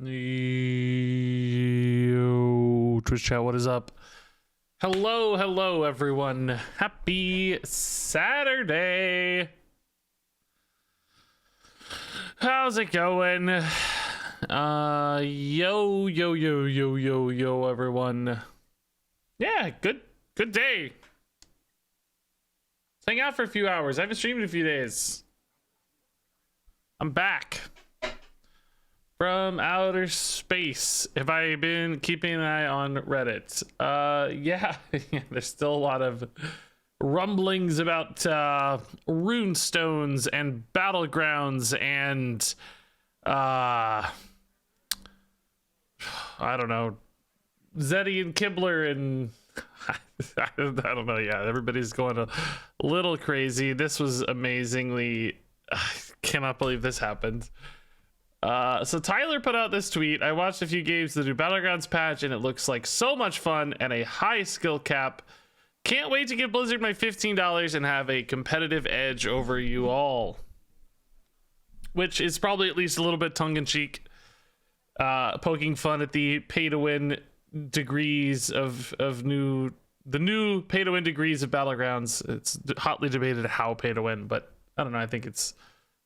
Yo, Twitch chat, what is up? Hello, everyone. Happy Saturday. How's it going? Yo, everyone. Yeah, good day. Let's hang out for a few hours. I haven't streamed in a few days. I'm back from outer space. Have I been keeping an eye on Reddit? Yeah, there's still a lot of rumblings about rune stones and battlegrounds and I don't know, Zeddy and Kibler and I don't know. Yeah, everybody's going a little crazy. This was amazingly, I cannot believe this happened. So Tyler put out this tweet. I watched a few games of the new Battlegrounds patch and it looks like so much fun and a high skill cap. Can't wait to give Blizzard my $15 and have a competitive edge over you all. Which is probably at least a little bit tongue-in-cheek, poking fun at the pay-to-win degrees of the new pay-to-win degrees of Battlegrounds. It's hotly debated how pay-to-win, but I don't know. I think it's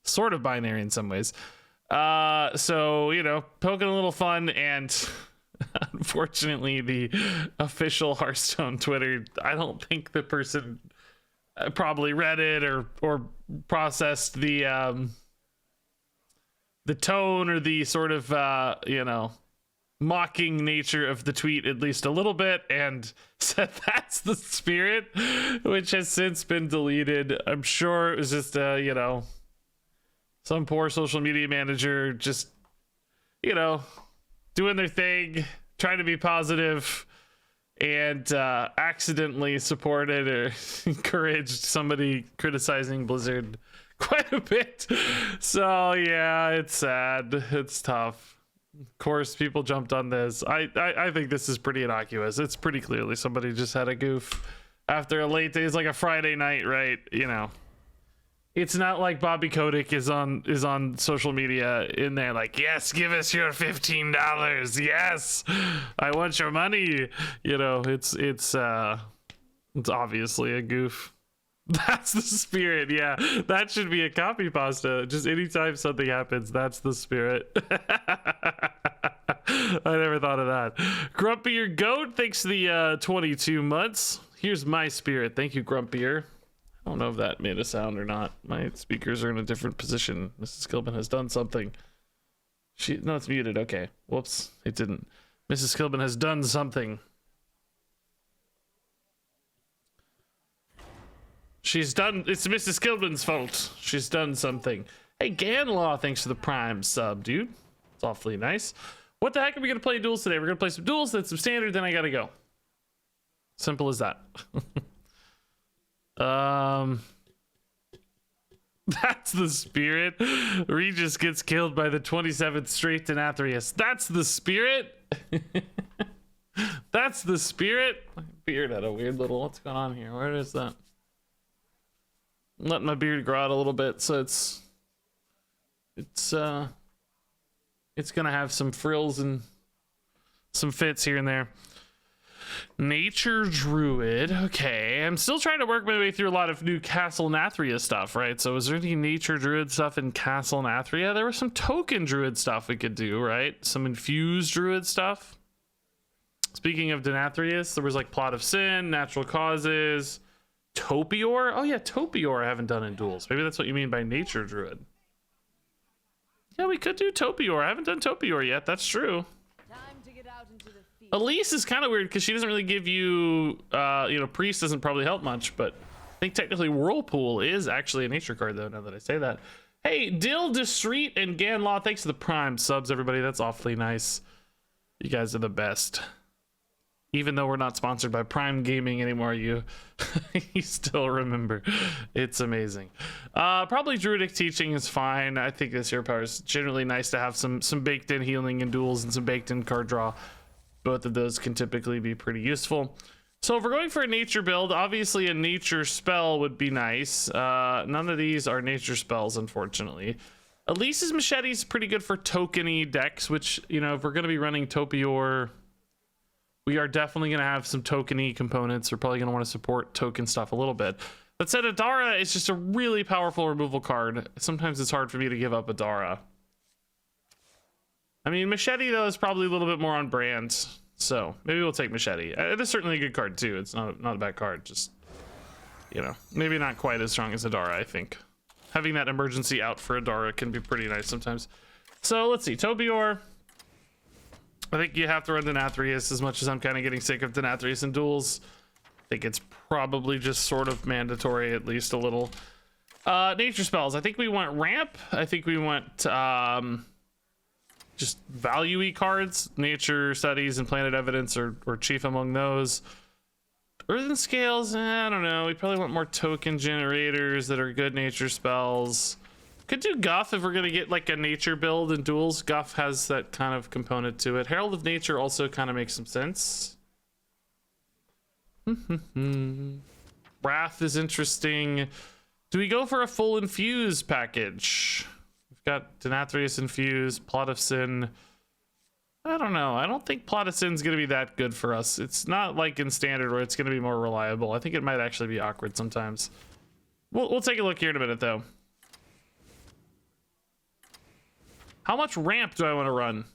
sort of binary in some ways. So, you know, poking a little fun, and unfortunately the official Hearthstone Twitter, I don't think the person probably read it or processed the tone or the sort of you know, mocking nature of the tweet at least a little bit, and said that's the spirit, which has since been deleted. I'm sure it was just you know, some poor social media manager just, you know, doing their thing, trying to be positive, and accidentally supported or encouraged somebody criticizing Blizzard quite a bit. So yeah, it's sad. It's tough. Of course, people jumped on this. I think this is pretty innocuous. It's pretty clearly somebody just had a goof after a late day. It's like a Friday night, right? You know. It's not like Bobby Kotick is on social media in there like, yes, give us your $15. Yes, I want your money. You know, it's obviously a goof. That's the spirit. Yeah, that should be a copy pasta. Just anytime something happens, that's the spirit. I never thought of that. Grumpier Goat, thanks to the 22 months. Here's my spirit. Thank you, Grumpier. I don't know if that made a sound or not. My speakers are in a different position. RegisKillbin has done something. No, it's muted. Okay. Whoops. It didn't. RegisKillbin has done something. She's done. It's RegisKillbin's fault. She's done something. Hey, Ganlaw, thanks for the Prime sub, dude. It's awfully nice. What the heck are we going to play Duels today? We're going to play some Duels, then some Standard, then I got to go. Simple as that. That's the spirit. Regis gets killed by the 27th straight to Nathrius. That's the spirit. That's the spirit. My beard had a weird little, what's going on here? Where is that? I'm letting my beard grow out a little bit, so it's gonna have some frills and some fits here and there. Nature Druid. Okay, I'm still trying to work my way through a lot of new Castle Nathria stuff, right? So is there any Nature Druid stuff in Castle Nathria? There was some token Druid stuff we could do, right? Some infused Druid stuff. Speaking of Denathrius, there was like Plot of Sin, Natural Causes, Topior. Oh yeah, Topior I haven't done in Duels. Maybe that's what you mean by Nature Druid. Yeah, we could do Topior. I haven't done Topior yet. That's true. Elise is kind of weird because she doesn't really give you, you know, Priest doesn't probably help much, but I think technically Whirlpool is actually a nature card, though, now that I say that. Hey, Dill, Destreet, and Ganlaw, thanks for the Prime subs, everybody. That's awfully nice. You guys are the best. Even though we're not sponsored by Prime Gaming anymore, you still remember. It's amazing. Probably Druidic Teaching is fine. I think this hero power is generally nice to have some baked-in healing in Duels and some baked-in card draw. Both of those can typically be pretty useful. So if we're going for a nature build, obviously a nature spell would be nice. None of these are nature spells, unfortunately. Elise's machete is pretty good for tokeny decks, which, you know, if we're going to be running Topior, we are definitely going to have some tokeny components. We're probably going to want to support token stuff a little bit. That said, Adara is just a really powerful removal card. Sometimes it's hard for me to give up Adara. I mean, Machete, though, is probably a little bit more on brand. So maybe we'll take Machete. It is certainly a good card, too. It's not a bad card. Just, you know, maybe not quite as strong as Adara, I think. Having that emergency out for Adara can be pretty nice sometimes. So let's see. Topior. I think you have to run Denathrius as much as I'm kind of getting sick of Denathrius in duels. I think it's probably just sort of mandatory, at least a little. Nature spells. I think we want ramp. I think we want just value-y cards. Nature studies and planet evidence are chief among those. Earthen scales, I don't know. We probably want more token generators that are good nature spells. Could do Guff if we're gonna get like a nature build in duels. Guff has that kind of component to it. Herald of Nature also kind of makes some sense. Wrath is interesting. Do we go for a full infuse package? We've got Denathrius infuse, Plot of Sin. I don't know. I don't think Plot of Sin's gonna be that good for us. It's not like in standard where it's gonna be more reliable. I think it might actually be awkward sometimes. We'll take a look here in a minute though. How much ramp do I want to run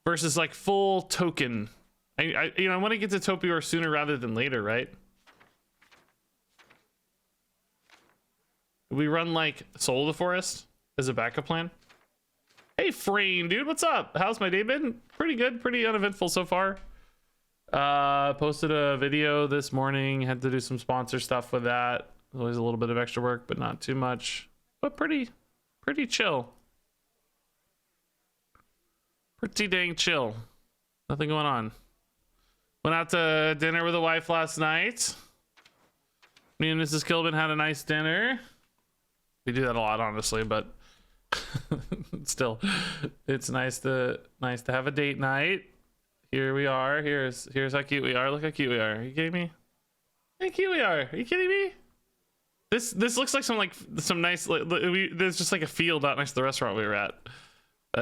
versus like full token? I want to get to Topior sooner rather than later, right? We run like Soul of the Forest as a backup plan. Hey, Frayne, dude, what's up? How's my day been? Pretty good, pretty uneventful so far. Posted a video this morning. Had to do some sponsor stuff with that. Always a little bit of extra work, but not too much. But pretty chill. Pretty dang chill. Nothing going on. Went out to dinner with the wife last night. Me and Mrs. Kilbin had a nice dinner. We do that a lot, honestly, but still, it's nice to have a date night. Here we are. Here's how cute we are. Look how cute we are. Are you kidding me? How cute we are. Are you kidding me? This looks like some nice. There's just like a field out next to the restaurant we were at.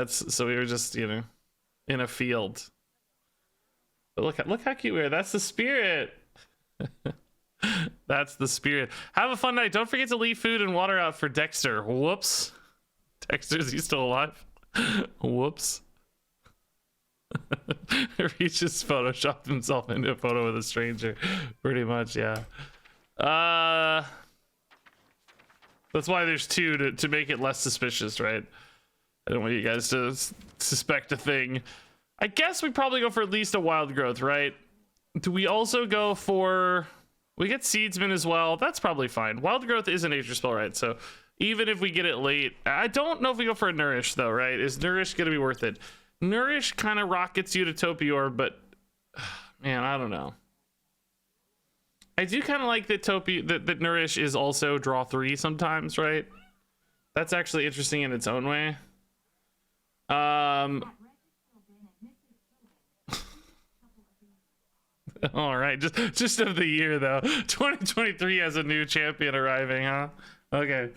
So we were just, you know, in a field. But look how cute we are. That's the spirit. That's the spirit. Have a fun night. Don't forget to leave food and water out for Dexter. Whoops. Dexter, is he still alive? Whoops. He just photoshopped himself into a photo with a stranger. Pretty much, yeah. That's why there's two to make it less suspicious, right? I don't want you guys to suspect a thing. I guess we probably go for at least a wild growth, right? Do we also go for... We get Seedsman as well. That's probably fine. Wild growth is a nature spell, right? So even if we get it late... I don't know if we go for a Nourish, though, right? Is Nourish going to be worth it? Nourish kind of rockets you to Topior, but... Man, I don't know. I do kind of like that that Nourish is also draw 3 sometimes, right? That's actually interesting in its own way. All right, just of the year though. 2023 has a new champion arriving, huh? Okay.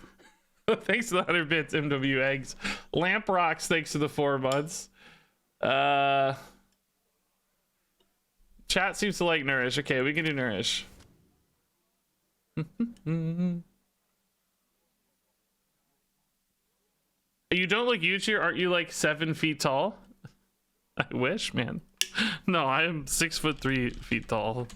Thanks to the 100 bits, MW Eggs. Lamp Rocks, thanks to the 4 months. Chat seems to like Nourish. Okay, we can do Nourish. You don't look huge here. Aren't you like 7 feet tall? I wish, man. No, I am 6'3" tall.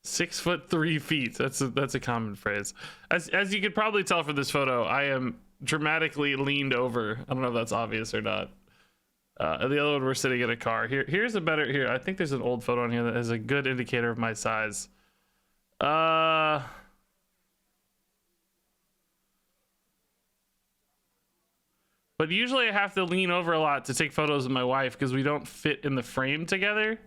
6'3". That's a common phrase. As you could probably tell from this photo, I am dramatically leaned over. I don't know if that's obvious or not. The other one, we're sitting in a car. Here's a better. Here, I think there's an old photo on here that has a good indicator of my size. But usually I have to lean over a lot to take photos of my wife because we don't fit in the frame together.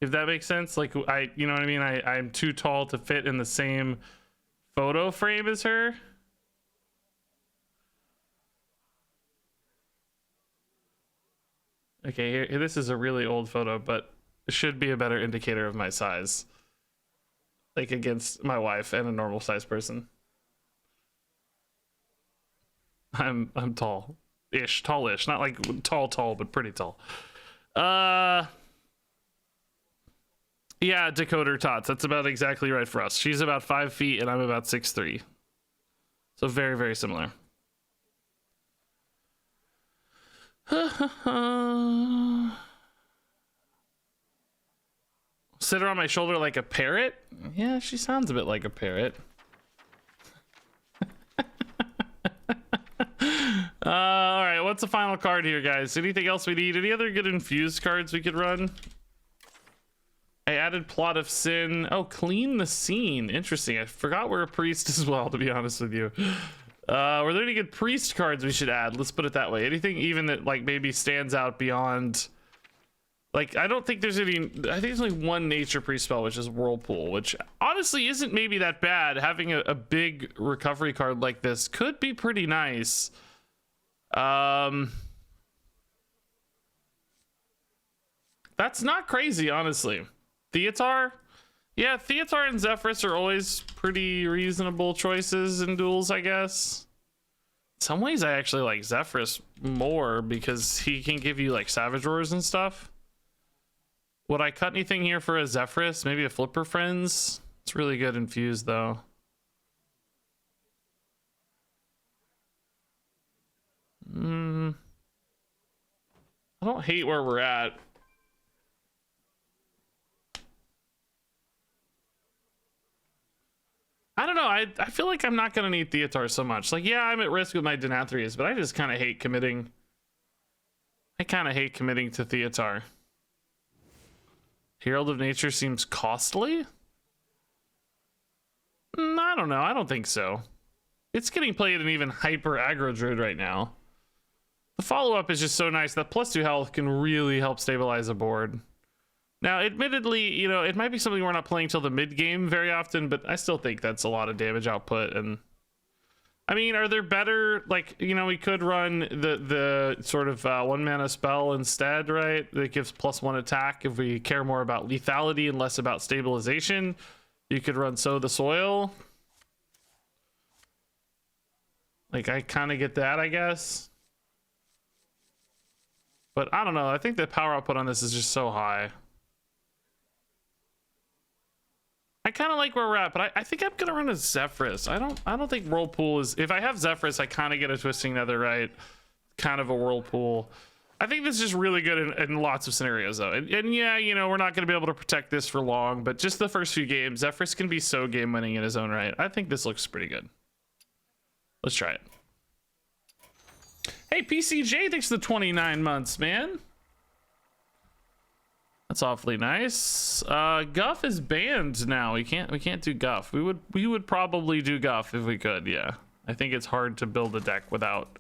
If that makes sense, like you know what I mean? I'm too tall to fit in the same photo frame as her. Okay, here, this is a really old photo, but it should be a better indicator of my size. like against my wife and a normal sized person. I'm tall-ish, tallish, not like tall, but pretty tall. Yeah, Decoder Tots. That's about exactly right for us. She's about 5 feet and I'm about 6'3". So very, very similar. Sit her on my shoulder like a parrot? Yeah, she sounds a bit like a parrot. All right, what's the final card here, guys? Anything else we need? Any other good infused cards we could run? I added Plot of Sin. Oh, Clean the Scene. Interesting. I forgot we're a priest as well, to be honest with you. Were there any good priest cards we should add? Let's put it that way. Anything even that like maybe stands out beyond... Like, I don't think there's any... I think there's only one nature priest spell, which is Whirlpool, which honestly isn't maybe that bad. Having a big recovery card like this could be pretty nice. That's not crazy, honestly. Theatar? Yeah, Theatar and Zephrys are always pretty reasonable choices in duels, I guess. In some ways, I actually like Zephrys more because he can give you, like, Savage Roars and stuff. Would I cut anything here for a Zephrys? Maybe a Flipper Friends? It's really good infused, though. I don't hate where we're at. I don't know. I feel like I'm not going to need Theatar so much. Like, yeah, I'm at risk with my Denathrias, but I just kind of hate committing. I kind of hate committing to Theatar. Herald of Nature seems costly? I don't know. I don't think so. It's getting played in even hyper aggro druid right now. The follow-up is just so nice. That +2 health can really help stabilize a board. Now, admittedly, you know, it might be something we're not playing till the mid-game very often, but I still think that's a lot of damage output. And I mean, are there better, like, you know, we could run the sort of 1 mana spell instead, right? That gives +1 attack if we care more about lethality and less about stabilization. You could run Sow the Soil. Like, I kind of get that, I guess. But I don't know. I think the power output on this is just so high. I kind of like where we're at, but I think I'm gonna run a Zephrys. I don't think Whirlpool is... If I have Zephrys, I kind of get a Twisting Netherite, kind of a Whirlpool. I think this is just really good in lots of scenarios, though. And yeah, you know, we're not going to be able to protect this for long, but just the first few games, Zephrys can be so game-winning in his own right. I think this looks pretty good. Let's try it. Hey, PCJ, thanks for the 29 months, man. That's awfully nice. Guff is banned now. We can't do Guff. We would probably do Guff if we could, yeah. I think it's hard to build a deck without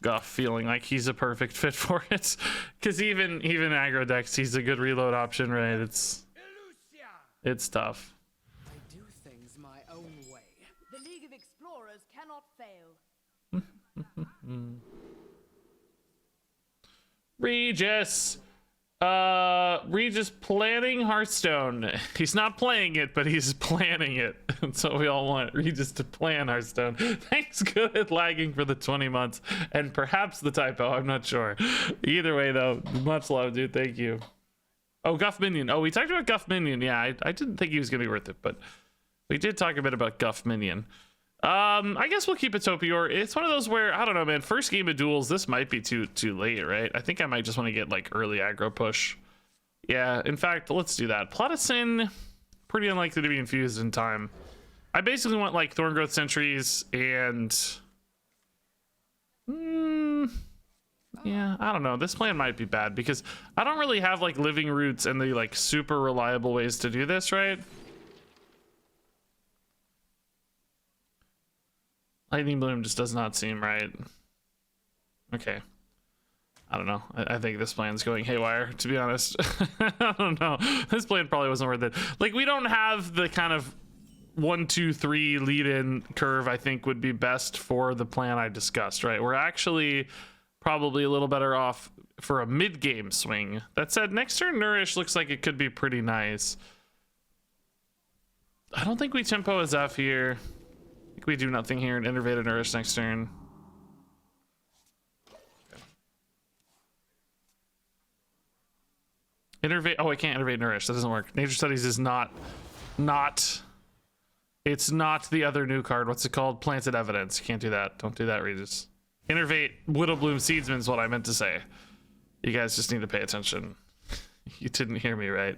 Guff feeling like he's a perfect fit for it. Because even aggro decks, he's a good reload option, right? It's tough. I do things my own way. The League of Explorers cannot fail. Regis. Regis planning Hearthstone. He's not playing it, but he's planning it. And so we all want Regis to plan Hearthstone. Thanks, good at lagging for the 20 months. And perhaps the typo, I'm not sure. Either way, though, much love, dude. Thank you. Oh, Guff Minion. Oh, we talked about Guff Minion. Yeah, I didn't think he was going to be worth it, but we did talk a bit about Guff Minion. I guess we'll keep it Topior. It's one of those where, I don't know, man, first game of Duels, this might be too late, right? I think I might just want to get like early aggro push. Yeah, in fact, let's do that. Plot of Sin, pretty unlikely to be infused in time. I basically want like Thorngrowth Sentries and yeah, I don't know. This plan might be bad because I don't really have like Living Roots and the like super reliable ways to do this, right? Lightning Bloom just does not seem right. Okay. I don't know. I think this plan's going haywire, to be honest. I don't know. This plan probably wasn't worth it. Like, we don't have the kind of 1, 2, 3 lead-in curve I think would be best for the plan I discussed, right? We're actually probably a little better off for a mid-game swing. That said, next turn Nourish looks like it could be pretty nice. I don't think we tempo a Zeph here. I think we do nothing here and innervate a Nourish next turn. Innervate. Oh, I can't innervate Nourish. That doesn't work. Nature Studies is not. It's not the other new card. What's it called? Planted Evidence. You can't do that. Don't do that, Regis. Innervate Widowbloom Seedsman is what I meant to say. You guys just need to pay attention. You didn't hear me right.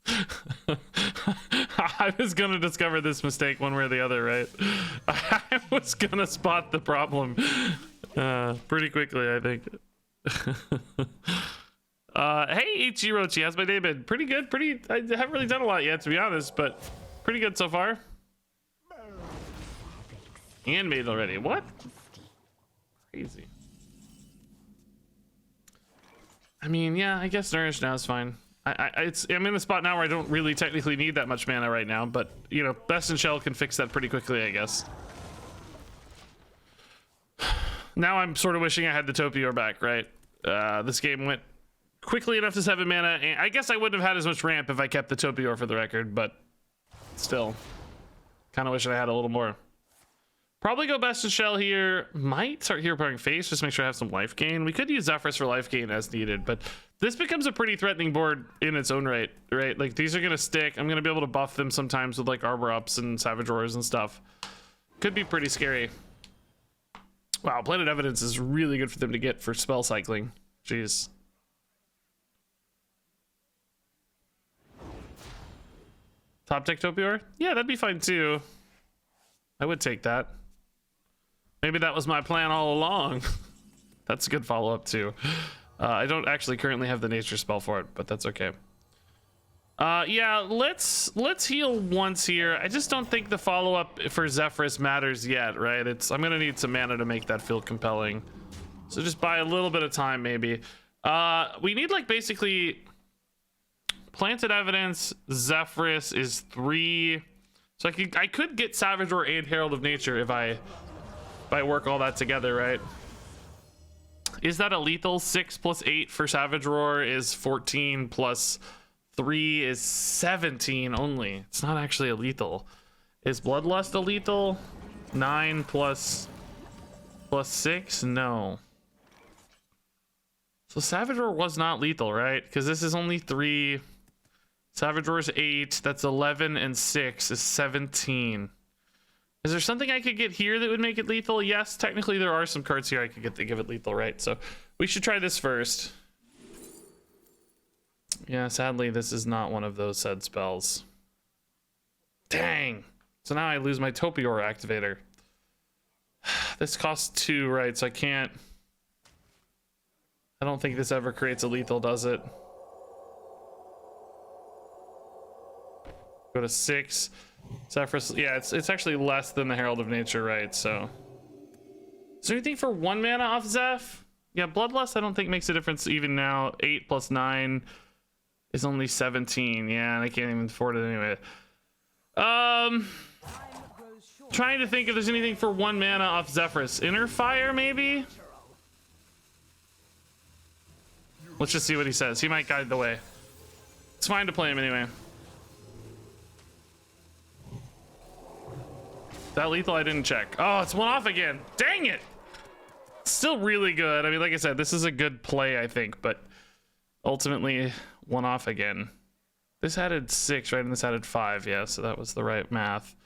I was gonna discover this mistake one way or the other, right? I was gonna spot the problem pretty quickly, I think. Hey Ichirochi, how's my day been? Pretty good. I haven't really done a lot yet, to be honest, but pretty good so far. And made already. What? Crazy. I mean, yeah, I guess Nourish now is fine. I'm in a spot now where I don't really technically need that much mana right now, but you know, Best in Shell can fix that pretty quickly, I guess. Now I'm sort of wishing I had the Topior back, right? This game went quickly enough to 7 mana, and I guess I wouldn't have had as much ramp if I kept the Topior for the record, but still, kind of wish I had a little more. Probably go Best in Shell here. Might start Hero Powering Face, just make sure I have some life gain. We could use Zephrys for life gain as needed, but this becomes a pretty threatening board in its own right? Like, these are gonna stick. I'm gonna be able to buff them sometimes with like Arbor Ups and Savage Roars and stuff. Could be pretty scary. Wow, Planted Evidence is really good for them to get for spell cycling. Jeez. Top deck Topior? Yeah, that'd be fine too. I would take that. Maybe that was my plan all along. That's a good follow-up too. I don't actually currently have the nature spell for it, but that's okay. Yeah, let's heal once here. I just don't think the follow-up for Zephrys matters yet, right? I'm gonna need some mana to make that feel compelling. So just buy a little bit of time, maybe. We need like basically Planted Evidence. Zephrys is 3. So I could get Savage Roar and Herald of Nature if I work all that together, right? Is that a lethal? 6 plus 8 for Savage Roar is 14 plus 3 is 17 only. It's not actually a lethal. Is Bloodlust a lethal? 9 plus 6? No. So Savage Roar was not lethal, right? Because this is only 3. Savage Roar is 8. That's 11 and 6 is 17. Is there something I could get here that would make it lethal? Yes, technically there are some cards here I could get to give it lethal, right? So we should try this first. Yeah, sadly, this is not one of those said spells. Dang. So now I lose my Topior activator. This costs 2, right? So I can't... I don't think this ever creates a lethal, does it? Go to 6. Zephrys, yeah, it's actually less than the Herald of Nature, right? So, is there anything for 1 mana off Zeph? Yeah, Bloodlust I don't think makes a difference even now. 8 plus 9 is only 17. Yeah, and I can't even afford it anyway. Trying to think if there's anything for 1 mana off Zephrys. Inner Fire, maybe? Let's just see what he says. He might guide the way. It's fine to play him anyway. That lethal I didn't check. Oh, it's 1 off again. Dang it. Still really good. I mean, like I said, this is a good play, I think, but ultimately 1 off again. This added 6, right? And this added 5. Yeah, so that was the right math.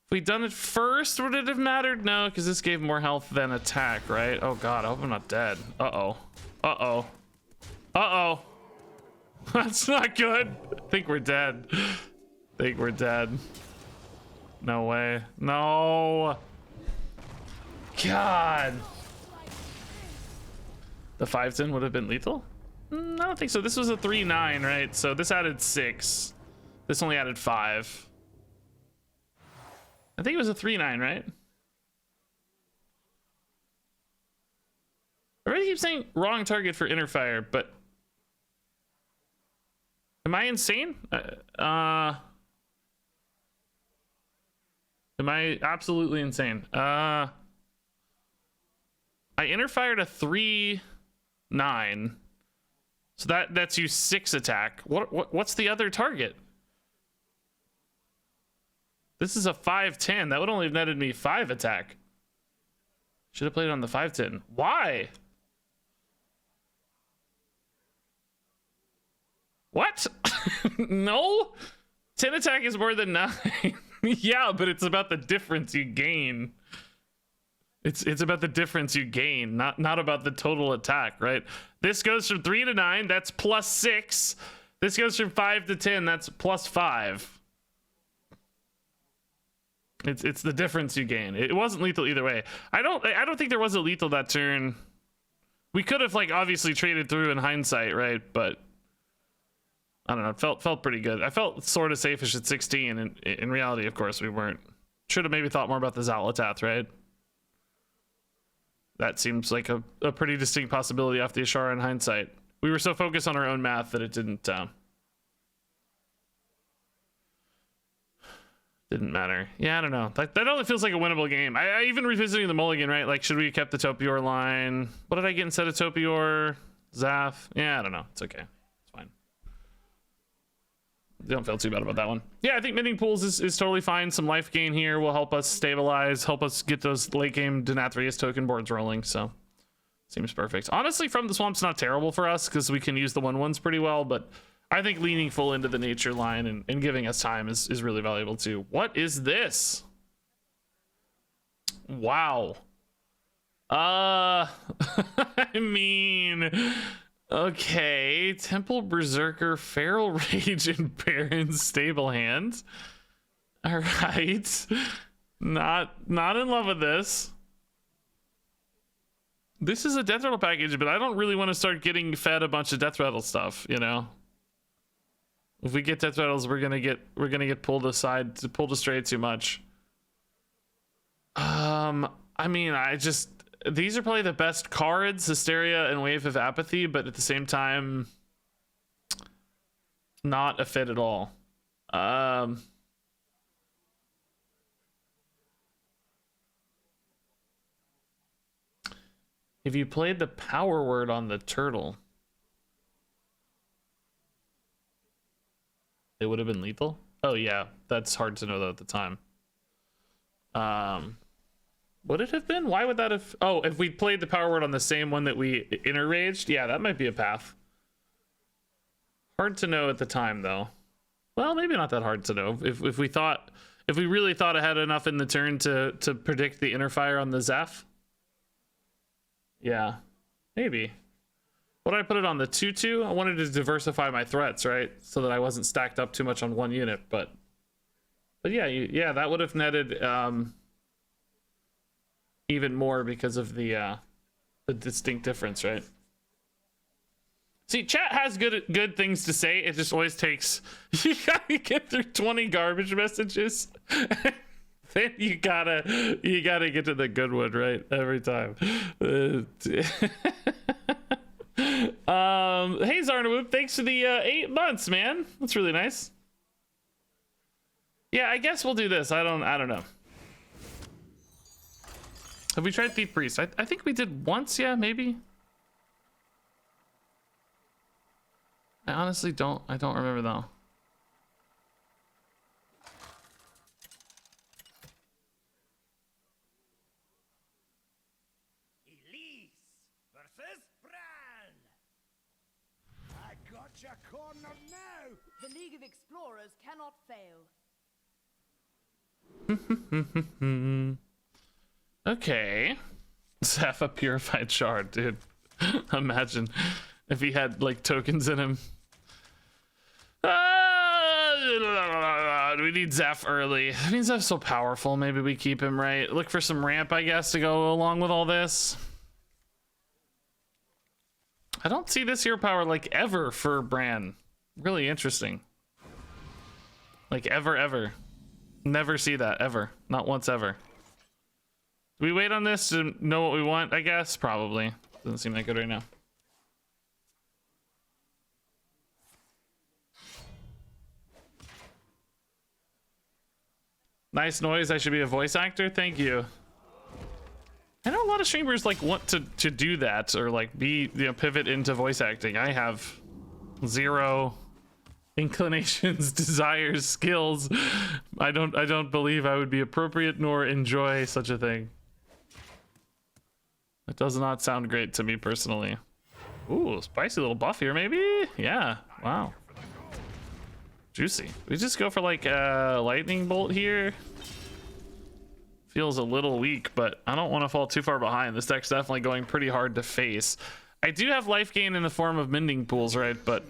If we'd done it first, would it have mattered? No, because this gave more health than attack, right? Oh god, I hope I'm not dead. Uh-oh. Uh-oh. Uh-oh. That's not good. I think we're dead. I think we're dead. No way. No. God. The 5-10 would have been lethal? I don't think so. This was a 3-9, right? So this added 6. This only added 5. I think it was a 3-9, right? I really keep saying wrong target for Inner Fire, but... Am I insane? Am I absolutely insane? I Inner Fired a 3-9. So that's you 6 attack. What's the other target? This is a 5-10. That would only have netted me 5 attack. Should have played on the 5-10. Why? What? No? 10 attack is more than 9. Yeah, but it's about the difference you gain. It's about the difference you gain, not about the total attack, right? This goes from 3 to 9, that's plus 6. This goes from 5 to 10, that's plus 5. It's the difference you gain. It wasn't lethal either way. I don't think there was a lethal that turn. We could have like obviously traded through in hindsight, right? But I don't know. It felt pretty good. I felt sort of safe-ish at 16, and in reality, of course, we weren't. Should have maybe thought more about the Zalatath, right? That seems like a pretty distinct possibility off the Ashara in hindsight. We were so focused on our own math that it didn't matter. Yeah, I don't know. That only feels like a winnable game. I even revisiting the mulligan, right? Like, should we have kept the Topior line? What did I get instead of Topior? Zaf? Yeah, I don't know. It's okay. It's fine. Don't feel too bad about that one. Yeah, I think mending pools is totally fine. Some life gain here will help us stabilize, help us get those late game Denathrius token boards rolling, so seems perfect. Honestly, from the swamp's not terrible for us because we can use the 1/1s pretty well, but I think leaning full into the nature line and giving us time is really valuable too. What is this? Wow. I mean, okay, Temple Berserker, Feral Rage, and Baron Stable Hand. All right, not in love with this. This is a Death Rattle package, but I don't really want to start getting fed a bunch of Death Rattle stuff. You know, if we get Death Rattles, we're gonna get pulled aside, pulled astray too much. I mean, these are probably the best cards, Hysteria and Wave of Apathy, but at the same time, not a fit at all. If you played the power word on the turtle, it would have been lethal. Oh yeah, that's hard to know though at the time. Would it have been? Why would that have? Oh, if we played the power word on the same one that we interraged, yeah, that might be a path. Hard to know at the time though. Well, maybe not that hard to know. If we really thought it had enough in the turn to predict the inner fire on the Zeph. Yeah, maybe. What did I put it on, the 2/2? I wanted to diversify my threats, right? So that I wasn't stacked up too much on one unit, but yeah, yeah, that would have netted even more because of the distinct difference, right? See, chat has good things to say. It just always takes, you gotta get through 20 garbage messages. Then you gotta get to the good one, right? Every time. Hey Zarnawoop, thanks for the 8 months, man. That's really nice. Yeah, I guess we'll do this. I don't know. Have we tried Thief Priest? I think we did once, yeah, maybe. I honestly don't remember though. Elise versus Bran. I got you cornered now. The League of Explorers cannot fail. Okay. Zappa Purified Shard, dude. Imagine if he had like tokens in him. We need Zeph early. I mean, Zeph's so powerful. Maybe we keep him, right? Look for some ramp, I guess, to go along with all this. I don't see this hero power like ever for Bran. Really interesting. Like ever. Never see that ever. Not once ever. Do we wait on this to know what we want? I guess probably. Doesn't seem that good right now. Nice noise. I should be a voice actor. Thank you. I know a lot of streamers like want to do that or like be, you know, pivot into voice acting. I have zero inclinations, desires, skills. I don't believe I would be appropriate nor enjoy such a thing. It does not sound great to me personally. Ooh, spicy little buff here, maybe? Yeah, wow. Juicy. We just go for like a lightning bolt here. Feels a little weak, but I don't want to fall too far behind. This deck's definitely going pretty hard to face. I do have life gain in the form of mending pools, right? But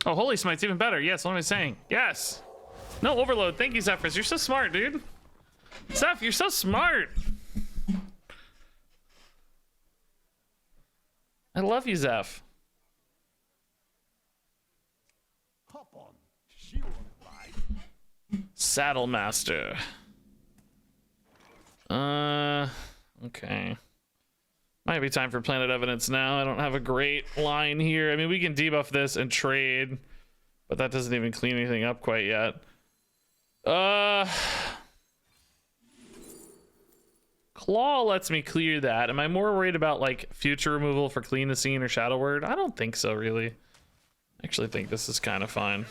oh, holy smite's even better. Yes, what am I saying? Yes. No overload. Thank you, Zephyrus. You're so smart, dude. Zeph, you're so smart. I love you, Zeph. Hop on. She won't bite. Saddle Master. Okay. Might be time for Planet Evidence now. I don't have a great line here. I mean, we can debuff this and trade, but that doesn't even clean anything up quite yet. Claw lets me clear that. Am I more worried about like future removal for Clean the Scene or Shadow Word? I don't think so, really. I actually think this is kind of fine.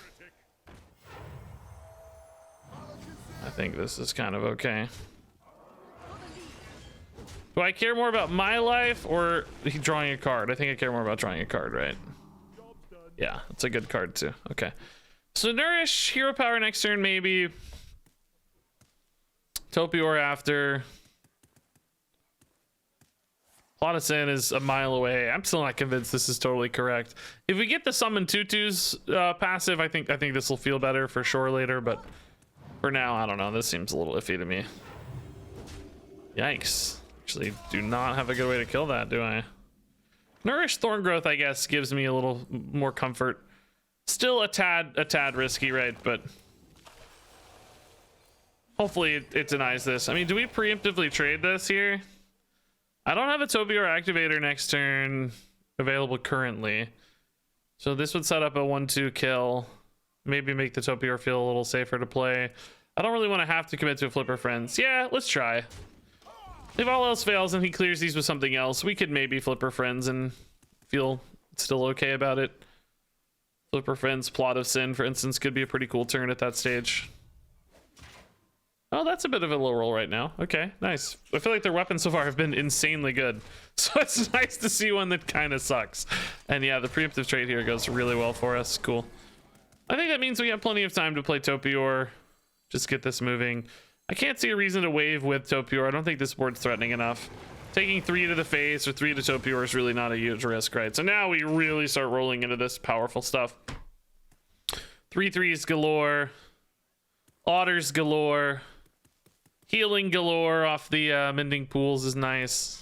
I think this is kind of okay. Do I care more about my life or drawing a card? I think I care more about drawing a card, right? Yeah, it's a good card too. Okay. So Nourish, Hero Power next turn, maybe. Topior after. Plot of Sin is a mile away. I'm still not convinced this is totally correct. If we get the Summon Tutus passive, I think this will feel better for sure later, but for now, I don't know. This seems a little iffy to me. Yikes. Actually, do not have a good way to kill that, do I? Nourish Thorn Growth, I guess, gives me a little more comfort. Still a tad risky, right? But hopefully it denies this. I mean, do we preemptively trade this here? I don't have a Topior activator next turn available currently. So this would set up a 1-2 kill. Maybe make the Topior feel a little safer to play. I don't really want to have to commit to a Flipper Friends. Yeah, let's try. If all else fails and he clears these with something else, we could maybe Flipper Friends and feel still okay about it. Flipper Friends, Plot of Sin, for instance, could be a pretty cool turn at that stage. Oh, that's a bit of a low roll right now. Okay, nice. I feel like their weapons so far have been insanely good. So it's nice to see one that kind of sucks. And yeah, the preemptive trade here goes really well for us. Cool. I think that means we have plenty of time to play Topior. Just get this moving. I can't see a reason to wave with Topior. I don't think this board's threatening enough. Taking 3 to the face or 3 to Topior is really not a huge risk, right? So now we really start rolling into this powerful stuff. 3/3s galore. Otters galore. Healing galore off the mending pools is nice.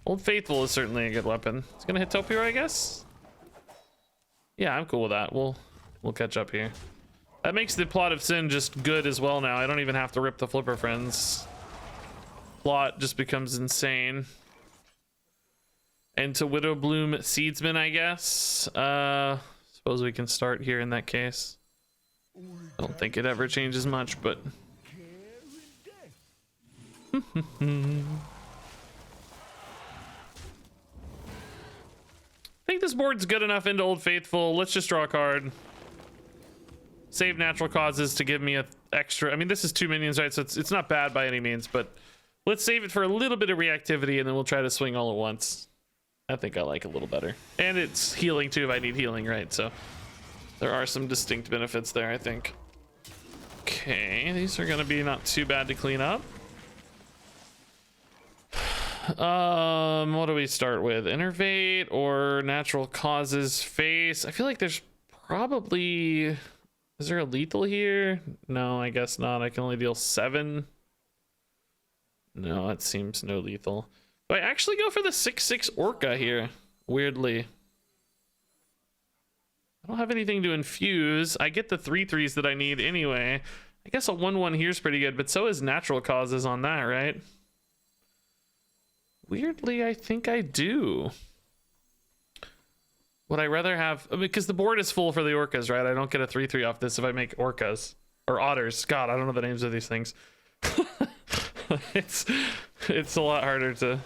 Old Faithful is certainly a good weapon. It's gonna hit Topior, I guess. Yeah, I'm cool with that. We'll catch up here. That makes the Plot of Sin just good as well now. I don't even have to rip the Flipper Friends. Plot just becomes insane. And to Widowbloom Seedsman, I guess. Suppose we can start here in that case. I don't think it ever changes much, but I think this board's good enough into Old Faithful. Let's just draw a card. Save Natural Causes to give me a extra. I mean, this is 2 minions, right? So it's not bad by any means, but let's save it for a little bit of reactivity and then we'll try to swing all at once. I think I like a little better. And it's healing too if I need healing, right? So there are some distinct benefits there, I think. Okay, these are gonna be not too bad to clean up. What do we start with? Innervate or Natural Causes face? I feel like there's probably... Is there a lethal here? No, I guess not. I can only deal 7. No, it seems no lethal. Do I actually go for the 6/6 Orca here? Weirdly. I don't have anything to infuse. I get the 3/3s that I need anyway. I guess a 1/1 here is pretty good, but so is Natural Causes on that, right? Weirdly, I think I do. Would I rather have... Because the board is full for the Orcas, right? I don't get a 3/3 off this if I make Orcas. Or Otters. God, I don't know the names of these things. It's a lot harder to...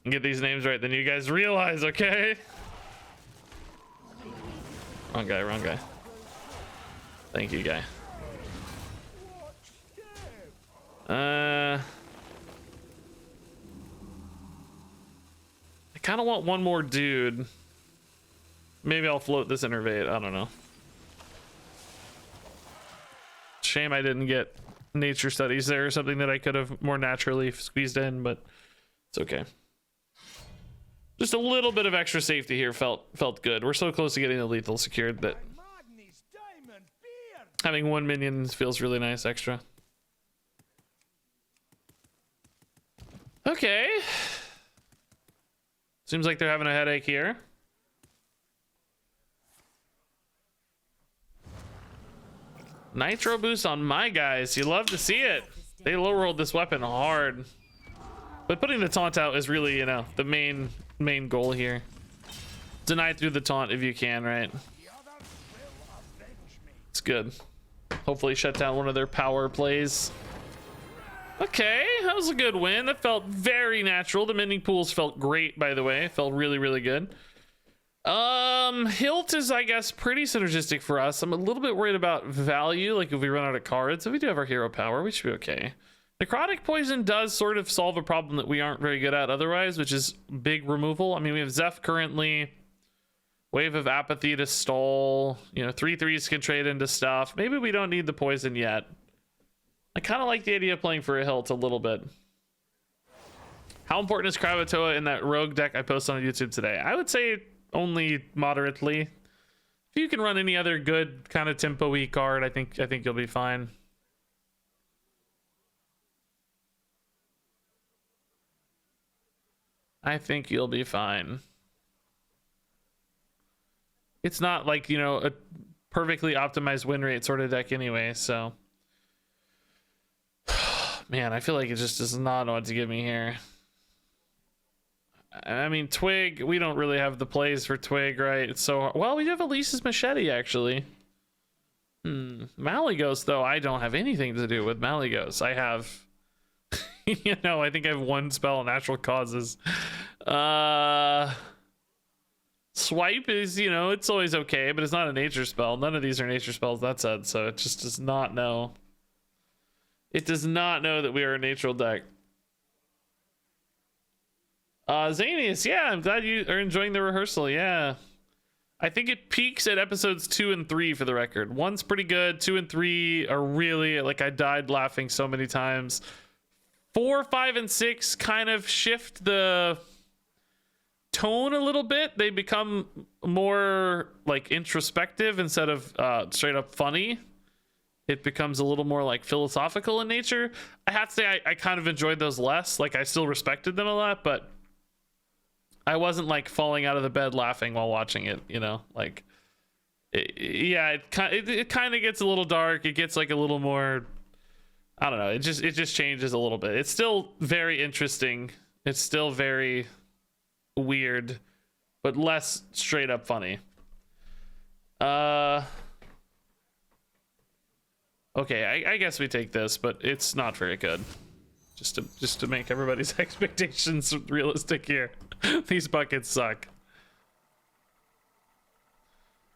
get these names right than you guys realize, okay? Wrong guy, wrong guy. Thank you, guy. I kind of want one more dude. Maybe I'll float this innervate. I don't know. Shame I didn't get nature studies there, or something that I could have more naturally squeezed in, but it's okay. Just a little bit of extra safety here felt good. We're so close to getting the lethal secured that having one minion feels really nice extra. Okay. Seems like they're having a headache here. Nitro boost on my guys. You love to see it. They low rolled this weapon hard. But putting the taunt out is really, you know, the main goal here. Deny through the taunt if you can, right? It's good. Hopefully shut down one of their power plays. Okay, that was a good win. That felt very natural. The mending pools felt great, by the way. It felt really, really good. Hilt is, I guess, pretty synergistic for us. I'm a little bit worried about value, like if we run out of cards. If we do have our hero power, we should be okay. Necrotic Poison does sort of solve a problem that we aren't very good at otherwise, which is big removal. I mean, we have Zeph currently. Wave of Apathy to stall. You know, 3/3s can trade into stuff. Maybe we don't need the poison yet. I kind of like the idea of playing for a hilt a little bit. How important is Krakatoa in that rogue deck I posted on YouTube today? I would say only moderately. If you can run any other good kind of tempo-y card, I think you'll be fine. I think you'll be fine. It's not like, you know, a perfectly optimized win rate sort of deck anyway, so. Man, I feel like it just does not know what to give me here. I mean, Twig, we don't really have the plays for Twig, right? It's so, well, we do have Elise's Machete, actually. Malygos, though, I don't have anything to do with Malygos. I have, you know, I think I have one spell, Natural Causes. Swipe is, you know, it's always okay, but it's not a nature spell. None of these are nature spells, that said, so it just does not know. It does not know that we are a natural deck. Zanius, yeah, I'm glad you are enjoying the rehearsal, yeah. I think it peaks at episodes 2 and 3 for the record. 1's pretty good, 2 and 3 are really, like, I died laughing so many times. 4, 5, and 6 kind of shift the tone a little bit. They become more, like, introspective instead of straight up funny. It becomes a little more like philosophical in nature. I have to say I kind of enjoyed those less. Like, I still respected them a lot, but I wasn't like falling out of the bed laughing while watching it, you know, like it kind of gets a little dark. It gets like a little more, I don't know. It just changes a little bit. It's still very interesting. It's still very weird, but less straight up funny. Okay, I guess we take this, but it's not very good. Just to make everybody's expectations realistic here. These buckets suck.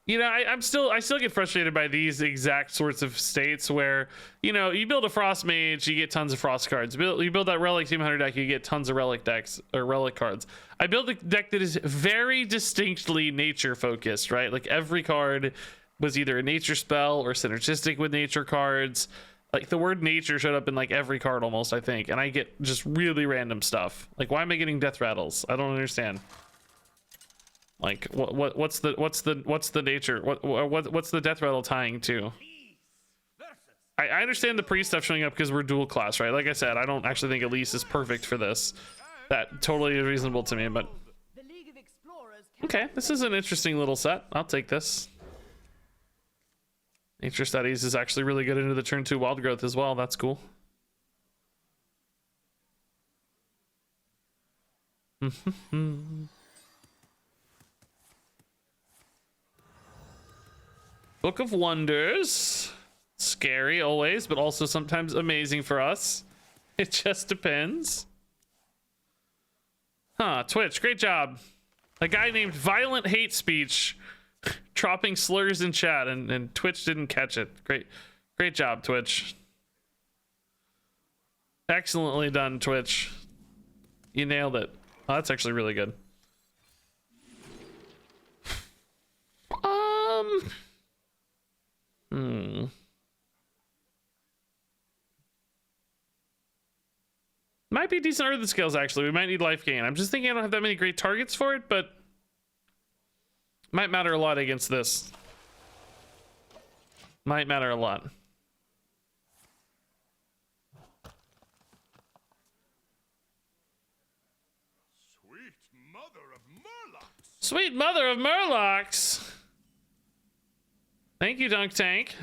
You know, I still get frustrated by these exact sorts of states where, you know, you build a Frost Mage, you get tons of Frost cards. You build that Relic Team Hunter deck, you get tons of Relic decks or Relic cards. I build a deck that is very distinctly nature focused, right? Like every card was either a nature spell or synergistic with nature cards. Like the word nature showed up in like every card almost, I think, and I get just really random stuff. Like, why am I getting death rattles? I don't understand. Like, what's the nature? What's the death rattle tying to? I understand the priest stuff showing up because we're dual class, right? Like I said, I don't actually think Elise is perfect for this. That totally is reasonable to me, but okay, this is an interesting little set. I'll take this. Nature Studies is actually really good into the turn 2 wild growth as well. That's cool. Book of Wonders. Scary always, but also sometimes amazing for us. It just depends. Huh, Twitch, great job. A guy named Violent Hate Speech dropping slurs in chat, and Twitch didn't catch it. Great job, Twitch. Excellently done, Twitch. You nailed it. Oh, that's actually really good. Might be decent earthen scales, actually. We might need life gain. I'm just thinking I don't have that many great targets for it, but might matter a lot against this. Might matter a lot. Sweet mother of Murlocs. Sweet mother of Murlocs. Thank you, Dunk Tank.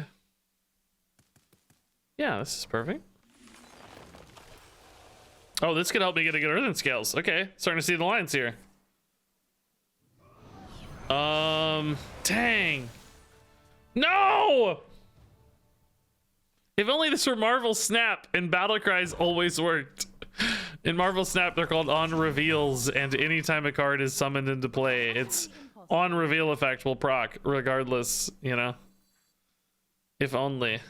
Yeah, this is perfect. Oh, this could help me get a good earthen scales. Okay, starting to see the lines here. Dang. No! If only this were Marvel Snap and battle cries always worked. In Marvel Snap, they're called on reveals, and anytime a card is summoned into play, it's on reveal effect will proc regardless, you know. If only.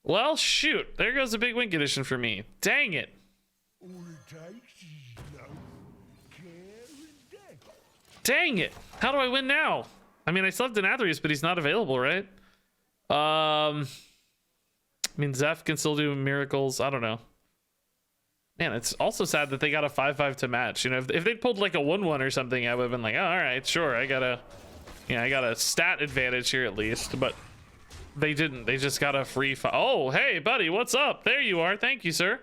Well, shoot. There goes a big win condition for me. Dang it. All it takes is love, care, and death. Dang it. How do I win now? I mean, I still have Denathrius, but he's not available, right? I mean, Zeph can still do miracles. I don't know. Man, it's also sad that they got a 5/5 to match. You know, if they pulled like a 1/1 or something, I would have been like, oh, all right, sure. I got a stat advantage here at least, but they didn't. They just got a free oh, hey, buddy, what's up? There you are. Thank you, sir.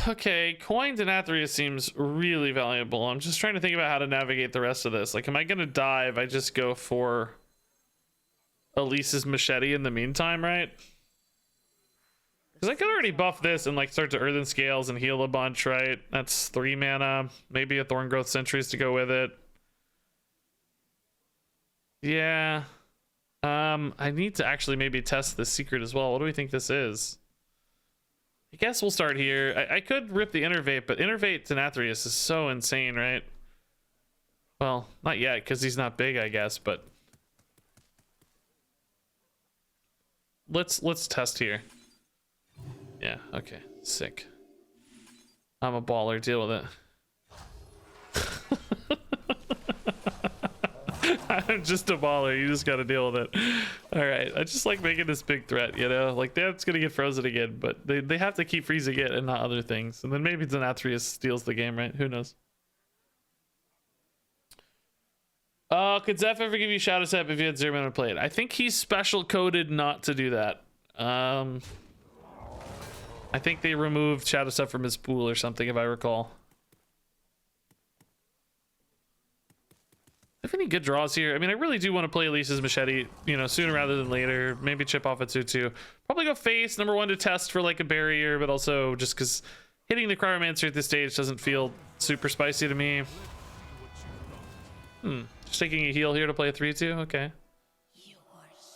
Okay, coin Denathria seems really valuable. I'm just trying to think about how to navigate the rest of this. Like, am I gonna die if I just go for Elise's machete in the meantime, right? Because I could already buff this and like start to earthen scales and heal a bunch, right? That's 3 mana, maybe a Thorn Growth Sentries to go with it. Yeah. I need to actually maybe test the secret as well. What do we think this is? I guess we'll start here. I could rip the Innervate, but Innervate Denathrius is so insane, right? Well, not yet, because he's not big, I guess, but let's test here. Yeah, okay, sick. I'm a baller, deal with it. I'm just a baller, you just gotta deal with it. Alright, I just like making this big threat, you know? Like, that's gonna get frozen again, but they have to keep freezing it and not other things. And then maybe Denathrius steals the game, right? Who knows? Could Zeph ever give you Shadow Step if you had 0 mana to play it? I think he's special coded not to do that. I think they removed Shadow Step from his pool or something, if I recall. If any good draws here, I mean, I really do want to play Elise's machete, you know, sooner rather than later. Maybe chip off a 2/2. Probably go face number 1 to test for like a barrier, but also just because hitting the Cryomancer at this stage doesn't feel super spicy to me. Just taking a heal here to play a 3/2. Okay,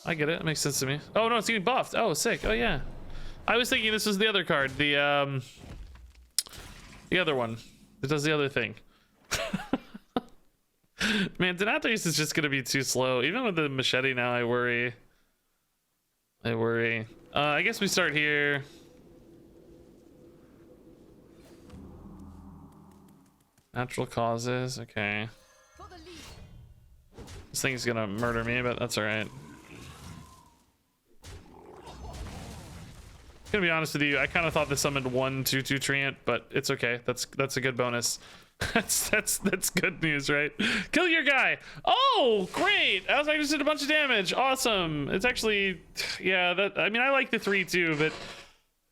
I get it. It makes sense to me. Oh no, it's getting buffed. Oh, sick. Oh yeah. I was thinking this was the other card, the other one that does the other thing. Man, Denathrius is just gonna be too slow. Even with the machete now, I worry. I guess we start here. Natural causes, okay. This thing's gonna murder me, but that's alright. Gonna be honest with you, I kind of thought this summoned 1/2/2 Treant, but it's okay. That's a good bonus. that's good news, right? Kill your guy. Oh, great! I just did a bunch of damage. Awesome. It's actually, yeah. That I mean, I like the 3/2, but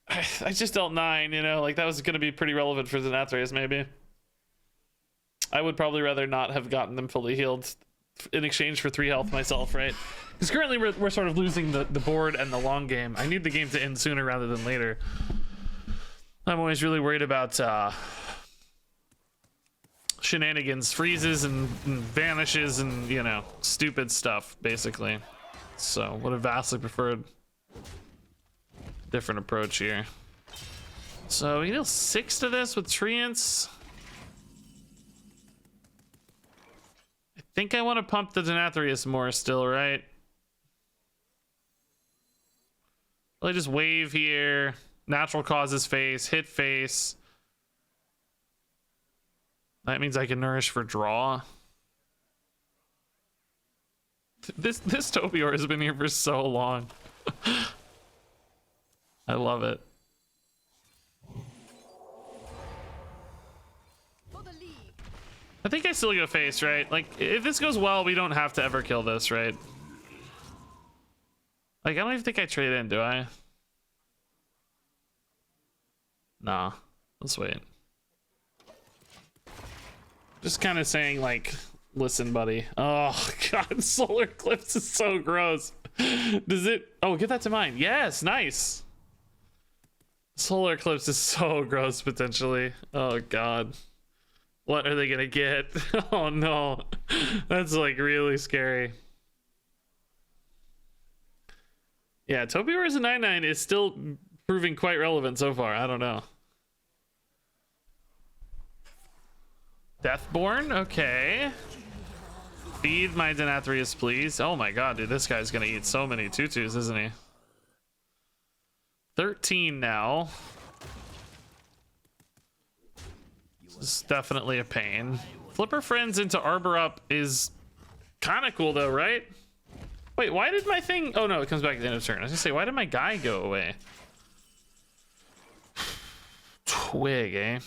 I just dealt 9. You know, like that was gonna be pretty relevant for Denathrius, maybe. I would probably rather not have gotten them fully healed in exchange for 3 health myself, right? Because currently we're sort of losing the board and the long game. I need the game to end sooner rather than later. I'm always really worried about shenanigans, freezes and vanishes and, you know, stupid stuff, basically. So would have vastly preferred different approach here. So we deal 6 to this with Treants. I think I want to pump the Denathrius more still, right? Really just wave here. Natural causes face, hit face. That means I can nourish for draw. This Topior has been here for so long. I love it. I think I still go face, right? Like, if this goes well, we don't have to ever kill this, right? Like, I don't even think I trade in, do I? Nah. Let's wait. Just kind of saying, like, listen, buddy. Oh, God, Solar Eclipse is so gross. Does it... Oh, give that to mine. Yes, nice. Solar Eclipse is so gross, potentially. Oh, God. What are they gonna get? Oh, no. That's, like, really scary. Yeah, Topior as a 9/9 is still proving quite relevant so far. I don't know. Deathborn? Okay. Feed my Denathrius, please. Oh my god, dude, this guy's gonna eat so many tutus, isn't he? 13 now. This is definitely a pain. Flipper Friends into Arbor Up is kind of cool though, right? Wait, why did my thing... Oh no, it comes back at the end of turn. I was gonna say, why did my guy go away? Twig, eh?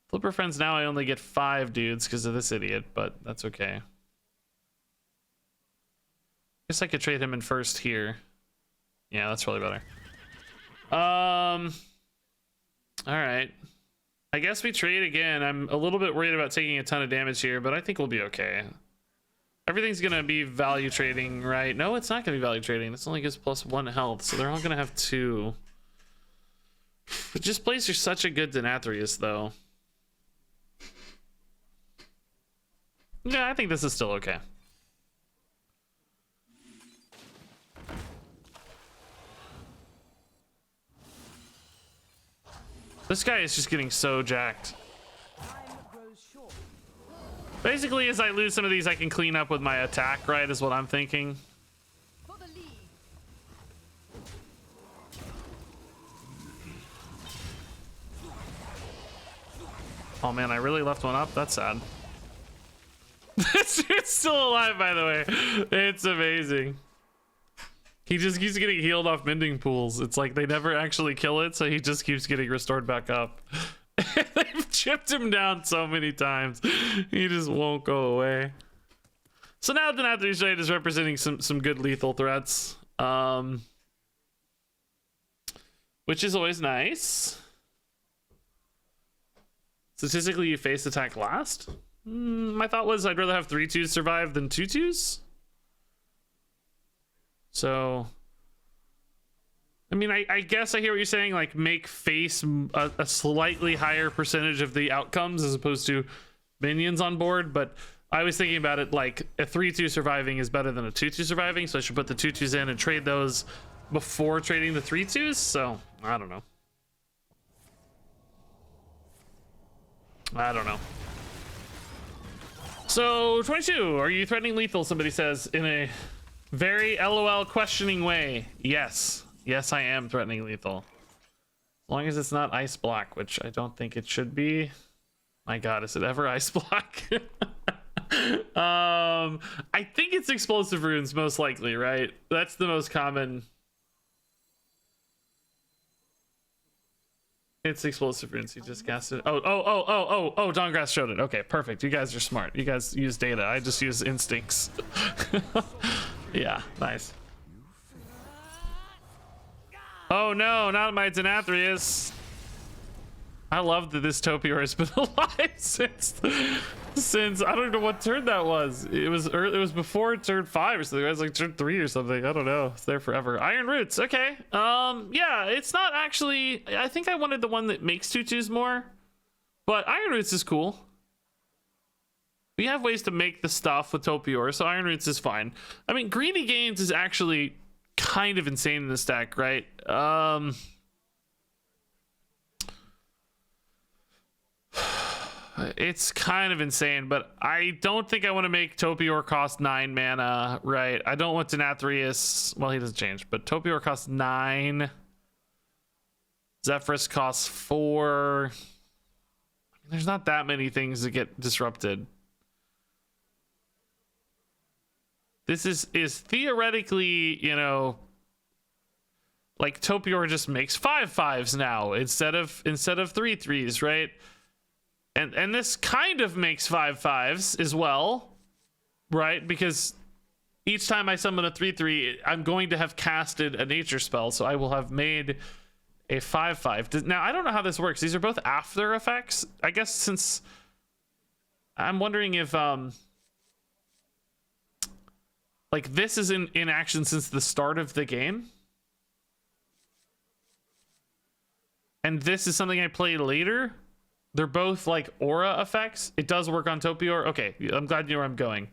Flipper Friends, now I only get 5 dudes because of this idiot, but that's okay. Guess I could trade him in first here. Yeah, that's probably better. All right. I guess we trade again. I'm a little bit worried about taking a ton of damage here, but I think we'll be okay. Everything's gonna be value trading, right? No, it's not gonna be value trading. This only gives +1 health, so they're all gonna have 2. But just plays are such a good Denathrius, though. Yeah, I think this is still okay. This guy is just getting so jacked. Basically, as I lose some of these, I can clean up with my attack, right? Is what I'm thinking. Oh man, I really left one up. That's sad. This dude's still alive, by the way. It's amazing. He just keeps getting healed off mending pools. It's like they never actually kill it, so he just keeps getting restored back up. They've chipped him down so many times. He just won't go away. So now Denathrius is representing some good lethal threats. Which is always nice. Statistically, you face attack last? My thought was I'd rather have 3/2s survive than 2/2s. So, I mean, I guess I hear what you're saying, like make face a slightly higher percentage of the outcomes as opposed to minions on board, but I was thinking about it like a 3/2 surviving is better than a 2/2 surviving, so I should put the 2/2s in and trade those before trading the 3/2s, so I don't know. I don't know. So, 22, are you threatening lethal? Somebody says in a very LOL questioning way. Yes. Yes, I am threatening lethal. As long as it's not ice block, which I don't think it should be. My god, is it ever ice block? I think it's explosive runes, most likely, right? That's the most common. It's explosive runes. You just cast it. Oh, Dawngrass showed it. Okay, perfect. You guys are smart. You guys use data. I just use instincts. Yeah, nice. Oh no, not my Denathrius. I love that this Topior has been alive since I don't know what turn that was. It was before turn 5 or something. It was like turn 3 or something. I don't know. It's there forever. Iron Roots. Okay. Yeah, it's not actually. I think I wanted the one that makes 2/2s more, but Iron Roots is cool. We have ways to make the stuff with Topior, so Iron Roots is fine. I mean, Greedy Gains is actually kind of insane in this deck, right? It's kind of insane, but I don't think I want to make Topior cost 9 mana, right? I don't want Denathrius. Well, he doesn't change, but Topior costs 9. Zephyrus costs 4. There's not that many things that get disrupted. This is theoretically, you know, like Topior just makes 5/5s now instead of 3/3s, right? And this kind of makes 5/5s as well, right? Because each time I summon a 3/3, I'm going to have casted a nature spell, so I will have made a 5/5. Now, I don't know how this works. These are both after effects. I guess since I'm wondering if like this is in action since the start of the game. And this is something I play later. They're both like aura effects. It does work on Topior. Okay, I'm glad you know where I'm going.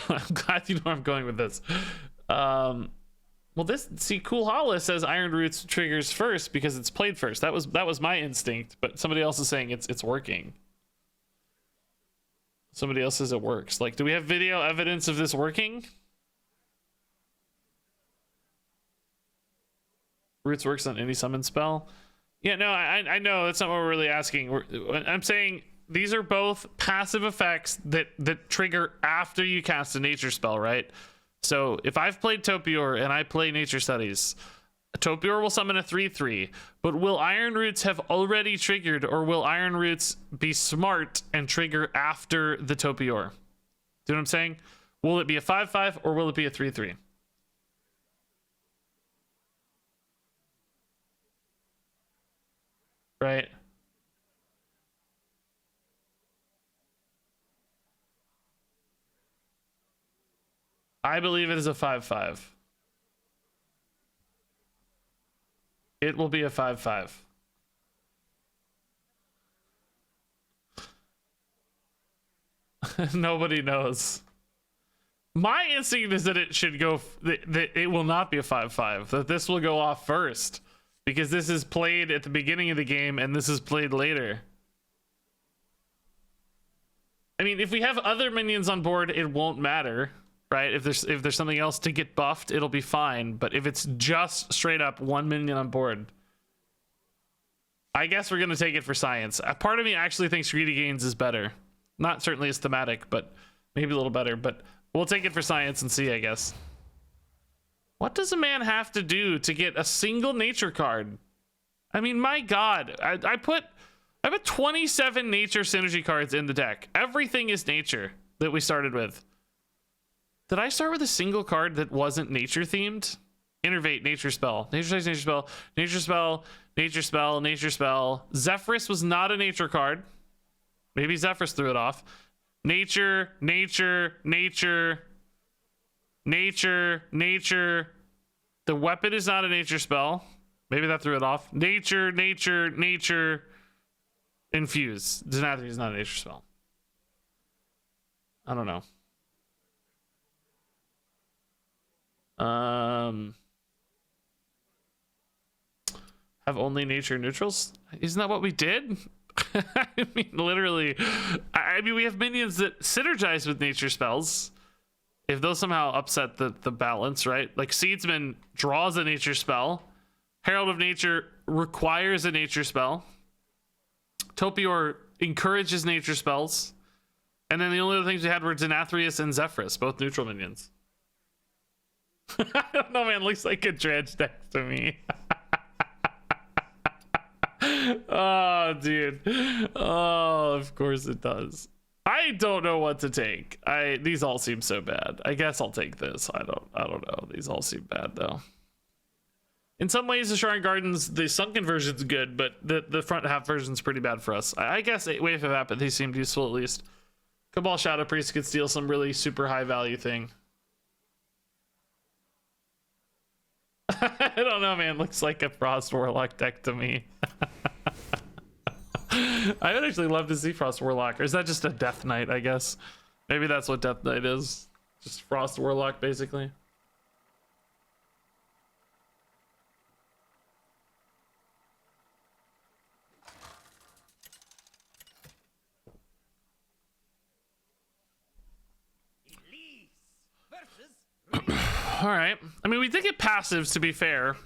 I'm glad you know where I'm going with this. Well, this, see, Cool Hollow says Iron Roots triggers first because it's played first. That was my instinct, but somebody else is saying it's working. Somebody else says it works. Like, do we have video evidence of this working? Roots works on any summon spell. Yeah, no, I know that's not what we're really asking. I'm saying these are both passive effects that trigger after you cast a nature spell, right? So if I've played Topior and I play Nature Studies, Topior will summon a 3/3, but will Iron Roots have already triggered, or will Iron Roots be smart and trigger after the Topior? Do you know what I'm saying? Will it be a 5/5 or will it be a 3/3? Right? I believe it is a 5/5. It will be a 5/5. Nobody knows. My instinct is that it should go, that it will not be a 5/5, that this will go off first, because this is played at the beginning of the game and this is played later. I mean, if we have other minions on board, it won't matter, right? If there's something else to get buffed, it'll be fine. But if it's just straight up one minion on board, I guess we're gonna take it for science. A part of me actually thinks Greedy Gains is better. Not certainly as thematic, but maybe a little better. But we'll take it for science and see, I guess. What does a man have to do to get a single nature card? I mean, my God, I put 27 nature synergy cards in the deck. Everything is nature that we started with. Did I start with a single card that wasn't nature themed? Innervate, nature spell, nature size, nature spell, nature spell, nature spell, nature spell. Zephyrus was not a nature card. Maybe Zephyrus threw it off. Nature, nature, nature, nature, nature. The weapon is not a nature spell. Maybe that threw it off. Nature, nature, nature. Infuse. Denathrius is not a nature spell. I don't know. Have only nature neutrals? Isn't that what we did? I mean, literally. I mean, we have minions that synergize with nature spells. If those somehow upset the balance, right? Like Seedsman draws a nature spell. Herald of Nature requires a nature spell. Topior encourages nature spells. And then the only other things we had were Denathrius and Zephyrus, both neutral minions. I don't know, man. Looks like a dredge deck to me. Oh, dude. Oh, of course it does. I don't know what to take. These all seem so bad. I guess I'll take this. I don't know. These all seem bad though. In some ways, the Shrine Gardens, the sunken version's good, but the front half version's pretty bad for us. I guess Wave of Apathy seemed useful at least. Cabal Shadow Priest could steal some really super high value thing. I don't know, man. Looks like a Frost Warlock deck to me. I would actually love to see Frost Warlock. Or is that just a Death Knight, I guess? Maybe that's what Death Knight is. Just Frost Warlock, basically. All right. I mean, we did get passives, to be fair.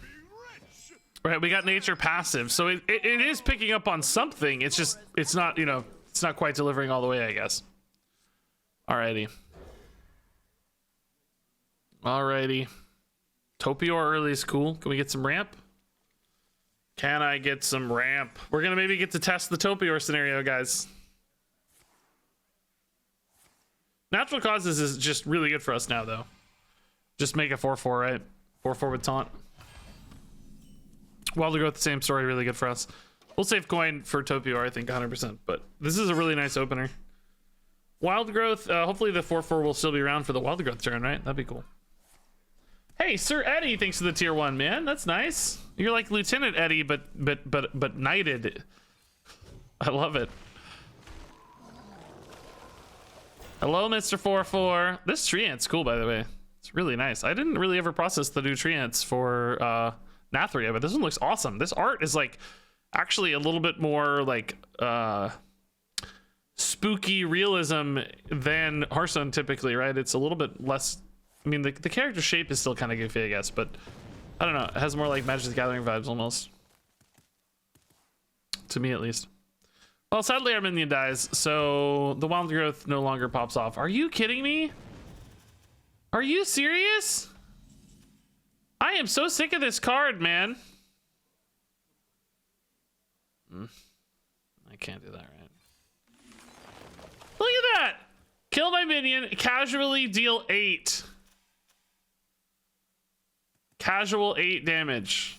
Right, we got nature passive, so it is picking up on something. It's just, it's not, you know, it's not quite delivering all the way, I guess. Alrighty. Alrighty. Topior early is cool. Can we get some ramp? Can I get some ramp? We're gonna maybe get to test the Topior scenario, guys. Natural causes is just really good for us now, though. Just make a 4/4, right? 4/4 with taunt. Wild Growth, the same story, really good for us. We'll save coin for Topior, I think, 100%. But this is a really nice opener. Wild Growth, hopefully the 4/4 will still be around for the Wild Growth turn, right? That'd be cool. Hey, Sir Eddie, thanks for the tier 1, man. That's nice. You're like Lieutenant Eddie, but knighted. I love it. Hello, Mr. 4/4. This tree ant's cool, by the way. It's really nice. I didn't really ever process the new tree ants for Nathria, but this one looks awesome. This art is like actually a little bit more like spooky realism than Hearthstone typically, right? It's a little bit less. I mean, the character shape is still kind of goofy, I guess, but I don't know. It has more like Magic the Gathering vibes almost, to me at least. Well, sadly our minion dies, so the Wild Growth no longer pops off. Are you kidding me? Are you serious? I am so sick of this card, man. I can't do that, right? Look at that! Kill my minion, casually deal 8. Casual 8 damage.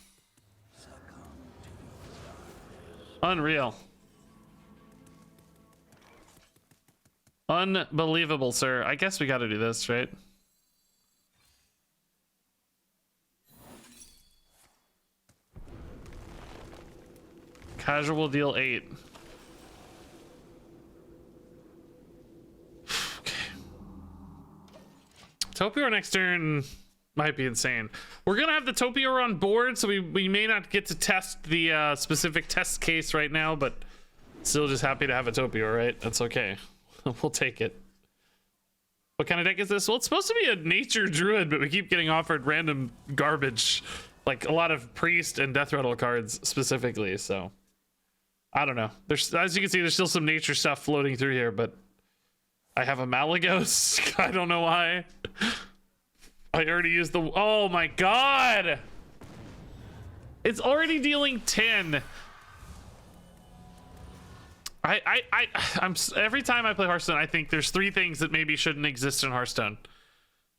Unreal. Unbelievable, sir. I guess we gotta do this, right? Casual deal 8. Okay. Topior next turn might be insane. We're gonna have the Topior on board, so we may not get to test the specific test case right now, but still just happy to have a Topior, right? That's okay. We'll take it. What kind of deck is this? Well, it's supposed to be a nature druid, but we keep getting offered random garbage, like a lot of priest and death rattle cards specifically, so I don't know. There's, as you can see, there's still some nature stuff floating through here, but I have a Malagos. I don't know why. I already used the, oh my god! It's already dealing 10. I'm every time I play Hearthstone, I think there's 3 things that maybe shouldn't exist in Hearthstone.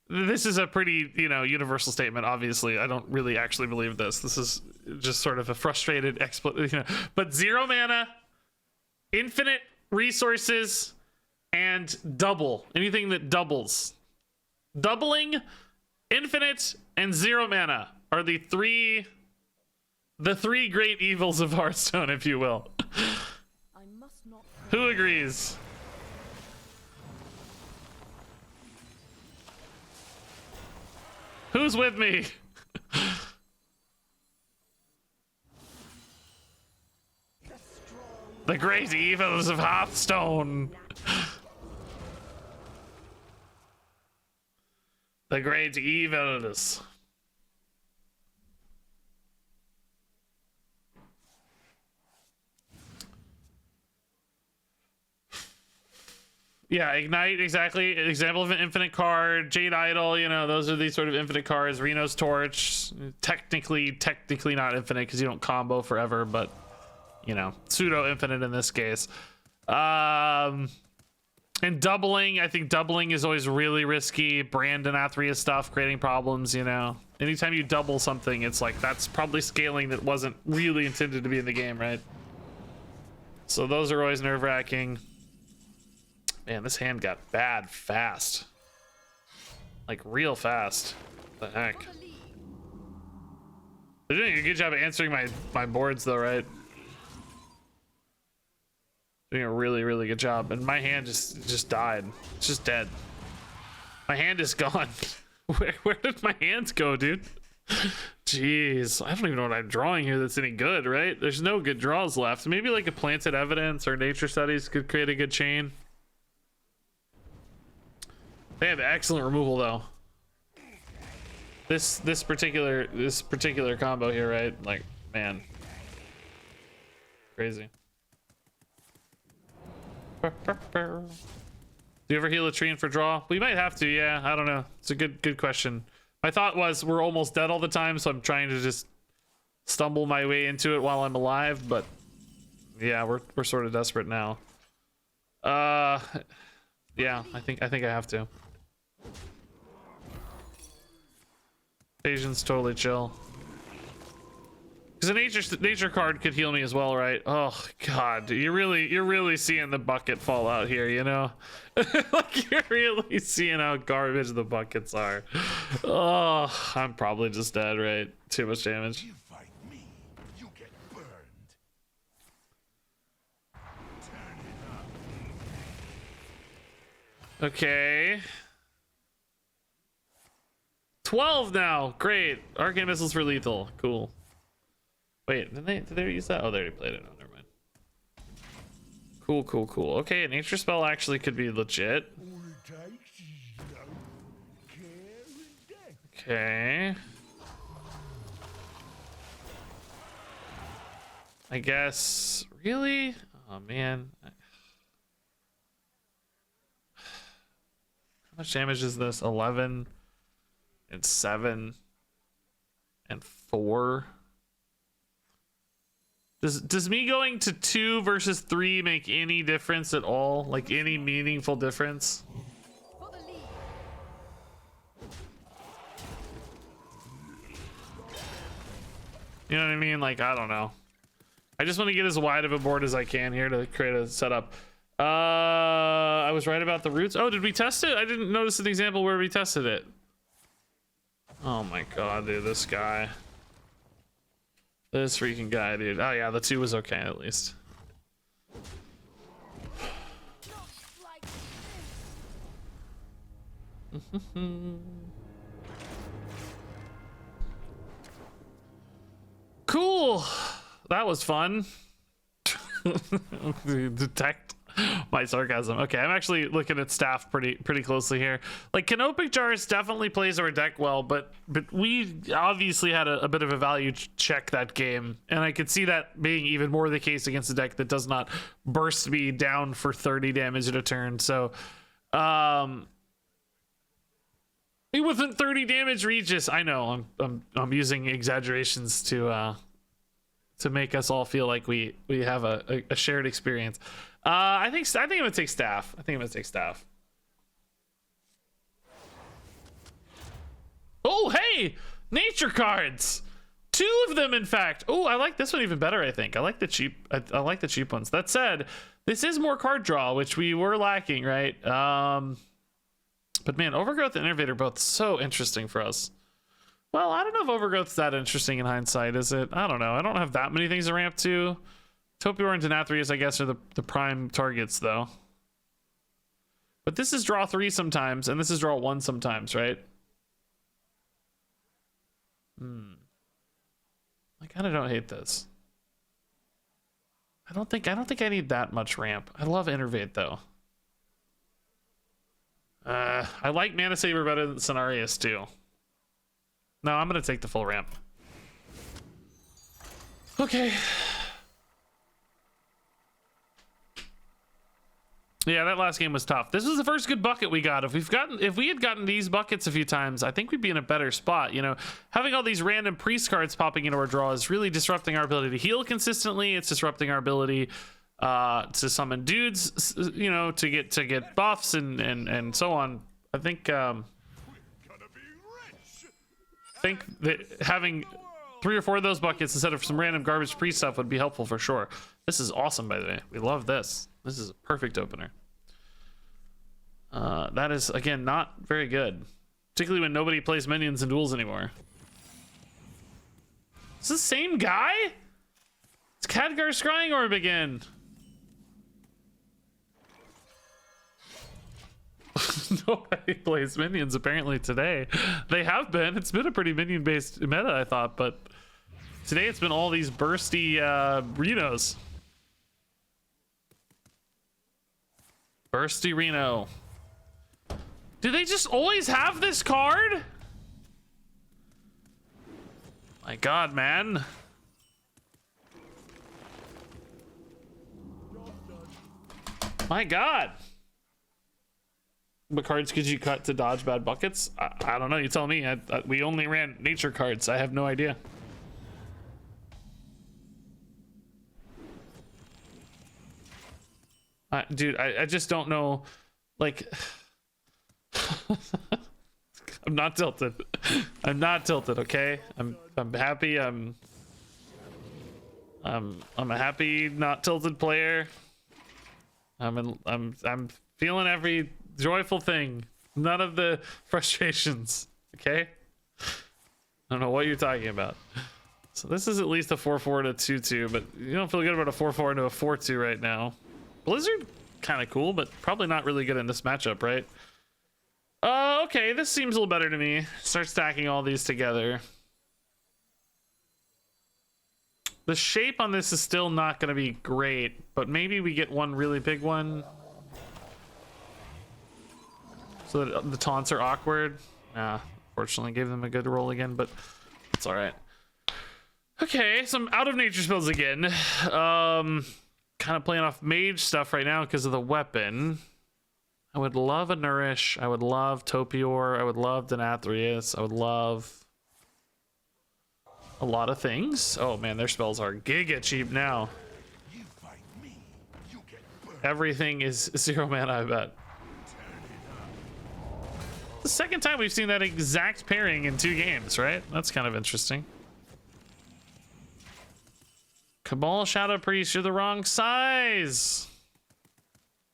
This is a pretty, you know, universal statement. Obviously, I don't really actually believe this. This is just sort of a frustrated explanation. But 0 mana, infinite resources, and double. Anything that doubles. Doubling, infinite, and 0 mana are the three great evils of Hearthstone, if you will. I must not. Who agrees? Who's with me? The great evils of Hearthstone. The great evils. Yeah, Ignite, exactly. Example of an infinite card. Jade Idol, you know, those are these sort of infinite cards. Reno's Torch, technically not infinite because you don't combo forever, but, you know, pseudo infinite in this case. And doubling, I think doubling is always really risky. Brand and Nathria stuff, creating problems, you know. Anytime you double something, it's like, that's probably scaling that wasn't really intended to be in the game, right? So those are always nerve-wracking. Man, this hand got bad fast. Like, real fast. What the heck? They're doing a good job of answering my boards, though, right? Doing a really, really good job. And my hand just died. It's just dead. My hand is gone. Where did my hands go, dude? Jeez, I don't even know what I'm drawing here that's any good, right? There's no good draws left. Maybe like a Planted Evidence or Nature Studies could create a good chain. They have excellent removal, though. This particular combo here, right? Like, man, crazy. Do you ever heal a tree for draw? We might have to, yeah. I don't know. It's a good question. My thought was we're almost dead all the time, so I'm trying to just stumble my way into it while I'm alive. But yeah, we're sort of desperate now. Yeah, I think I have to. Asian's totally chill. Because a nature card could heal me as well, right? Oh god, you're really seeing the bucket fall out here, you know? Like you're really seeing how garbage the buckets are. Oh, I'm probably just dead, right? Too much damage. You fight me, you get burned. Turn it up. Okay. 12 now. Great. Arcane missiles for lethal. Cool. Wait, did they use that? Oh, they already played it. Oh, never mind. Cool. Okay, a nature spell actually could be legit. All it takes is love, care, and death. Okay. I guess. Really? Oh, man. How much damage is this? 11 and 7 and 4. Does me going to 2 versus 3 make any difference at all? Like any meaningful difference? For the lead. You know what I mean? Like, I don't know. I just want to get as wide of a board as I can here to create a setup. I was right about the roots. Oh, did we test it? I didn't notice an example where we tested it. Oh my god, dude, this guy. This freaking guy, dude. Oh yeah, the 2 was okay at least. Looks like Cool. That was fun. Detect my sarcasm. Okay, I'm actually looking at staff pretty closely here. Like Canopic Jars definitely plays our deck well, but we obviously had a bit of a value check that game, and I could see that being even more the case against a deck that does not burst me down for 30 damage at a turn. So it wasn't 30 damage Regis. I know I'm using exaggerations to make us all feel like we have a shared experience. I think I'm gonna take staff. Oh, hey, nature cards. 2 of them, in fact. Oh, I like this one even better. I think I like the cheap. I like the cheap ones. That said, this is more card draw, which we were lacking, right? But man, Overgrowth and Innervate are both so interesting for us. Well, I don't know if Overgrowth's that interesting in hindsight, is it? I don't know. I don't have that many things to ramp to. Topior and Nathria, I guess, are the prime targets, though. But this is draw 3 sometimes, and this is draw 1 sometimes, right? I kind of don't hate this. I don't think I need that much ramp. I love Innervate, though. I like Mana Saber better than Cenarius, too. No, I'm gonna take the full ramp. Okay. Yeah, that last game was tough. This was the first good bucket we got. If we had gotten these buckets a few times, I think we'd be in a better spot. You know, having all these random priest cards popping into our draw is really disrupting our ability to heal consistently. It's disrupting our ability to summon dudes, you know, to get buffs and so on. I think that having 3 or 4 of those buckets instead of some random garbage priest stuff would be helpful for sure. This is awesome, by the way. We love this. This is a perfect opener. That is, again, not very good. Particularly when nobody plays minions in duels anymore. Is this the same guy? It's Khadgar Scrying Orb again. Nobody plays minions apparently today. They have been. It's been a pretty minion-based meta, I thought, but today it's been all these bursty Renos. Bursty Reno. Do they just always have this card? My God, man. My God. What cards could you cut to dodge bad buckets? I don't know. You tell me. We only ran nature cards. I have no idea. Dude, I just don't know. Like, I'm not tilted. I'm not tilted. Okay, I'm happy. I'm a happy not tilted player. I'm feeling every joyful thing. None of the frustrations. Okay. I don't know what you're talking about. So this is at least a 4-4 to 2-2, but you don't feel good about a 4-4 into a 4-2 right now. Blizzard, kind of cool, but probably not really good in this matchup, right? Okay, this seems a little better to me. Start stacking all these together. The shape on this is still not going to be great, but maybe we get one really big one. So that the taunts are awkward. Fortunately gave them a good roll again, but it's all right. Okay, some out of nature spells again. Kind of playing off mage stuff right now because of the weapon. I would love a Nourish. I would love Topior. I would love Denathrius. I would love a lot of things. Oh man, their spells are giga cheap now. Everything is 0 mana, I bet. The second time we've seen that exact pairing in 2 games, right? That's kind of interesting. Cabal Shadow Priest, you're the wrong size.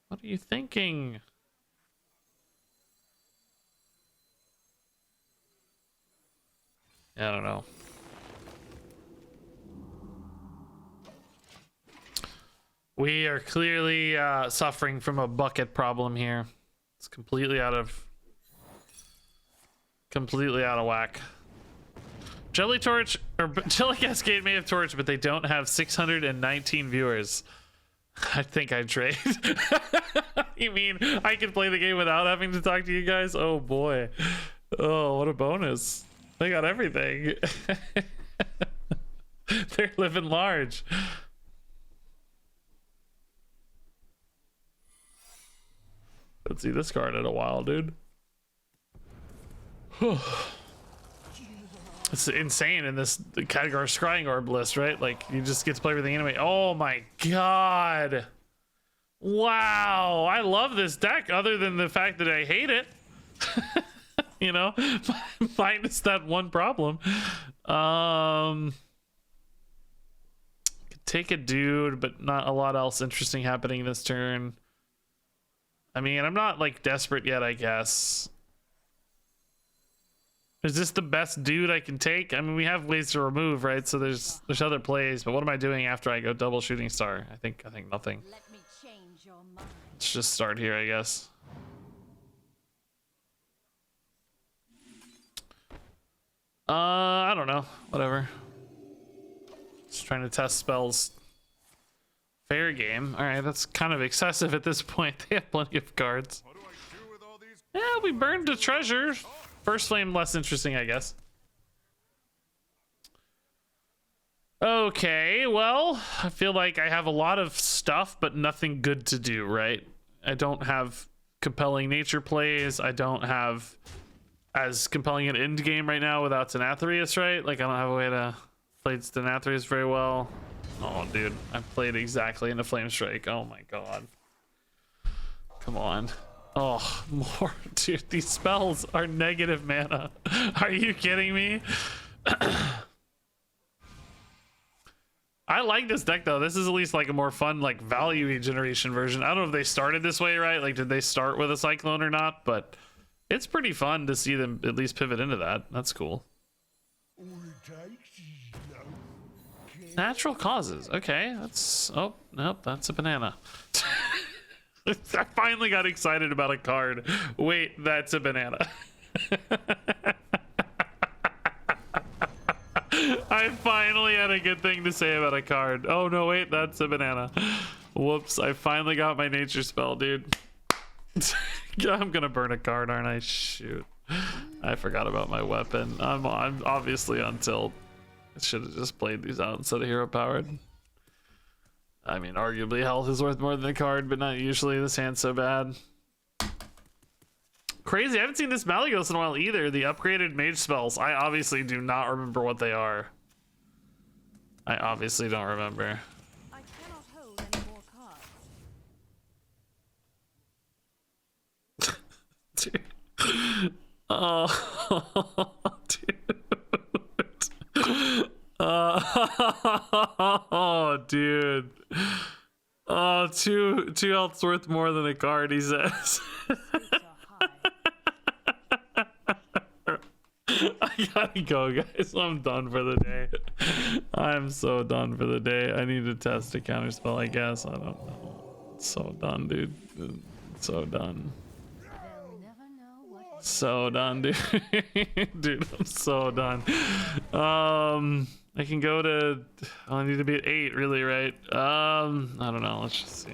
What are you thinking? I don't know. We are clearly suffering from a bucket problem here. It's completely out of whack. Jelly Torch or Jelly Cascade may have Torch, but they don't have 619 viewers. I think I'd trade. You mean I can play the game without having to talk to you guys? Oh boy. Oh, what a bonus. They got everything. They're living large. Let's see this card in a while, dude. It's insane in this category Scrying Orb list, right? Like, you just get to play everything anyway. Oh my God. Wow. I love this deck, other than the fact that I hate it. You know, minus that one problem. Could take a dude, but not a lot else interesting happening this turn. I mean, I'm not like desperate yet, I guess. Is this the best dude I can take? I mean, we have ways to remove, right? So there's other plays, but what am I doing after I go double shooting star? I think nothing. Let me change your mind. Let's just start here, I guess. I don't know. Whatever. Just trying to test spells. Fair game. All right, that's kind of excessive at this point. They have plenty of cards. Yeah, we burned a treasure. First flame less interesting, I guess. Okay, well, I feel like I have a lot of stuff, but nothing good to do, right? I don't have compelling nature plays. I don't have as compelling an end game right now without Denathrius, right? Like, I don't have a way to play Denathrius very well. Oh, dude, I played exactly into Flame Strike. Oh my God. Come on. Oh, more. Dude, these spells are negative mana. Are you kidding me? I like this deck though. This is at least like a more fun, like, value generation version. I don't know if they started this way, right? Like, did they start with a Cyclone or not? But it's pretty fun to see them at least pivot into that. That's cool. All it takes is no Natural causes. Okay, that's... Oh, nope, that's a banana. I finally got excited about a card. Wait, that's a banana. I finally had a good thing to say about a card. Oh, no, wait, that's a banana. Whoops, I finally got my nature spell, dude. I'm gonna burn a card, aren't I? Shoot. I forgot about my weapon. I'm obviously on tilt. I should have just played these out instead of hero powered. I mean, arguably health is worth more than a card, but not usually. This hand's so bad. Crazy, I haven't seen this Malygos in a while either. The upgraded mage spells. I obviously do not remember what they are. I obviously don't remember. I cannot hold any more cards. Dude. Oh, dude. Oh, dude. Oh, two health's worth more than a card, he says. I gotta go, guys. I'm done for the day. I'm so done for the day. I need to test a counterspell, I guess. I don't know. So done, dude. So done. So done, dude. Dude, I'm so done. I can go to, I need to be at 8, really, right? I don't know. Let's just see.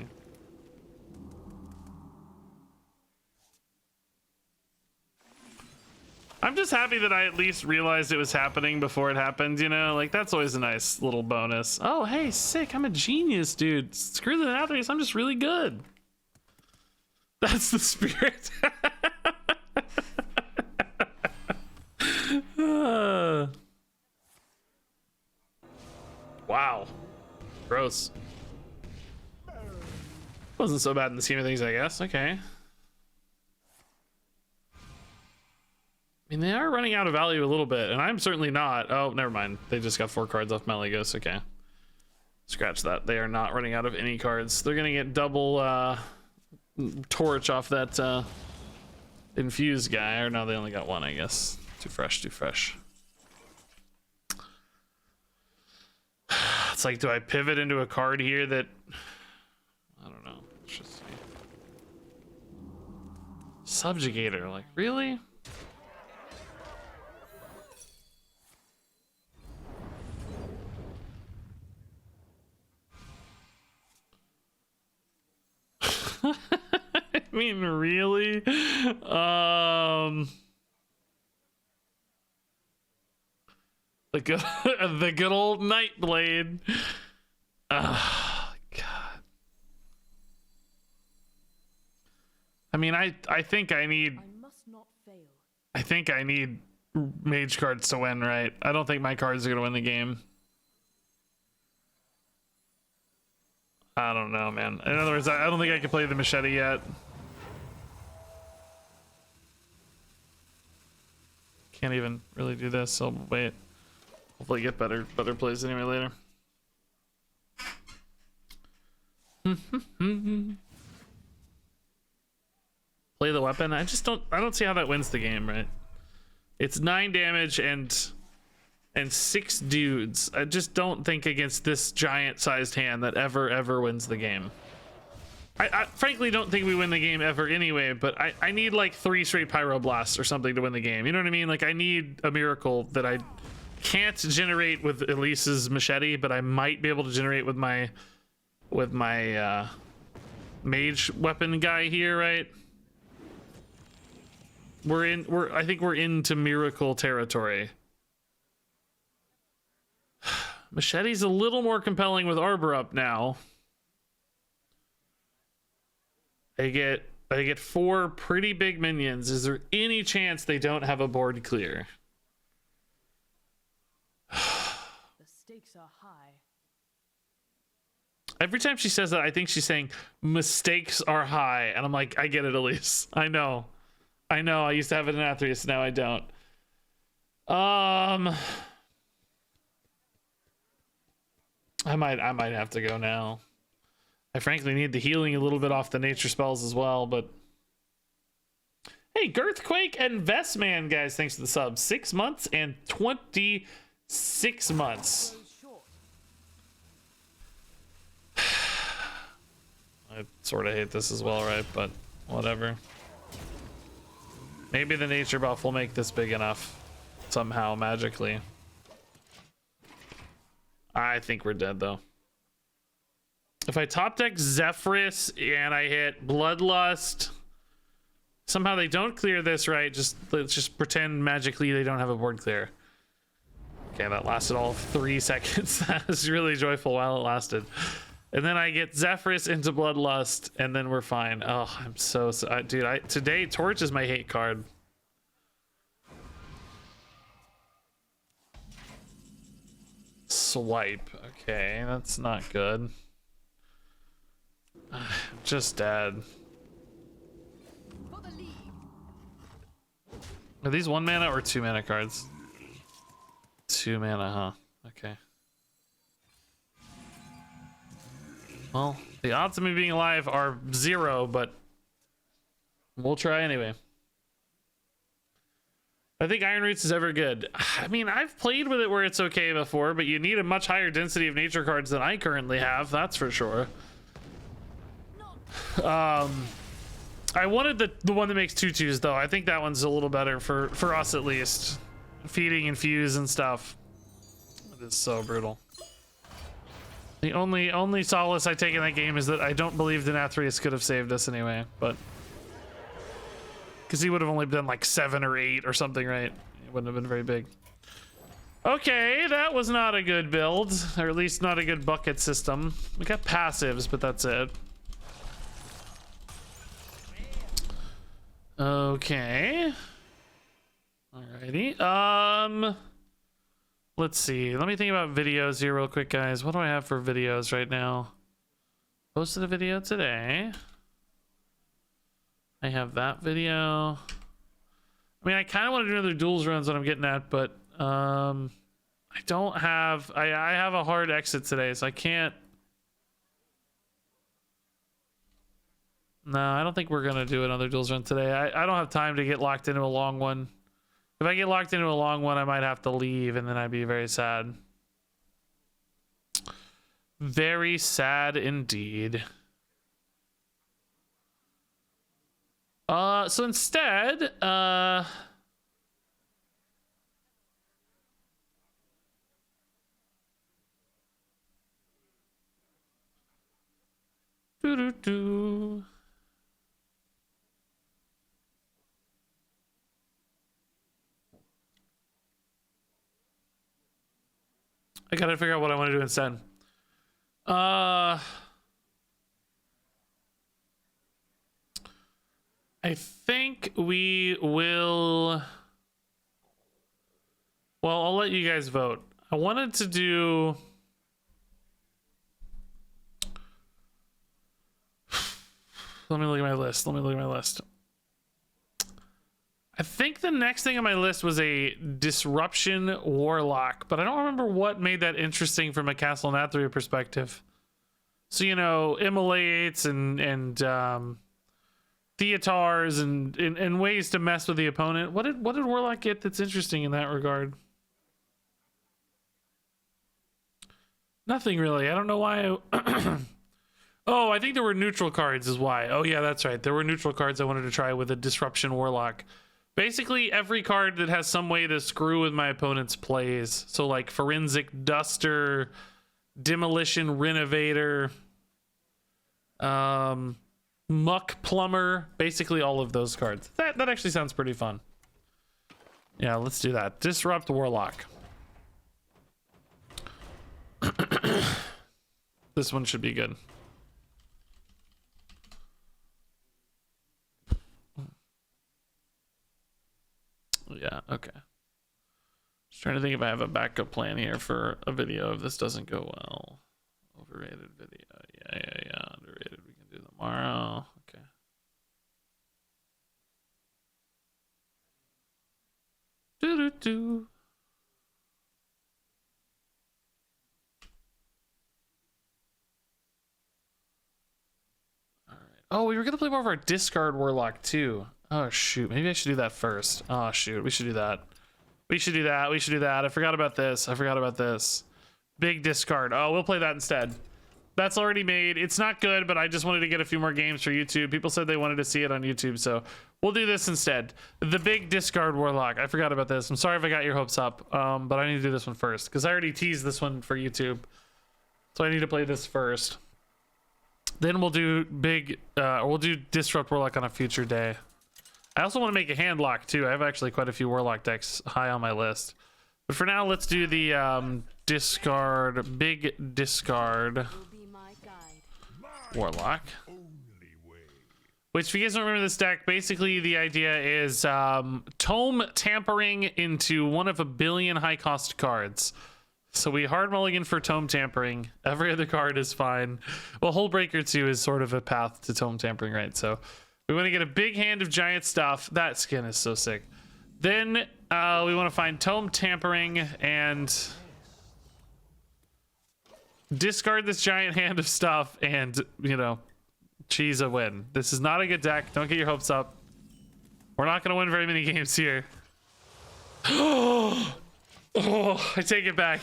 I'm just happy that I at least realized it was happening before it happened, you know? Like, that's always a nice little bonus. Oh, hey, sick. I'm a genius, dude. Screw the Nathrias. I'm just really good. That's the spirit. Wow. Gross. Wasn't so bad in the scheme of things, I guess. Okay. I mean, they are running out of value a little bit, and I'm certainly not. Oh, never mind. They just got 4 cards off Malygos. Okay. Scratch that. They are not running out of any cards. They're going to get double torch off that infused guy. Or no, they only got 1, I guess. Too fresh, too fresh. It's like, do I pivot into a card here that... I don't know. Let's just see. Subjugator. Like, really? I mean, really? The good, the good old Nightblade. Oh, God. I mean, I think I need. I must not fail. I think I need mage cards to win, right? I don't think my cards are gonna win the game. I don't know, man. In other words, I don't think I can play the machete yet. Can't even really do this, so wait. Hopefully get better plays anyway later. Play the weapon. I don't see how that wins the game, right? It's 9 damage and 6 dudes. I just don't think against this giant sized hand that ever wins the game. I frankly don't think we win the game ever anyway, but I need like 3 straight Pyroblasts or something to win the game. You know what I mean? Like, I need a miracle that I can't generate with Elise's machete, but I might be able to generate with my mage weapon guy here, right? I think we're into miracle territory. Machete's a little more compelling with Arbor up now. I get 4 pretty big minions. Is there any chance they don't have a board clear? The stakes are high. Every time she says that, I think she's saying mistakes are high, and I'm like, I get it, Elise. I know. I used to have it in Athreus, now I don't. I might have to go now. I frankly need the healing a little bit off the nature spells as well, but hey, Girthquake and Vestman, guys, thanks for the sub. 6 months and 26 months. I sort of hate this as well, right? But whatever. Maybe the nature buff will make this big enough somehow magically. I think we're dead though. If I top deck Zephyrus and I hit Bloodlust, somehow they don't clear this, right? Let's just pretend magically they don't have a board clear. Okay, that lasted all of 3 seconds. That was really joyful while it lasted. And then I get Zephyrus into Bloodlust, and then we're fine. Oh, I'm so dude. Today Torch is my hate card. Swipe. Okay, that's not good. I'm just dead. For the league. Are these 1 mana or 2 mana cards? 2 mana, huh? Okay. Well, the odds of me being alive are 0, but we'll try anyway. I think Iron Roots is ever good. I mean, I've played with it where it's okay before, but you need a much higher density of nature cards than I currently have, that's for sure. I wanted the one that makes 2/2s though. I think that one's a little better for us at least. Feeding infuse and stuff. It is so brutal. The only solace I take in that game is that I don't believe the Nathrius could have saved us anyway, but because he would have only done like 7 or 8 or something, right? It wouldn't have been very big. Okay, that was not a good build, or at least not a good bucket system. We got passives, but that's it. Okay. Alrighty. Let's see. Let me think about videos here real quick, guys. What do I have for videos right now? Posted a video today. I have that video. I mean, I kind of want to do another duels runs, what I'm getting at, but I don't have. I have a hard exit today, so I can't. No, I don't think we're gonna do another duels run today. I don't have time to get locked into a long one. If I get locked into a long one, I might have to leave, and then I'd be very sad. Very sad indeed. So instead, doo-doo-doo. I gotta figure out what I want to do instead. I think we will. Well, I'll let you guys vote. I wanted to do. Let me look at my list. I think the next thing on my list was a Disruption Warlock, but I don't remember what made that interesting from a Castle Nathria perspective. So, you know, immolates and Theatars and ways to mess with the opponent. What did Warlock get that's interesting in that regard? Nothing really. I don't know why. Oh, I think there were neutral cards is why. Oh yeah, that's right. There were neutral cards I wanted to try with a Disruption Warlock. Basically, every card that has some way to screw with my opponent's plays. So like Forensic Duster, Demolition Renovator, Muck Plumber, basically all of those cards. That actually sounds pretty fun. Yeah, let's do that. Disrupt Warlock. This one should be good. Yeah, okay. Just trying to think if I have a backup plan here for a video if this doesn't go well. Overrated video. Yeah. Underrated. We can do tomorrow. Okay. Do. All right. Oh, we were gonna play more of our discard Warlock too. Oh shoot, maybe I should do that first. Oh shoot, we should do that. We should do that. I forgot about this. Big discard. Oh, we'll play that instead. That's already made. It's not good, but I just wanted to get a few more games for YouTube. People said they wanted to see it on YouTube, so we'll do this instead. The big discard Warlock. I forgot about this. I'm sorry if I got your hopes up, but I need to do this one first because I already teased this one for YouTube. So I need to play this first. Then we'll do we'll do Disrupt Warlock on a future day. I also want to make a hand lock too. I have actually quite a few Warlock decks high on my list. But for now, let's do the discard, big discard Will be my guide. Warlock. Only way. Which, if you guys don't remember this deck, basically the idea is tome tampering into one of a billion high cost cards. So we hard mulligan for tome tampering. Every other card is fine. Well, Hullbreaker 2 is sort of a path to tome tampering, right? So we want to get a big hand of giant stuff. That skin is so sick. Then we want to find tome tampering and discard this giant hand of stuff and, you know, cheese a win. This is not a good deck. Don't get your hopes up. We're not going to win very many games here. Oh, I take it back.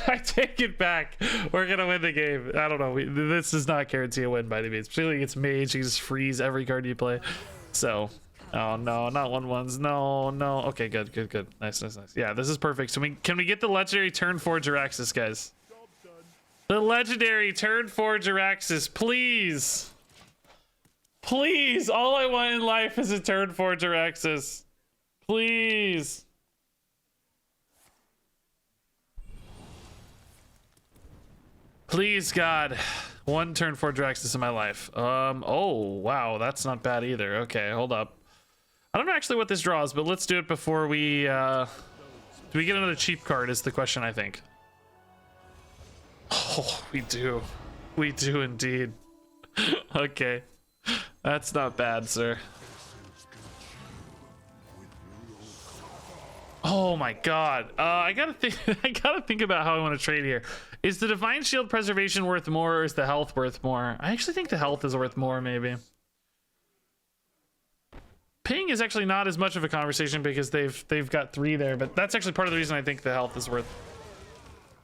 I take it back. We're gonna win the game. I don't know. This does not guarantee a win by any means. Particularly against Mage, you just freeze every card you play. So, oh no, not 1/1s. No, no. Okay, good, good, good. Nice, nice, nice. Yeah, this is perfect. So can we get the legendary turn 4 Jiraxis, guys? The legendary turn 4 Jiraxis, please. Please. All I want in life is a turn 4 Jiraxis. Please. Please, God, one turn 4 Jiraxis in my life. Oh, wow, that's not bad either. Okay, hold up. I don't know actually what this draws, but let's do it before we, do we get another cheap card is the question, I think. Oh, we do. We do indeed. Okay. That's not bad, sir. Oh my God. I gotta think. I gotta think about how I want to trade here. Is the Divine Shield Preservation worth more, or is the health worth more? I actually think the health is worth more, maybe. Ping is actually not as much of a conversation because they've got 3 there, but that's actually part of the reason I think the health is worth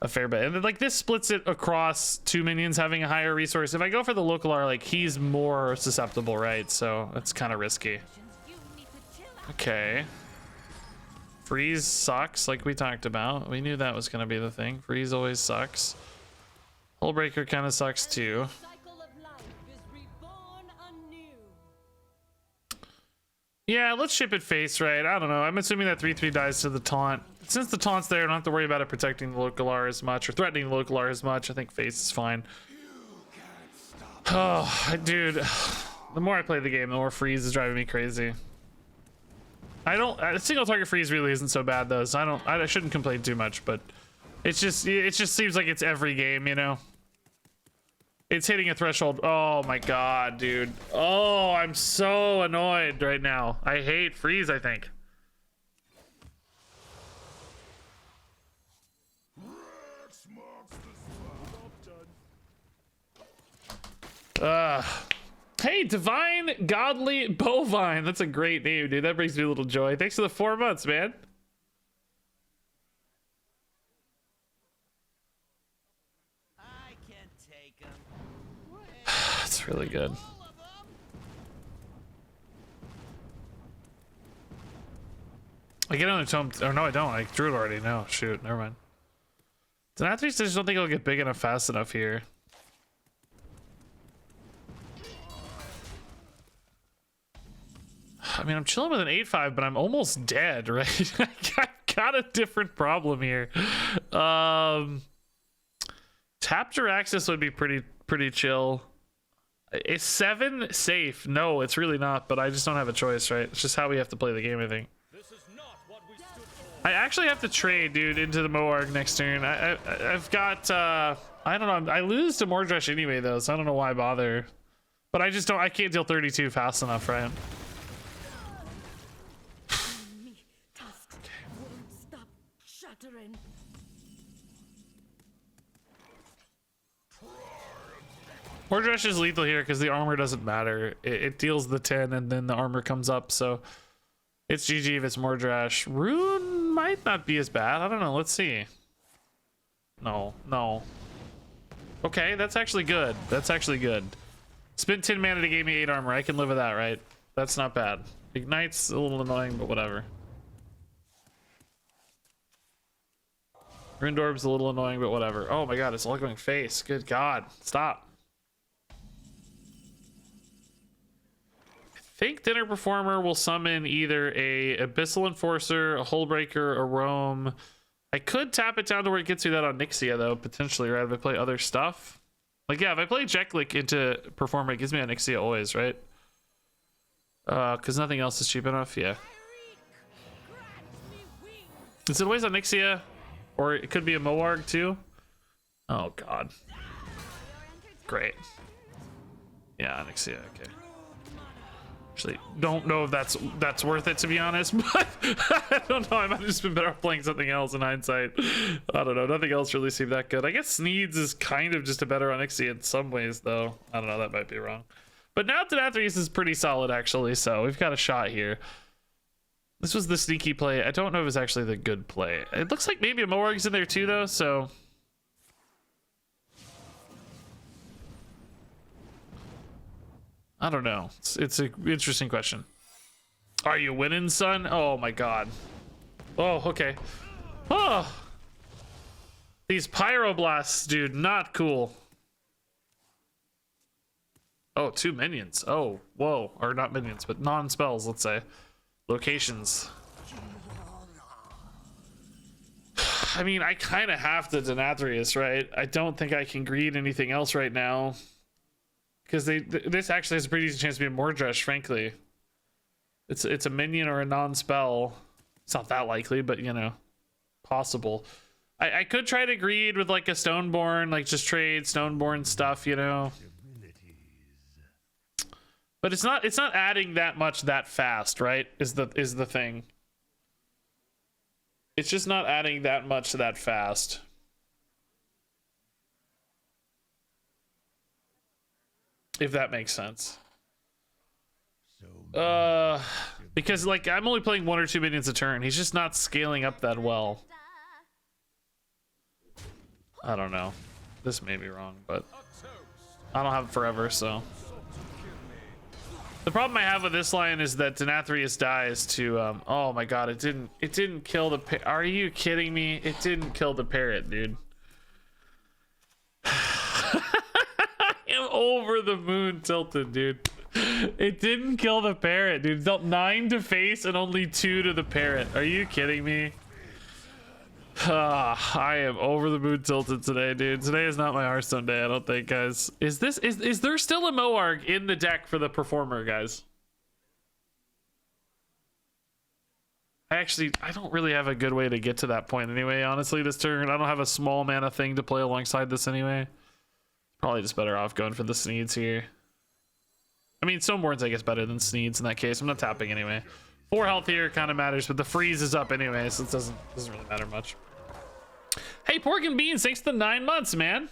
a fair bit. And then, like, this splits it across 2 minions having a higher resource. If I go for the local R, like, he's more susceptible, right? So that's kind of risky. Okay. Freeze sucks, like we talked about. We knew that was going to be the thing. Freeze always sucks. Hullbreaker kind of sucks too. Yeah, let's ship it face, right? I don't know. I'm assuming that 3/3 dies to the taunt. Since the taunt's there, I don't have to worry about it protecting the local R as much or threatening the local R as much. I think face is fine. Oh, dude. The more I play the game, the more freeze is driving me crazy. A single target freeze really isn't so bad though, so I shouldn't complain too much, but it just seems like it's every game, you know? It's hitting a threshold. Oh my God, dude. Oh, I'm so annoyed right now. I hate freeze, I think. Hey, Divine Godly Bovine. That's a great name, dude. That brings me a little joy. Thanks for the 4 months, man. I can take 'em. That's really good. I get on the tome. Or no, I don't. I drew it already. No, shoot. Never mind. So I just don't think it'll get big enough fast enough here. I mean, I'm chilling with an 8/5, but I'm almost dead, right? I got a different problem here. Tap Jiraxis would be pretty chill. Is 7 safe? No, it's really not, but I just don't have a choice, right? It's just how we have to play the game, I think. I actually have to trade, dude, into the Moarg next turn. I've got, I don't know. I lose to Mordresh anyway, though, so I don't know why bother. But I can't deal 32 fast enough, right? Mordresh is lethal here because the armor doesn't matter. It deals the 10 and then the armor comes up, so it's GG if it's Mordresh. Rune might not be as bad. I don't know. Let's see. No. Okay, that's actually good. That's actually good. Spent 10 mana to give me 8 armor. I can live with that, right? That's not bad. Ignite's a little annoying, but whatever. Ruined Orb's a little annoying, but whatever. Oh my God, it's all going face. Good God. Stop. I think Dinner Performer will summon either a Abyssal Enforcer, a Hullbreaker, a Roam. I could tap it down to where it gets me that on Nixia, though, potentially, right? If I play other stuff. Like, yeah, if I play Jeklik into Performer, it gives me a Nixia always, right? Because nothing else is cheap enough, yeah. Is it always on Nixia? Or it could be a Moarg, too? Oh, God. Great. Yeah, Nixia, okay. Actually, don't know if that's worth it, to be honest, but I don't know. I might have just been better off playing something else in hindsight. I don't know. Nothing else really seemed that good. I guess Sneeds is kind of just a better Onyxia in some ways, though. I don't know. That might be wrong. But now Denathrius is pretty solid, actually, so we've got a shot here. This was the sneaky play. I don't know if it was actually the good play. It looks like maybe a Moarg's in there, too, though, so... I don't know. It's an interesting question. Are you winning, son? Oh my god. Oh, okay. Oh, these pyroblasts, dude, not cool. Oh, 2 minions. Oh, whoa. Or not minions, but non-spells, let's say. Locations. I mean, I kind of have to Denathrius, right? I don't think I can greed anything else right now. Because this actually has a pretty easy chance to be a Mordresh, frankly. It's a minion or a non-spell. It's not that likely, but you know, possible. I could try to greed with like a Stoneborn, like just trade Stoneborn stuff, you know. But it's not adding that much that fast, right? Is the thing. It's just not adding that much that fast. If that makes sense. Because like I'm only playing 1 or 2 minions a turn. He's just not scaling up that well. I don't know. This may be wrong, but I don't have it forever, so. The problem I have with this line is that Denathrius dies to oh my god, it didn't kill the are you kidding me? It didn't kill the parrot, dude. I'm over the moon tilted, dude. It didn't kill the parrot, dude. Dealt 9 to face and only 2 to the parrot. Are you kidding me? I am over the moon tilted today, dude. Today is not my Hearthstone day, I don't think, guys. Is there still a Moarg in the deck for the Performer, guys? I don't really have a good way to get to that point anyway, honestly, this turn. I don't have a small mana thing to play alongside this anyway. Probably just better off going for the Sneeds here. I mean, Stoneborn's, I guess, better than Sneeds in that case. I'm not tapping anyway. 4 health here kind of matters, but the freeze is up anyway, so it doesn't really matter much. Hey, Pork and Beans, thanks for the 9 months, man.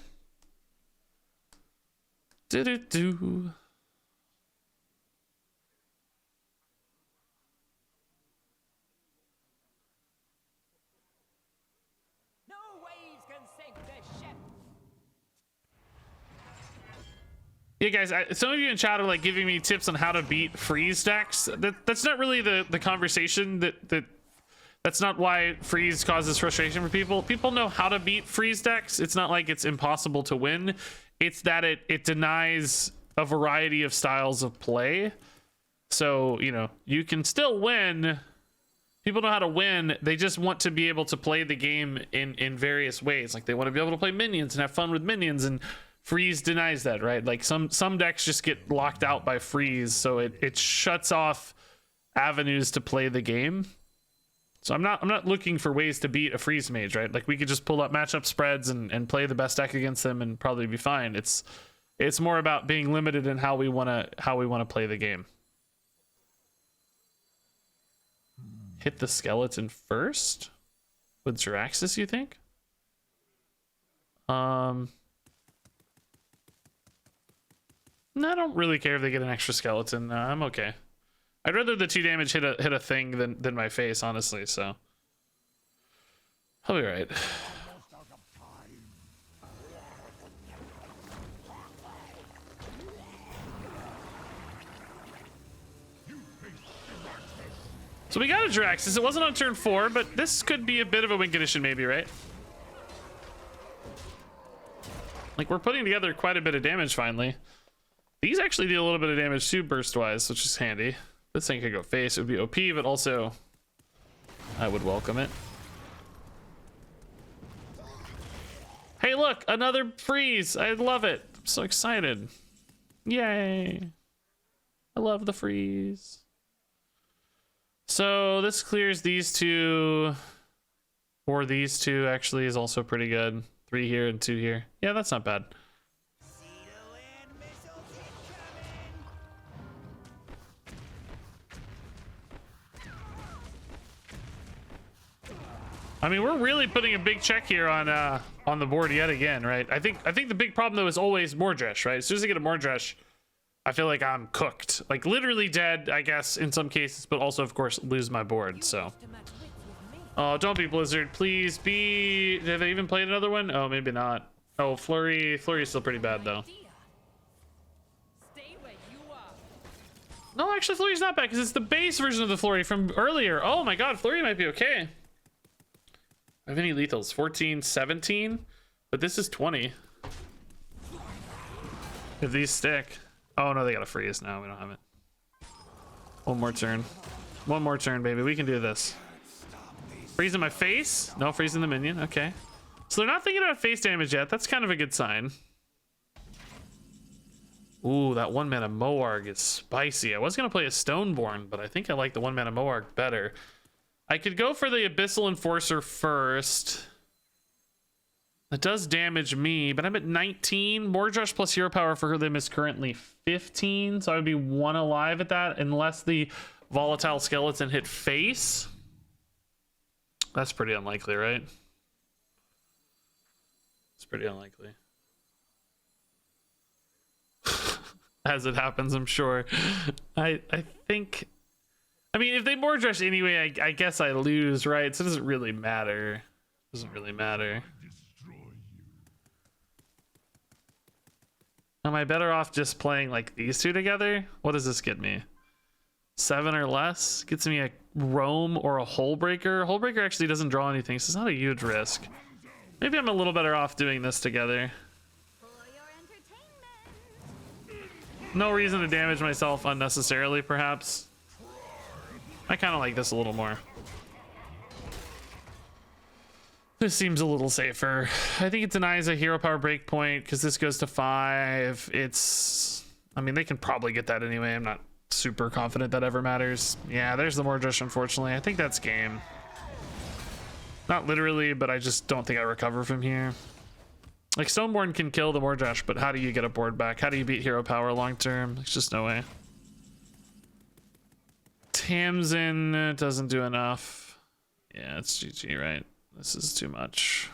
Do-do-do. No waves can sink this ship. Yeah, guys, some of you in chat are like giving me tips on how to beat freeze decks. That's not really the conversation. That's not why freeze causes frustration for people. People know how to beat freeze decks. It's not like it's impossible to win. It's that it denies a variety of styles of play. So, you know, you can still win. People know how to win. They just want to be able to play the game in various ways. Like they want to be able to play minions and have fun with minions, and freeze denies that, right? Like some decks just get locked out by freeze, so it shuts off avenues to play the game. So I'm not looking for ways to beat a freeze mage, right? Like we could just pull up matchup spreads and play the best deck against them and probably be fine. It's more about being limited in how we want to play the game. Hit the skeleton first with Jiraxis, you think? No, I don't really care if they get an extra skeleton. No, I'm okay. I'd rather the 2 damage hit a thing than my face, honestly, so. I'll be right. So we got a Jiraxis. It wasn't on turn 4, but this could be a bit of a win condition maybe, right? Like we're putting together quite a bit of damage finally. These actually do a little bit of damage too, burst wise, which is handy. This thing could go face. It would be OP, but also I would welcome it. Hey, look, another freeze. I love it. I'm so excited. Yay. I love the freeze. So this clears these two. Or these two actually is also pretty good. 3 here and 2 here. Yeah, that's not bad. I mean, we're really putting a big check here on the board yet again, right? I think the big problem though is always Mordresh, right? As soon as I get a Mordresh, I feel like I'm cooked, like literally dead, I guess in some cases, but also of course lose my board. So, oh, don't be Blizzard, please be. Have they even played another one? Oh, maybe not. Oh, Flurry is still pretty bad though. No, actually, Flurry's not bad because it's the base version of the Flurry from earlier. Oh my God, Flurry might be okay. I have any lethals? 14, 17, but this is 20. If these stick. Oh no, they got a freeze. No, we don't have it. One more turn. One more turn, baby. We can do this. Freeze in my face? No, freeze in the minion. Okay. So they're not thinking about face damage yet. That's kind of a good sign. Ooh, that 1-mana Moarg is spicy. I was going to play a Stoneborn, but I think I like the 1-mana Moarg better. I could go for the Abyssal Enforcer first. That does damage me, but I'm at 19. Mordresh plus hero power for them is currently 15, so I would be 1 alive at that unless the Volatile Skeleton hit face. That's pretty unlikely, right? It's pretty unlikely. As it happens, I'm sure. I think... I mean, if they Mordresh anyway, I guess I lose, right? So it doesn't really matter. It doesn't really matter. Am I better off just playing like these two together? What does this get me? 7 or less? Gets me a Roam or a Hullbreaker. Hullbreaker actually doesn't draw anything, so it's not a huge risk. Maybe I'm a little better off doing this together. No reason to damage myself unnecessarily, perhaps. I kind of like this a little more. This seems a little safer. I think it denies a hero power breakpoint because this goes to 5. It's... I mean, they can probably get that anyway. I'm not super confident that ever matters. Yeah, there's the Mordresh, unfortunately. I think that's game. Not literally, but I just don't think I recover from here. Like, Stoneborn can kill the Mordresh, but how do you get a board back? How do you beat hero power long term? There's just no way. Tamsin doesn't do enough. Yeah, it's GG, right? This is too much.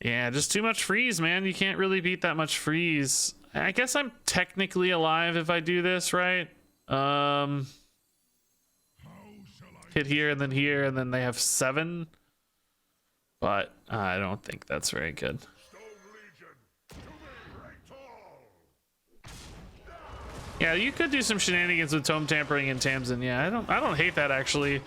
Yeah, just too much freeze, man. You can't really beat that much freeze. I guess I'm technically alive if I do this, right? Hit here, and then they have 7. But I don't think that's very good. Yeah, you could do some shenanigans with Tome Tampering and Tamsin. Yeah, I don't hate that actually.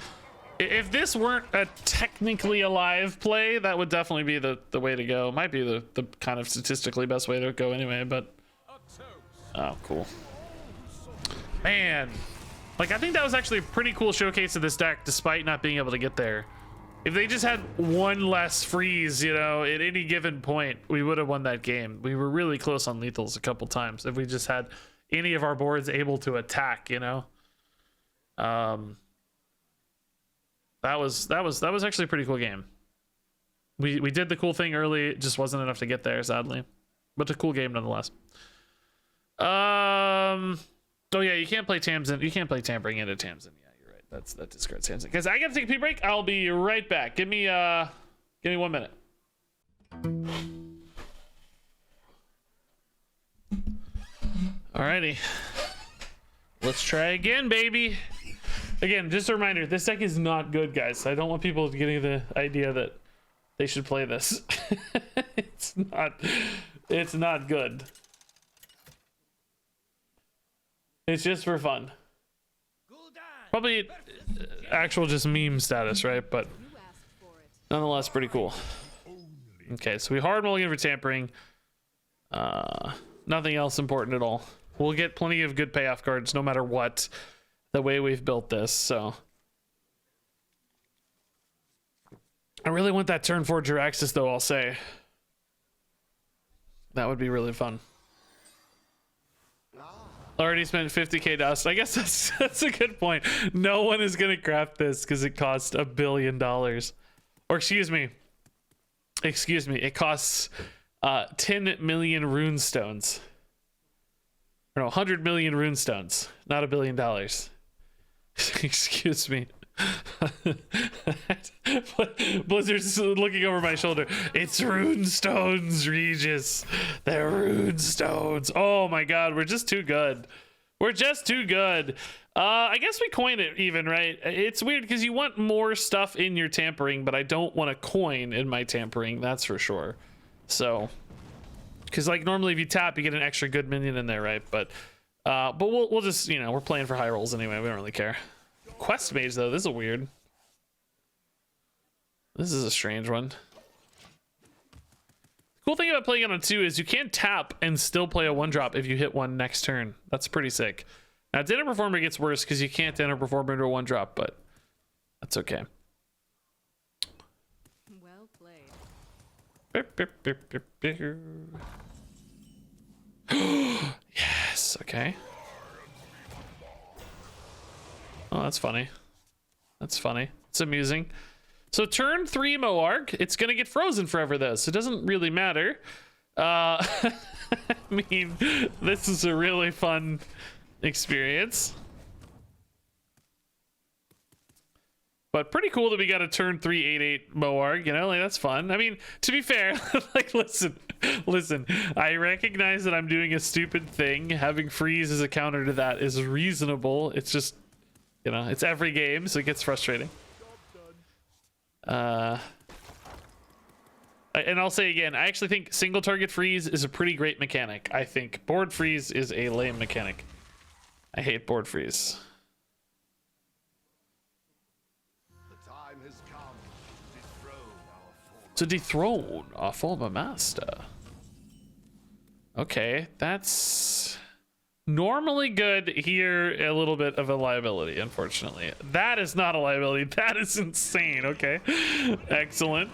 If this weren't a technically alive play, that would definitely be the way to go. Might be the kind of statistically best way to go anyway, but oh, cool. Man, like I think that was actually a pretty cool showcase of this deck despite not being able to get there. If they just had 1 less freeze, you know, at any given point, we would have won that game. We were really close on lethals a couple times if we just had any of our boards able to attack, you know. That was actually a pretty cool game. We did the cool thing early, it just wasn't enough to get there, sadly. But a cool game nonetheless. Oh yeah, you can't play Tamsin. You can't play Tampering into Tamsin. Yeah, you're right. That discards Tamsin. Guys, I gotta take a pee break. I'll be right back. Give me 1 minute. Alrighty. Let's try again, baby. Again, just a reminder, this deck is not good, guys. I don't want people getting the idea that they should play this. It's not good. It's just for fun. Probably actual just meme status, right? But nonetheless, pretty cool. Okay, so we hard mulligan for Tampering. Nothing else important at all. We'll get plenty of good payoff cards no matter what, the way we've built this. So I really want that turn 4 Jiraxis though, I'll say. That would be really fun. Already spent 50k dust. I guess that's a good point. No one is gonna craft this because it costs $1 billion. Or excuse me, it costs 10 million rune stones. Or no, 100 million rune stones, not $1 billion. Excuse me. Blizzard's looking over my shoulder. It's rune stones, Regis. They're rune stones. Oh my god, we're just too good. We're just too good. I guess we coin it even, right? It's weird because you want more stuff in your tampering, but I don't want a coin in my tampering, that's for sure. So, because like normally if you tap, you get an extra good minion in there, right? But we'll just, you know, we're playing for high rolls anyway. We don't really care. Quest mage though, this is a weird. This is a strange one. Cool thing about playing it on 2 is you can tap and still play a 1-drop if you hit one next turn. That's pretty sick. Now Dinner Performer gets worse because you can't Dinner Performer into a 1-drop, but that's okay. Well played. Yes, okay. Oh, that's funny. That's funny. It's amusing. So turn 3 Moarg. It's gonna get frozen forever though, so it doesn't really matter. I mean, this is a really fun experience. But pretty cool that we got a turn 3/8/8 Moarg, you know, like that's fun. I mean, to be fair, like listen, I recognize that I'm doing a stupid thing. Having freeze as a counter to that is reasonable. It's just, you know, it's every game, so it gets frustrating. And I'll say again, I actually think single target freeze is a pretty great mechanic. I think board freeze is a lame mechanic. I hate board freeze. The time has come To dethrone our former master. Okay, that's normally good. Here, a little bit of a liability, unfortunately. That is not a liability. That is insane. Okay, excellent.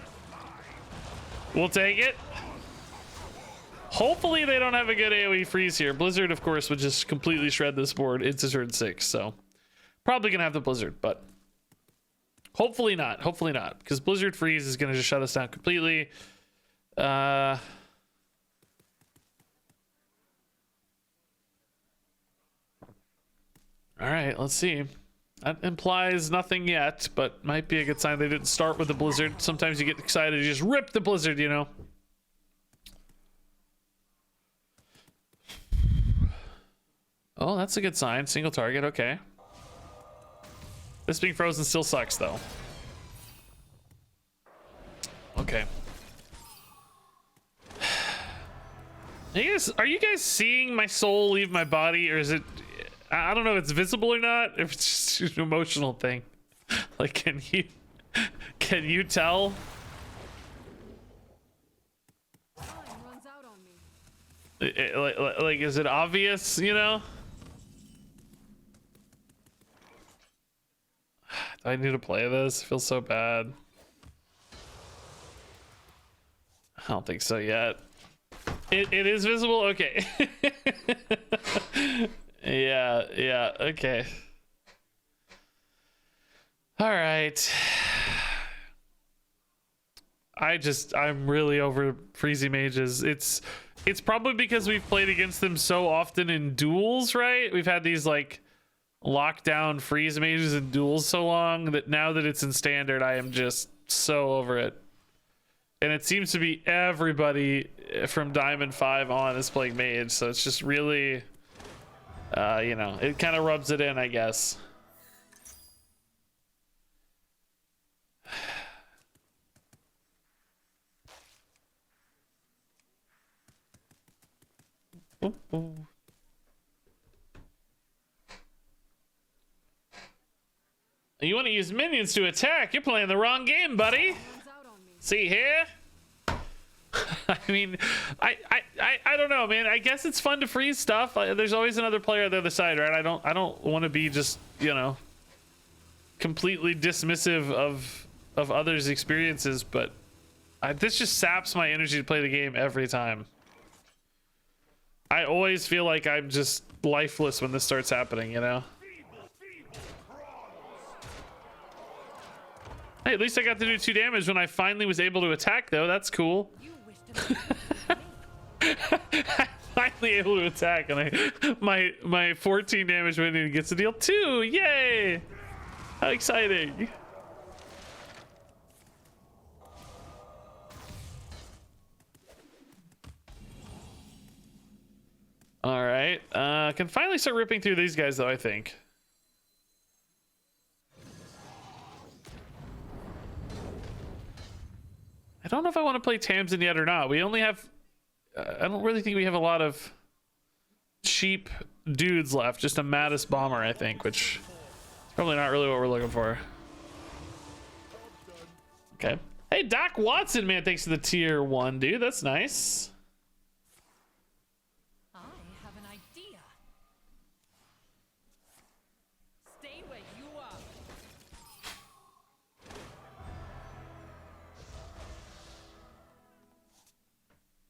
We'll take it. Hopefully they don't have a good AoE freeze here. Blizzard, of course, would just completely shred this board into turn 6, so probably gonna have the Blizzard, but hopefully not. Hopefully not, because Blizzard freeze is gonna just shut us down completely. All right, let's see. That implies nothing yet, but might be a good sign they didn't start with the Blizzard. Sometimes you get excited, you just rip the Blizzard, you know. Oh, that's a good sign. Single target, okay. This being frozen still sucks, though. Okay. Are you guys seeing my soul leave my body, or is it... I don't know if it's visible or not, if it's just an emotional thing. Like, can you tell? Time runs out on me. Like, is it obvious, you know? Do I need to play this? I feel so bad. I don't think so yet. It is visible? Okay. Yeah, okay. All right. I'm really over freezy mages. It's probably because we've played against them so often in duels, right? We've had these like lockdown freeze mages in duels so long that now that it's in standard, I am just so over it. And it seems to be everybody from Diamond 5 on is playing mage, so it's just really you know, it kind of rubs it in, I guess. Ooh. You want to use minions to attack? You're playing the wrong game, buddy. See here? I mean, I don't know, man. I guess it's fun to freeze stuff. There's always another player on the other side, right? I don't want to be just, you know, completely dismissive of others' experiences, but this just saps my energy to play the game every time. I always feel like I'm just lifeless when this starts happening, you know? Hey, at least I got to do 2 damage when I finally was able to attack, though. That's cool. You wish to I'm finally able to attack, and my 14 damage minion gets to deal 2. Yay! How exciting! All right, can finally start ripping through these guys, though. I think. I don't know if I want to play Tamsin yet or not. We only have... I don't really think we have a lot of cheap dudes left. Just a Mattis Bomber, I think, which is probably not really what we're looking for. Okay. Hey, Doc Watson, man, thanks for the tier 1, dude. That's nice. I have an idea. Stay where you are.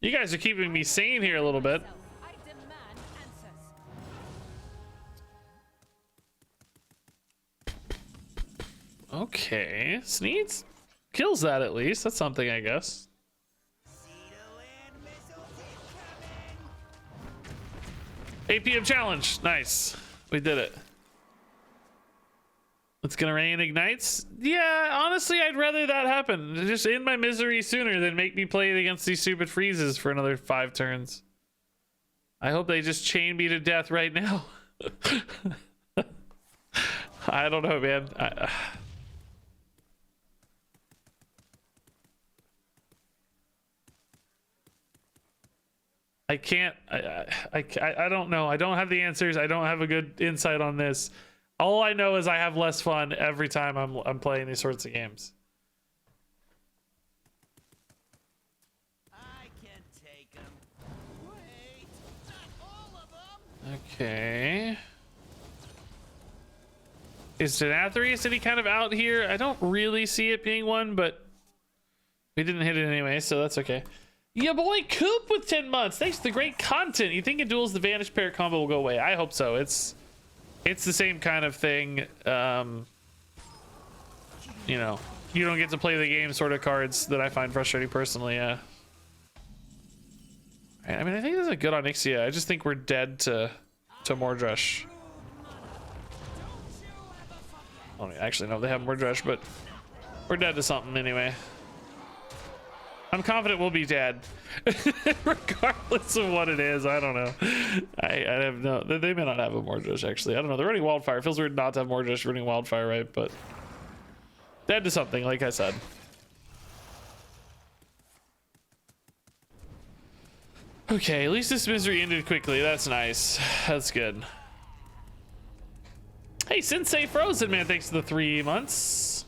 You guys are keeping me sane here a little bit. I demand answers. Okay. Sneeds kills that at least. That's something, I guess. APM challenge. Nice. We did it. It's gonna rain ignites. Yeah, honestly, I'd rather that happen. Just end my misery sooner than make me play against these stupid freezes for another 5 turns. I hope they just chain me to death right now. I don't know, man. I can't. I don't know. I don't have the answers. I don't have a good insight on this. All I know is I have less fun every time I'm playing these sorts of games. I can take them. Wait, not all of them. Okay. Is Nathria City kind of out here? I don't really see it being one, but we didn't hit it anyway, so that's okay. Yeah, boy, Coop with 10 months. Thanks for the great content. You think in Duels the Vanish Pair combo will go away? I hope so. It's the same kind of thing. You know, you don't get to play the game sort of cards that I find frustrating personally. Yeah. I mean, I think this is a good Onyxia. I just think we're dead to Mordresh. I don't actually know if they have Mordresh, but we're dead to something anyway. I'm confident we'll be dead, regardless of what it is. I don't know. I have no. They may not have a Mordresh actually. I don't know. They're running Wildfire. It feels weird not to have Mordresh running Wildfire, right? But dead to something, like I said. Okay, at least this misery ended quickly. That's nice. That's good. Hey, Sensei Frozen, man, thanks for the 3 months.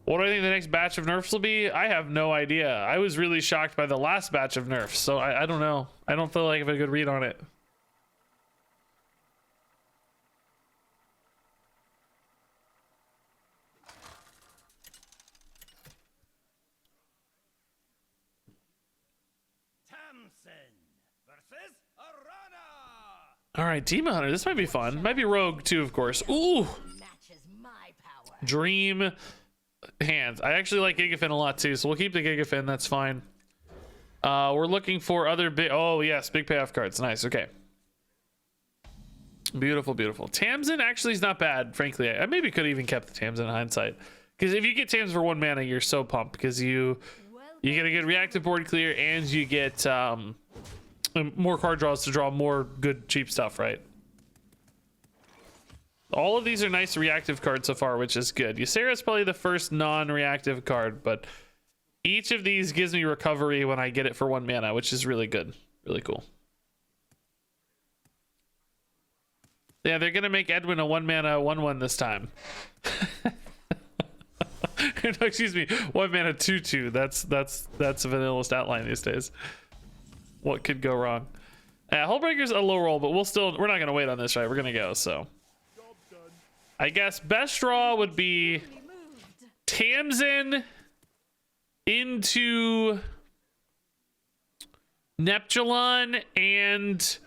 What do I think the next batch of nerfs will be? I have no idea. I was really shocked by the last batch of nerfs, so I don't know. I don't feel like I have a good read on it. Tamsin versus Arana. All right, Demon Hunter. This might be fun. Might be Rogue too, of course. Ooh, Matches my power. Dream hands. I actually like Gigafin a lot too, so we'll keep the Gigafin. That's fine. We're looking for other big. Oh yes, big payoff cards. Nice. Okay. Beautiful, beautiful. Tamsin actually is not bad, frankly. I maybe could have even kept the Tamsin in hindsight, because if you get Tamsin for 1 mana, you're so pumped because you get a good reactive board clear and you get more card draws to draw more good cheap stuff, right? All of these are nice reactive cards so far, which is good. Ysera's probably the first non-reactive card, but each of these gives me recovery when I get it for 1 mana, which is really good. Really cool. Yeah, they're going to make Edwin a 1 mana 1/1 this time. No, excuse me. 1 mana 2/2. That's a vanilla stat line these days. What could go wrong? Hullbreaker's a low roll, but we're not gonna wait on this, right? We're gonna go. So I guess best draw would be Tamsin into Neptulon and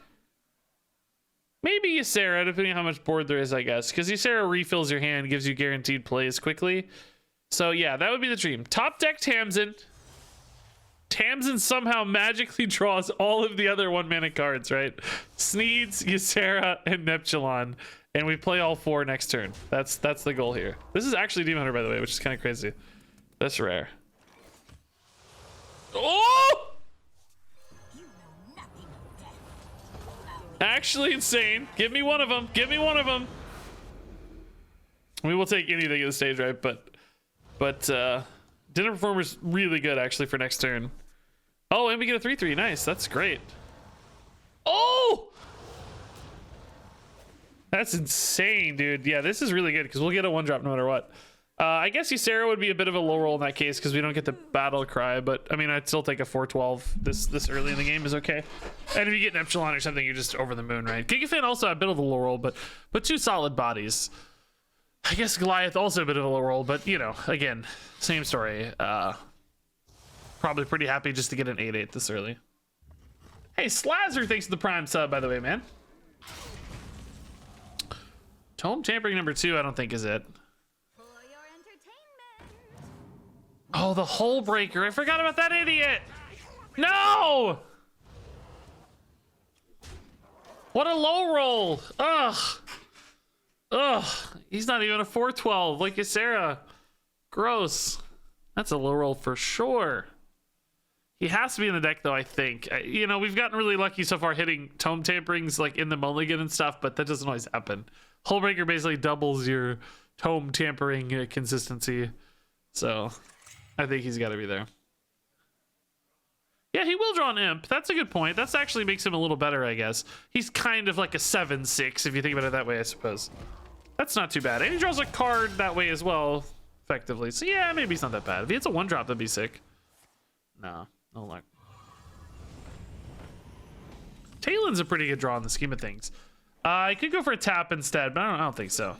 maybe Ysera, depending on how much board there is, I guess. Because Ysera refills your hand, gives you guaranteed plays quickly. So yeah, that would be the dream. Top deck Tamsin. Tamsin somehow magically draws all of the other 1 mana cards, right? Sneeds, Ysera, and Neptulon. And we play all 4 next turn. That's the goal here. This is actually Demon Hunter, by the way, which is kind of crazy. That's rare. Oh! Actually insane. Give me one of them. Give me one of them. We will take anything at the stage, right? But Dinner Performer's really good actually for next turn. Oh, and we get a 3/3. Nice. That's great. Oh! That's insane, dude. Yeah, this is really good because we'll get a 1-drop no matter what. I guess Ysera would be a bit of a low roll in that case because we don't get the battle cry, but I mean, I'd still take a 4/12 this early in the game is okay. And if you get an Epsilon or something, you're just over the moon, right? Gigafan also a bit of a low roll, but 2 solid bodies. I guess Goliath also a bit of a low roll, but you know, again, same story. Probably pretty happy just to get an 8/8 this early. Hey, Slazzer, thanks for the Prime sub, by the way, man. Tome Tampering number 2, I don't think is it. Oh, the Hull Breaker. I forgot about that idiot. No! What a low roll. Ugh. Ugh. He's not even a 4/12 like Ysera. Gross. That's a low roll for sure. He has to be in the deck, though, I think. You know, we've gotten really lucky so far hitting Tome Tamperings like in the mulligan and stuff, but that doesn't always happen. Hullbreaker basically doubles your Tome Tampering consistency. So I think he's got to be there. Yeah, he will draw an imp. That's a good point. That actually makes him a little better, I guess. He's kind of like a 7/6 if you think about it that way, I suppose. That's not too bad. And he draws a card that way as well, effectively. So yeah, maybe it's not that bad. If he hits a 1-drop, that'd be sick. No luck. Talon's a pretty good draw in the scheme of things. I could go for a tap instead, but I don't think so.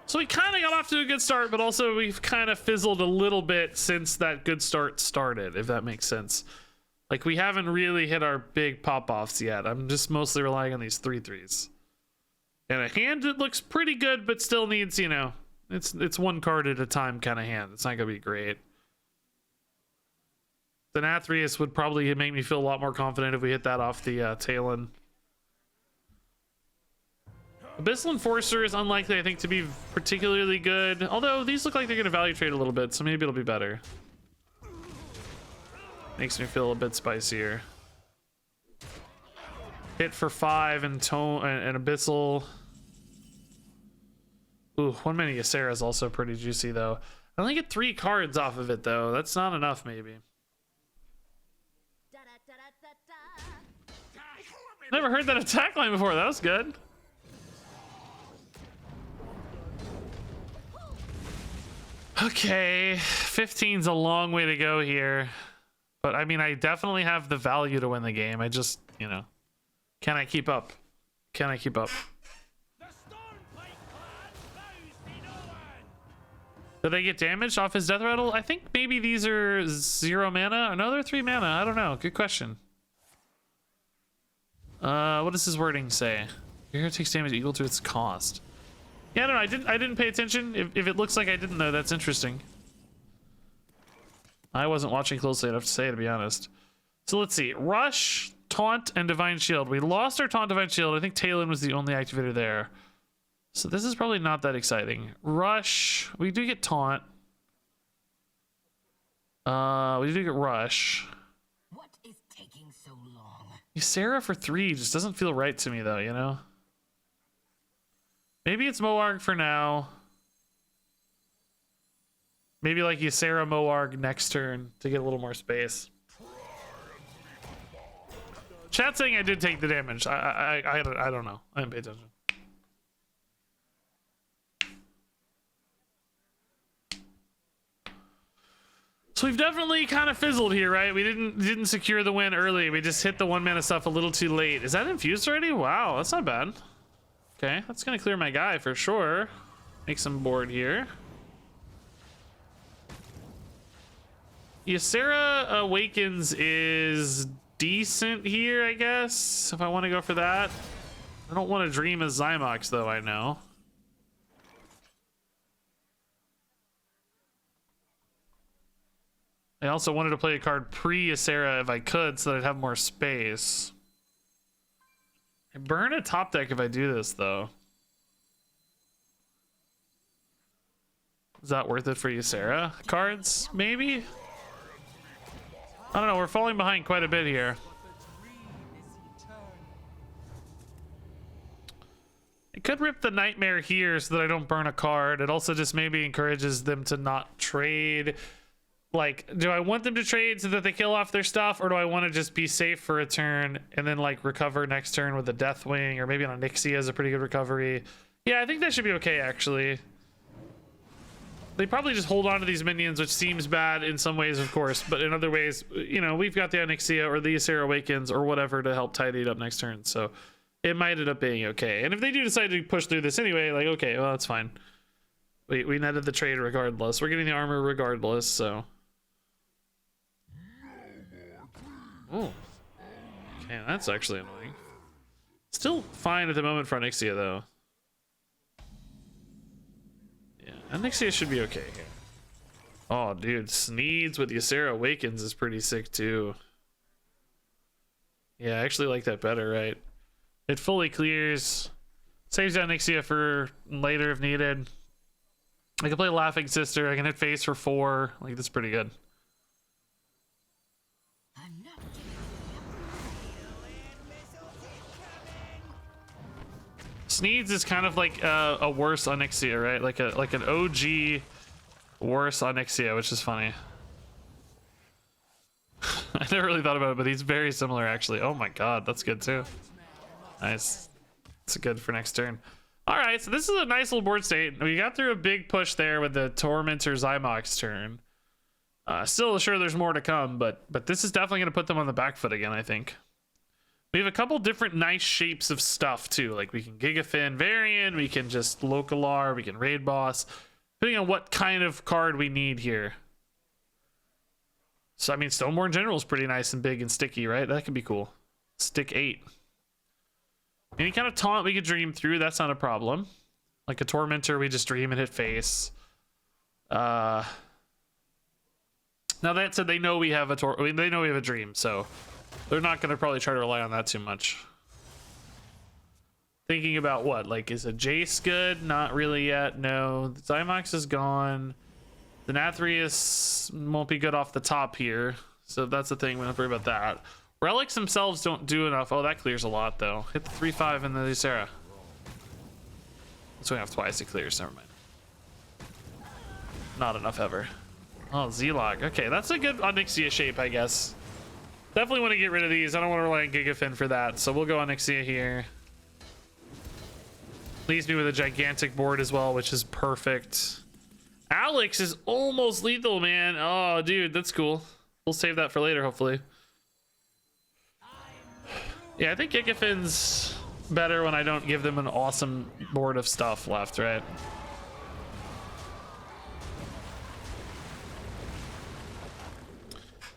So we kind of got off to a good start, but also we've kind of fizzled a little bit since that good start started, if that makes sense. Like, we haven't really hit our big pop-offs yet. I'm just mostly relying on these 3/3s. And a hand that looks pretty good, but still needs, you know, it's 1 card at a time kind of hand. It's not going to be great. The Nathrius would probably make me feel a lot more confident if we hit that off the Talon. Abyssal Enforcer is unlikely, I think, to be particularly good. Although these look like they're going to value trade a little bit, so maybe it'll be better. Makes me feel a bit spicier. Hit for 5 and Abyssal. Ooh, 1 mana Ysera is also pretty juicy, though. I only get 3 cards off of it, though. That's not enough, maybe. Never heard that attack line before. That was good. Okay, 15's a long way to go here. But, I mean, I definitely have the value to win the game. I just, you know, can I keep up? Can I keep up? Did they get damaged off his death rattle? I think maybe these are 0 mana. No, they're 3 mana. I don't know. Good question. What does his wording say? Your hero takes damage equal to its cost. Yeah, I don't know. I didn't pay attention. If it looks like I didn't know, that's interesting. I wasn't watching closely enough to say, to be honest. So let's see. Rush, Taunt, and Divine Shield. We lost our Taunt, Divine Shield. I think Talon was the only activator there. So this is probably not that exciting. Rush. We do get Taunt. We do get Rush. What is taking so long? Ysera for 3 just doesn't feel right to me, though, you know? Maybe it's Moarg for now. Maybe like Ysera Moarg next turn to get a little more space. Chat saying I did take the damage. I don't know. I didn't pay attention. So we've definitely kind of fizzled here, right? We didn't secure the win early. We just hit the 1 mana stuff a little too late. Is that infused already? Wow, that's not bad. Okay, that's gonna clear my guy for sure. Make some board here. Ysera Awakens is decent here, I guess, if I want to go for that. I don't want to dream as Zymox, though, I know. I also wanted to play a card pre-Ysera if I could, so that I'd have more space. I burn a top deck if I do this, though. Is that worth it for Ysera cards? Maybe? I don't know, we're falling behind quite a bit here. I could rip the Nightmare here so that I don't burn a card. It also just maybe encourages them to not trade. Like, do I want them to trade so that they kill off their stuff, or do I want to just be safe for a turn and then like recover next turn with a Deathwing, or maybe on a Nixie has a pretty good recovery? Yeah, I think that should be okay, actually. They probably just hold on to these minions, which seems bad in some ways, of course, but in other ways, you know, we've got the Onyxia or the Ysera Awakens or whatever to help tidy it up next turn, so it might end up being okay. And if they do decide to push through this anyway, like, okay, well, that's fine. We netted the trade regardless. We're getting the armor regardless, so. Oh. Okay, that's actually annoying. Still fine at the moment for Onyxia, though. Onyxia should be okay here. Oh, dude, Sneeds with Ysera Awakens is pretty sick, too. Yeah, I actually like that better, right? It fully clears. Saves Onyxia for later if needed. I can play Laughing Sister. I can hit face for 4. Like, that's pretty good. Sneeds is kind of like a worse Onyxia, right? Like an OG worse Onyxia, which is funny. I never really thought about it, but he's very similar, actually. Oh my god, that's good too. Nice. It's good for next turn. All right, so this is a nice little board state. We got through a big push there with the Tormentor Zymox turn. Still sure there's more to come, but this is definitely going to put them on the back foot again, I think. We have a couple different nice shapes of stuff too. Like we can Gigafin Variant, we can just Localar, we can Raid Boss, depending on what kind of card we need here. So I mean, Stoneborn General is pretty nice and big and sticky, right? That could be cool. Stick 8. Any kind of taunt we could dream through, that's not a problem. Like a Tormentor, we just dream and hit face. Now that said, they know we have they know we have a dream, so they're not going to probably try to rely on that too much. Thinking about what? Like, is a Jace good? Not really yet. No. The Zymox is gone. The Nathria won't be good off the top here. So that's the thing. We don't have to worry about that. Relics themselves don't do enough. Oh, that clears a lot, though. Hit the 3/5 in the Ysera. So we have twice it clears. Never mind. Not enough ever. Oh, Z-Log. Okay, that's a good Onyxia shape, I guess. Definitely want to get rid of these. I don't want to rely on Gigafin for that. So we'll go Onyxia here. Leaves me with a gigantic board as well, which is perfect. Alex is almost lethal, man. Oh, dude, that's cool. We'll save that for later, hopefully. Yeah, I think Gigafin's better when I don't give them an awesome board of stuff left, right?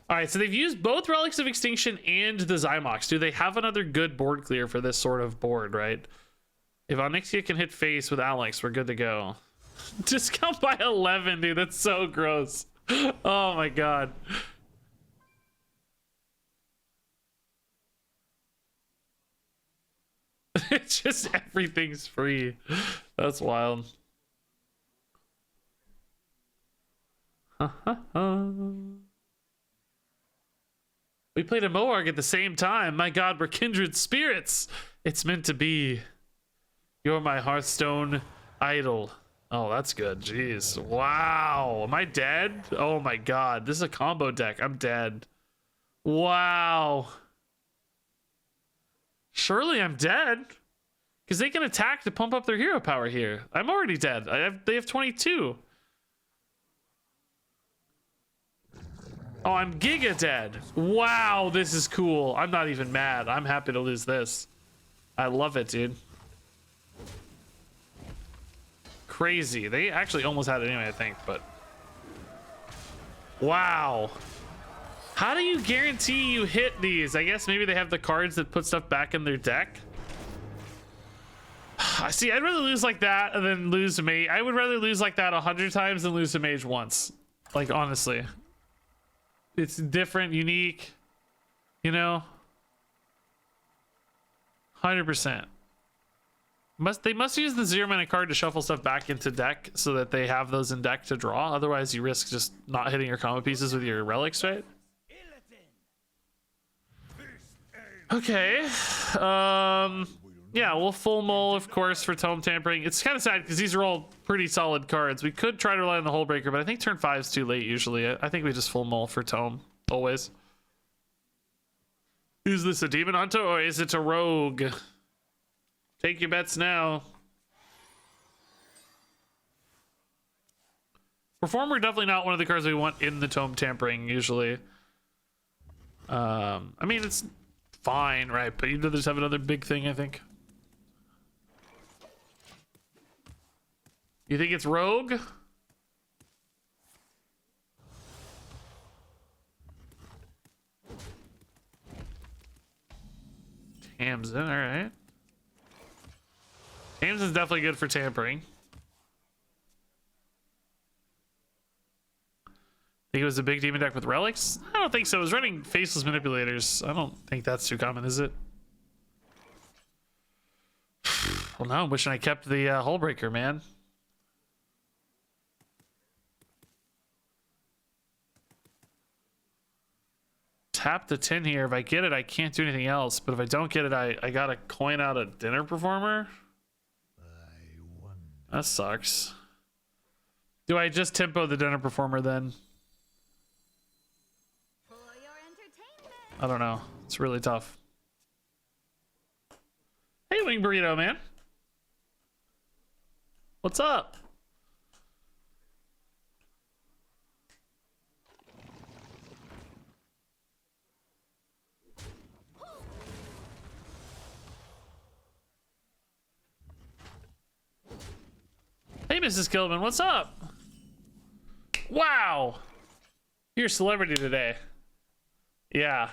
All right, so they've used both Relics of Extinction and the Zymox. Do they have another good board clear for this sort of board, right? If Onyxia can hit face with Alex, we're good to go. Discount by 11, dude. That's so gross. Oh my god. It's just everything's free. That's wild. We played a Moarg at the same time. My god, we're kindred spirits. It's meant to be. You're my Hearthstone idol. Oh, that's good. Jeez. Wow. Am I dead? Oh my god. This is a combo deck. I'm dead. Wow. Surely I'm dead. Because they can attack to pump up their hero power here. I'm already dead. They have 22. Oh, I'm giga dead. Wow, this is cool. I'm not even mad. I'm happy to lose this. I love it, dude. Crazy. They actually almost had it anyway, I think, but... Wow. How do you guarantee you hit these? I guess maybe they have the cards that put stuff back in their deck. I see, I'd rather lose like that than lose a mage. I would rather lose like that 100 times than lose a mage once. Like, honestly. It's different, unique, you know? 100%. They must use the 0-mana card to shuffle stuff back into deck so that they have those in deck to draw. Otherwise, you risk just not hitting your combo pieces with your relics, right? Okay. Yeah, we'll full mull, of course, for Tome Tampering. It's kind of sad because these are all pretty solid cards. We could try to rely on the Hullbreaker, but I think turn 5 is too late usually. I think we just full mull for Tome, always. Is this a Demon Hunter or is it a Rogue? Take your bets now. Performer, definitely not one of the cards we want in the Tome Tampering, usually. I mean, it's fine, right? But you'd rather just have another big thing, I think. You think it's Rogue? Tamsin, alright. Tamsin's definitely good for tampering. Think it was a big demon deck with relics? I don't think so. It was running faceless manipulators. I don't think that's too common, is it? Well, no, I'm wishing I kept the Hullbreaker, man. Tap the 10 here. If I get it, I can't do anything else. But if I don't get it, I gotta coin out a Dinner Performer. That sucks. Do I just tempo the Dinner Performer then? For your entertainment. I don't know. It's really tough. Hey, Wing Burrito, man. What's up? Hey, Mrs. Killbin, what's up? Wow. You're a celebrity today. Yeah.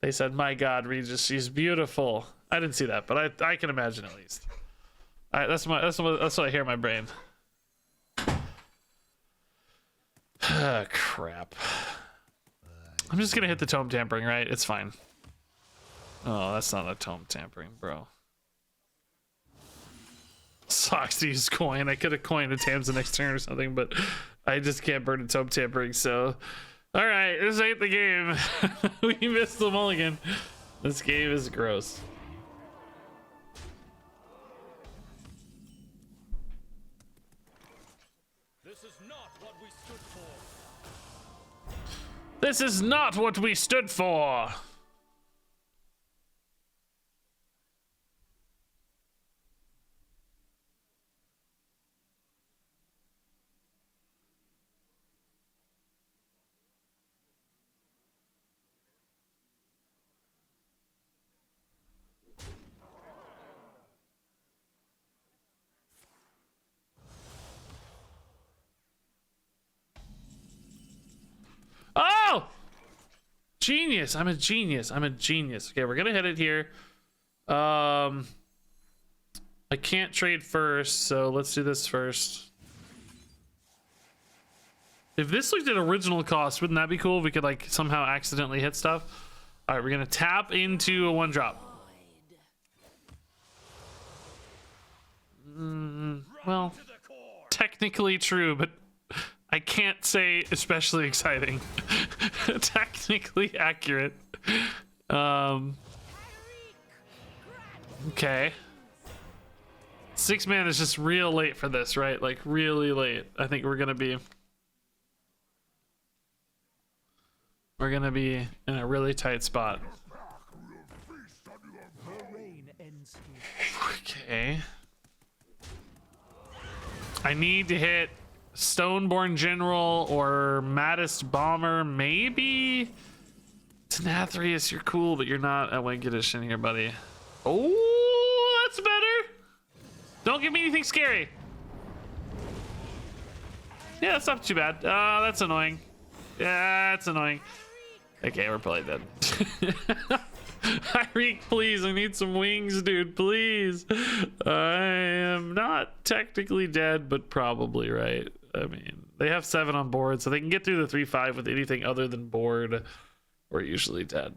They said, my God, Regis, she's beautiful. I didn't see that, but I can imagine at least. That's what I hear in my brain. Crap. I'm just gonna hit the Tome Tampering, right? It's fine. Oh, that's not a Tome Tampering, bro. Sucks to use coin. I could have coined a Tamsin next turn or something, but I just can't burn a Tome Tampering, so... Alright, this ain't the game. We missed the mulligan. This game is gross. This is not what we stood for. This is not what we stood for. Oh! Genius. I'm a genius. I'm a genius. Okay, we're gonna hit it here. I can't trade first, so let's do this first. If this looked at original cost, wouldn't that be cool if we could like somehow accidentally hit stuff? All right, we're gonna tap into a 1-drop. Well, technically true, but I can't say especially exciting. Technically accurate. Okay. 6 mana is just real late for this, right? Like really late. I think we're gonna be in a really tight spot. Okay. I need to hit Stoneborn General or Maddest Bomber, maybe. Nathrius, you're cool, but you're not. I won't get a in here, buddy. Oh, that's better. Don't give me anything scary. Yeah, that's not too bad. That's annoying. Yeah, that's annoying. Okay, we're probably dead. Hyreek, please, I need some wings, dude, please. I am not technically dead, but probably right. I mean, they have 7 on board, so they can get through the 3-5 with anything other than board. We're usually dead.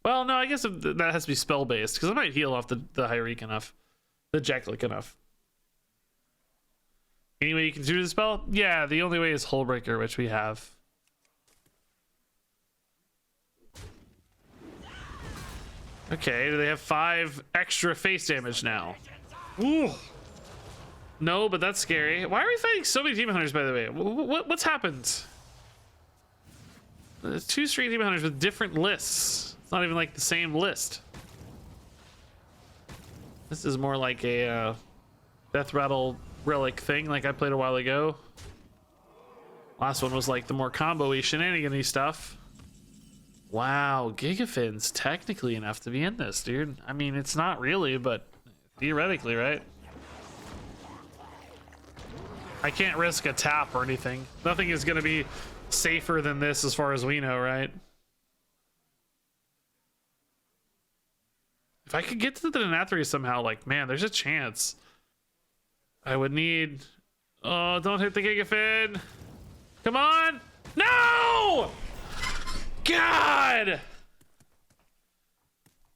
Well, no, I guess that has to be spell-based, because I might heal off the Hyreek enough. The Jeklik enough. Any way you can do the spell? Yeah, the only way is Hullbreaker, which we have. Okay, do they have 5 extra face damage now? Ooh. No, but that's scary. Why are we fighting so many Demon Hunters, by the way? What's happened? There's 2 straight Demon Hunters with different lists. It's not even like the same list. This is more like a Death Rattle Relic thing like I played a while ago. Last one was like the more combo-y, shenanigan-y stuff. Wow, Gigafin's technically enough to be in this, dude. I mean, it's not really, but theoretically, right? I can't risk a tap or anything. Nothing is going to be safer than this as far as we know, right? If I could get to the Nathria somehow, like, man, there's a chance. I would need... Oh, don't hit the Gigafin. Come on. No! God!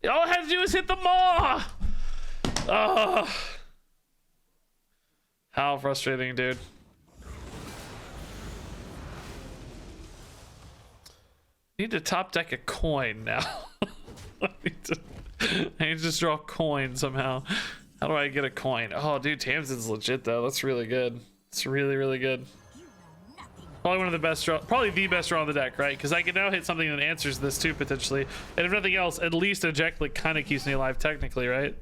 All I had to do was hit the maw! Oh. How frustrating, dude. Need to top deck a coin now. I need to just draw a coin somehow. How do I get a coin? Oh, dude, Tamsin's legit though. That's really good. It's really, really good. Probably one of the best draw, probably the best draw on the deck, right? Because I can now hit something that answers this too, potentially. And if nothing else, at least a Jeklik kind of keeps me alive technically, right?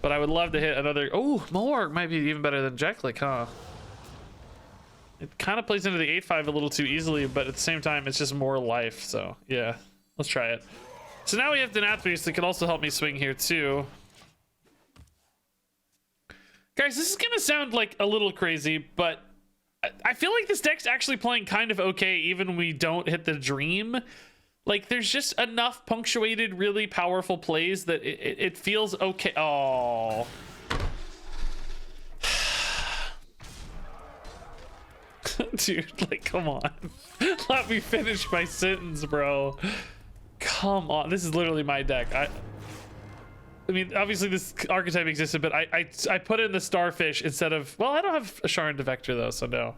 But I would love to hit another. Oh, Moorg might be even better than Jeklik, huh? It kind of plays into the 8-5 a little too easily, but at the same time, it's just more life. So yeah, let's try it. So now we have Denathrius that could also help me swing here too. Guys, this is gonna sound like a little crazy, but I feel like this deck's actually playing kind of okay, even when we don't hit the dream. Like, there's just enough punctuated, really powerful plays that it feels okay. Oh. Dude, like, come on. Let me finish my sentence, bro. Come on. This is literally my deck. I mean, obviously this archetype existed, but I put in the Starfish instead of... Well, I don't have a Sharon Defector, though, so no.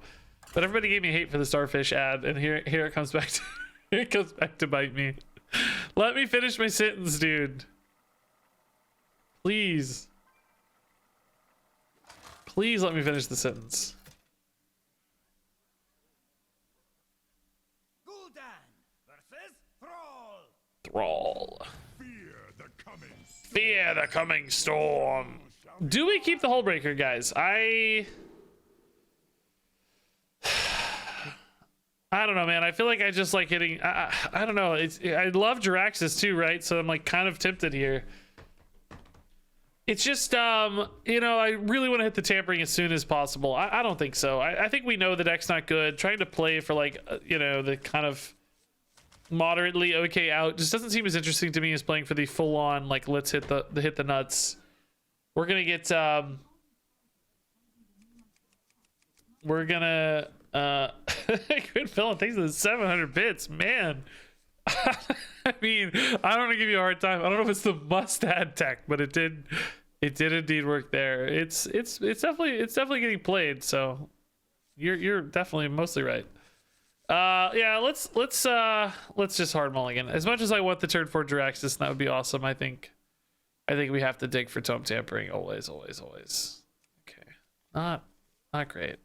But everybody gave me hate for the Starfish ad, and here it comes back to... It comes back to bite me. Let me finish my sentence, dude. Please. Please let me finish the sentence. Gul'dan versus Thrall. Thrall. Fear the coming storm. Fear the coming storm. Do we keep the Hullbreaker, guys? I don't know, man. I feel like I just like hitting. I don't know. I love Jiraxis too, right? So I'm like kind of tempted here. It's just, you know, I really want to hit the tampering as soon as possible. I don't think so. I think we know the deck's not good. Trying to play for like, you know, the kind of moderately okay out just doesn't seem as interesting to me as playing for the full on like let's hit the nuts. We're gonna get we're gonna good villain, thanks for the 700 bits, man. I mean, I don't want to give you a hard time. I don't know if it's the must-add tech, but it did indeed work there. It's definitely getting played, so you're definitely mostly right. Yeah, let's just hard mulligan. As much as I want the turn 4 Jiraxis, that would be awesome. I think we have to dig for tome tampering always. Okay, not great.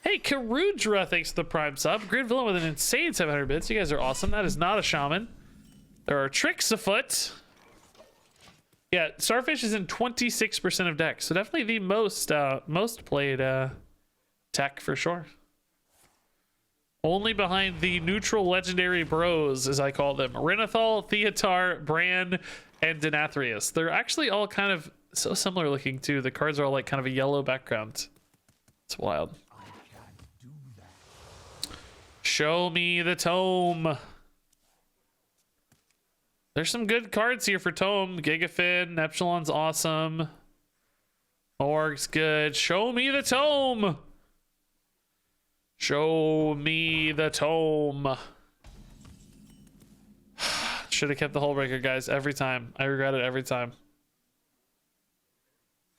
Hey, Karudra, thanks for the prime sub. Grid Villain with an insane 700 bits. You guys are awesome. That is not a shaman. There are tricks afoot. Yeah, Starfish is in 26% of decks, so definitely the most played tech for sure. Only behind the neutral legendary bros, as I call them, Renathal, Theotar, Bran, and Denathrius. They're actually all kind of so similar looking too. The cards are all like kind of a yellow background. It's wild. Show me the tome. There's some good cards here for tome. Gigafin, Epsilon's awesome. Org's good. Show me the tome. Show me the tome. Should have kept the Hullbreaker, guys, every time. I regret it every time.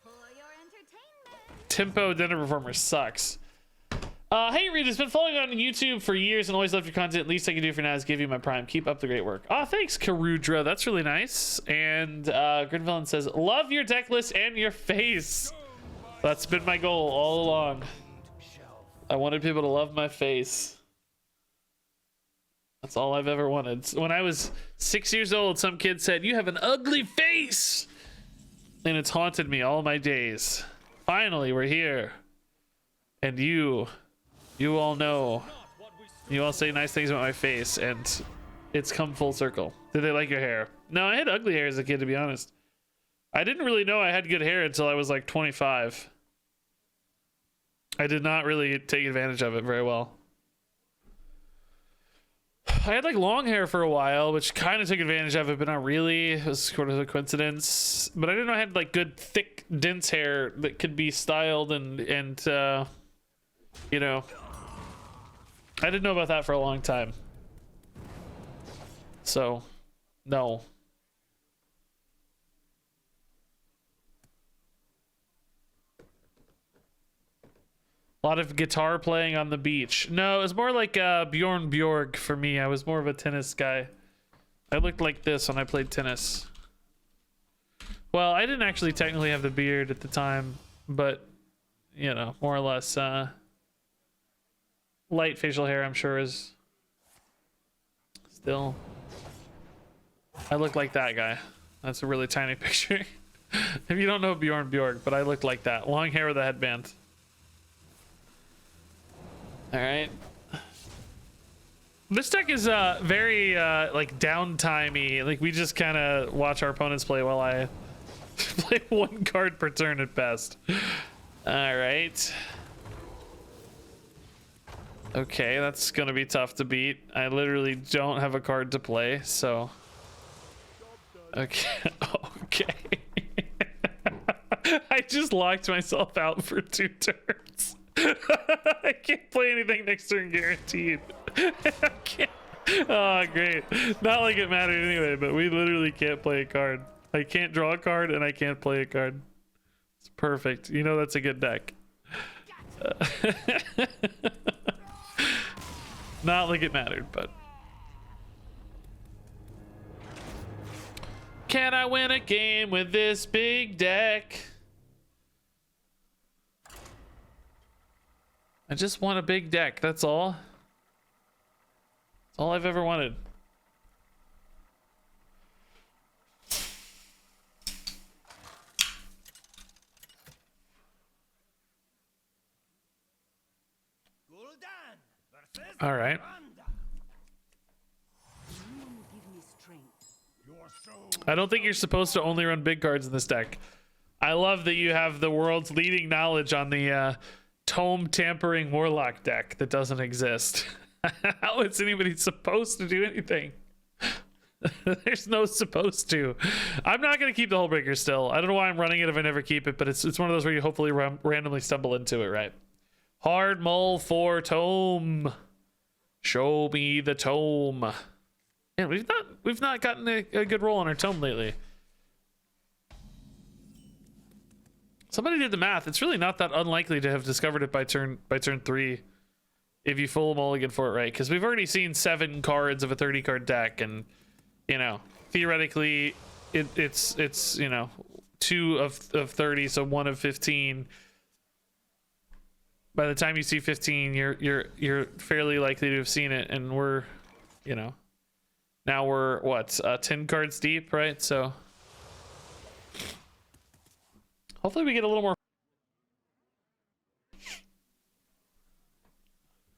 For your entertainment. Tempo Dinner Performer sucks. Hey Regis, been following on YouTube for years and always loved your content. Least I can do for now is give you my prime. Keep up the great work. Oh, thanks, Karudra. That's really nice. And Gridvillain says, love your deck list and your face. That's been my goal all along. I wanted people to love my face. That's all I've ever wanted. When I was 6 years old, some kid said, you have an ugly face. And it's haunted me all my days. Finally, we're here. And you all know. You all say nice things about my face, and it's come full circle. Did they like your hair? No, I had ugly hair as a kid, to be honest. I didn't really know I had good hair until I was like 25. I did not really take advantage of it very well. I had like long hair for a while, which kind of took advantage of it, but not really. It was sort of a coincidence. But I didn't know I had like good, thick, dense hair that could be styled and you know, I didn't know about that for a long time. So, no. A lot of guitar playing on the beach. No, it was more like Bjorn Bjorg for me. I was more of a tennis guy. I looked like this when I played tennis. Well, I didn't actually technically have the beard at the time, but, you know, more or less, light facial hair, I'm sure, is still. I look like that guy. That's a really tiny picture. If you don't know Bjorn Bjorg, but I looked like that. Long hair with a headband. All right. This deck is very like downtimey. Like we just kind of watch our opponents play while I play one card per turn at best. All right. Okay, that's gonna be tough to beat. I literally don't have a card to play, so. Okay. Okay. I just locked myself out for 2 turns. I can't play anything next turn guaranteed. I can't. Oh, great. Not like it mattered anyway, but we literally can't play a card. I can't draw a card and I can't play a card. It's perfect. You know that's a good deck. Not like it mattered, but. Can I win a game with this big deck? I just want a big deck, that's all. That's all I've ever wanted. All right. I don't think you're supposed to only run big cards in this deck. I love that you have the world's leading knowledge on the tome tampering Warlock deck that doesn't exist. How is anybody supposed to do anything? There's no supposed to. I'm not going to keep the Hullbreaker still. I don't know why I'm running it if I never keep it, but it's one of those where you hopefully randomly stumble into it, right? Hard mull for tome. Show me the tome. Yeah, we've not gotten a good roll on our tome lately. Somebody did the math. It's really not that unlikely to have discovered it by turn 3 if you full mulligan for it, right? Because we've already seen 7 cards of a 30 card deck, and you know, theoretically it's you know, 2 of 30, so 1 of 15. By the time you see 15, you're fairly likely to have seen it, and we're, you know, now we're what, 10 cards deep, right? So Hopefully we get a little more.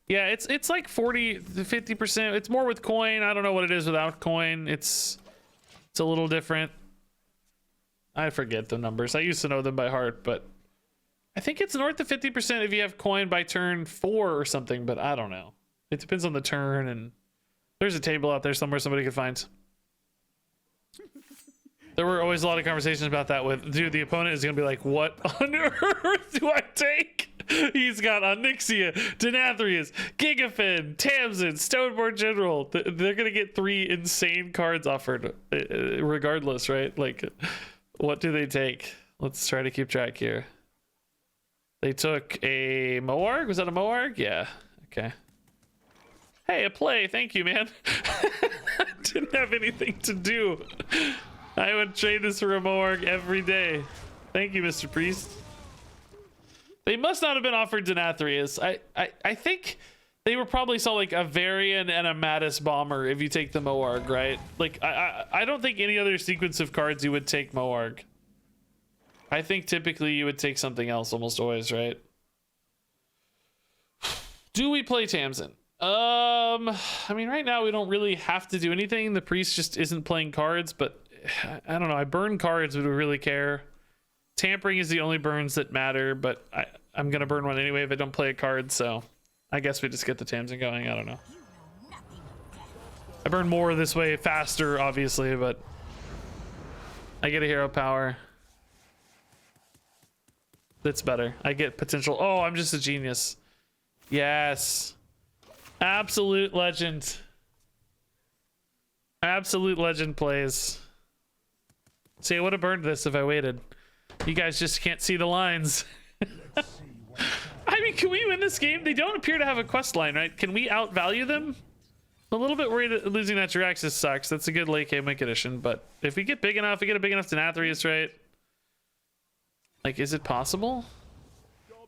Yeah, it's like 40 to 50%. It's more with coin. I don't know what it is without coin. It's a little different. I forget the numbers. I used to know them by heart, but I think it's north of 50% if you have coin by turn 4 or something, but I don't know. It depends on the turn, and there's a table out there somewhere somebody could find. There were always a lot of conversations about that with, dude, the opponent is going to be like, what on earth do I take? He's got Onyxia, Denathrius, Gigafin, Tamsin, Stoneborn General. They're going to get 3 insane cards offered regardless, right? Like, what do they take? Let's try to keep track here. They took a Moarg. Was that a Moarg? Yeah. Okay. Hey, a play. Thank you, man. Didn't have anything to do. I would trade this for a Moarg every day. Thank you, Mr. Priest. They must not have been offered Denathrius. I think they were probably saw like a Varian and a Mattis Bomber if you take the Moarg, right? Like, I don't think any other sequence of cards you would take Moarg. I think typically you would take something else almost always, right? Do we play Tamsin? I mean, right now we don't really have to do anything. The priest just isn't playing cards, but I don't know. I burn cards, would we really care? Tampering is the only burns that matter, but I'm gonna burn one anyway if I don't play a card, so I guess we just get the Tamsin going. I don't know. I burn more this way faster, obviously, but I get a hero power. That's better. I get potential. Oh, I'm just a genius. Yes. Absolute legend. Absolute legend plays. See, I would have burned this if I waited. You guys just can't see the lines. I mean, can we win this game? They don't appear to have a quest line, right? Can we outvalue them? I'm a little bit worried that losing that Jiraxis sucks. That's a good late game win condition, but if we get big enough, we get a big enough Denathrius, right? Like, is it possible?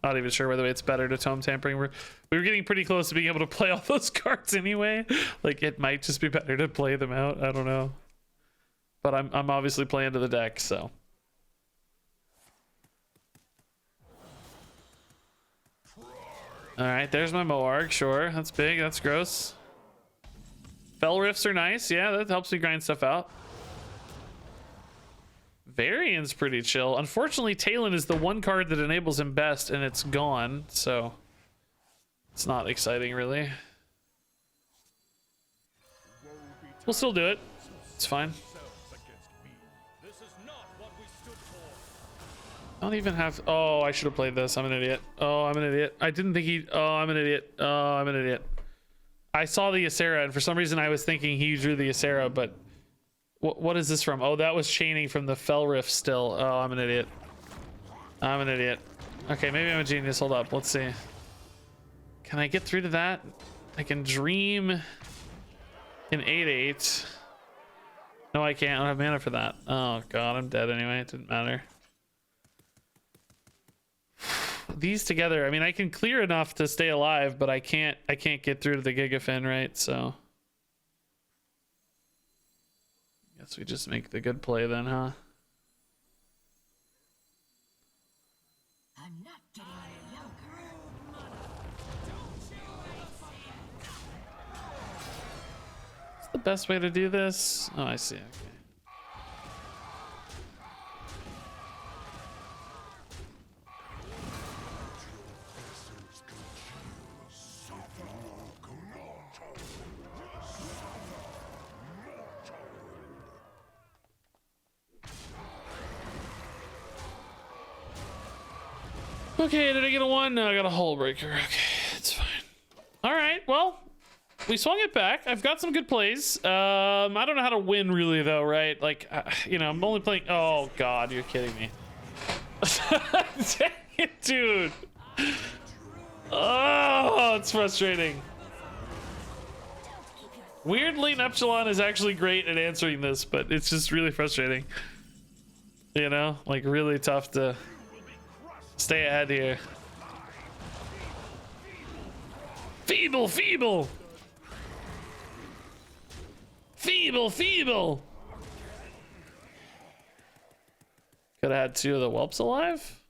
Not even sure whether it's better to tome tampering. We were getting pretty close to being able to play all those cards anyway. Like, it might just be better to play them out. I don't know. But I'm obviously playing to the deck, so. All right, there's my Moarg. Sure, that's big. That's gross. Fell Rifts are nice. Yeah, that helps me grind stuff out. Varian's pretty chill. Unfortunately, Talon is the one card that enables him best, and it's gone, so it's not exciting, really. We'll still do it. It's fine. I don't even have... Oh, I should have played this. I'm an idiot. Oh, I'm an idiot. I didn't think he... Oh, I'm an idiot. Oh, I'm an idiot. I saw the Ysera, and for some reason I was thinking he drew the Ysera, but... What is this from? Oh, that was chaining from the Fell Rift still. Oh, I'm an idiot. I'm an idiot. Okay, maybe I'm a genius. Hold up. Let's see. Can I get through to that? I can dream in 8/8. No, I can't. I don't have mana for that. Oh, God. I'm dead anyway. It didn't matter. These together. I mean, I can clear enough to stay alive, but I can't get through to the Gigafin, right? So... Guess we just make the good play then, huh? I'm not getting any younger. What's the best way to do this? Oh, I see. Okay. Okay, did I get a 1? No, I got a Hull Breaker. Okay, it's fine. All right, well, we swung it back. I've got some good plays. I don't know how to win really though, right? Like, you know, I'm only playing... Oh, God, you're kidding me. Dang it, dude. Oh, it's frustrating. Weirdly, Neptulon is actually great at answering this, but it's just really frustrating. You know, like really tough to... Stay ahead here. Feeble, feeble. Feeble, feeble. Could have had 2 of the whelps alive.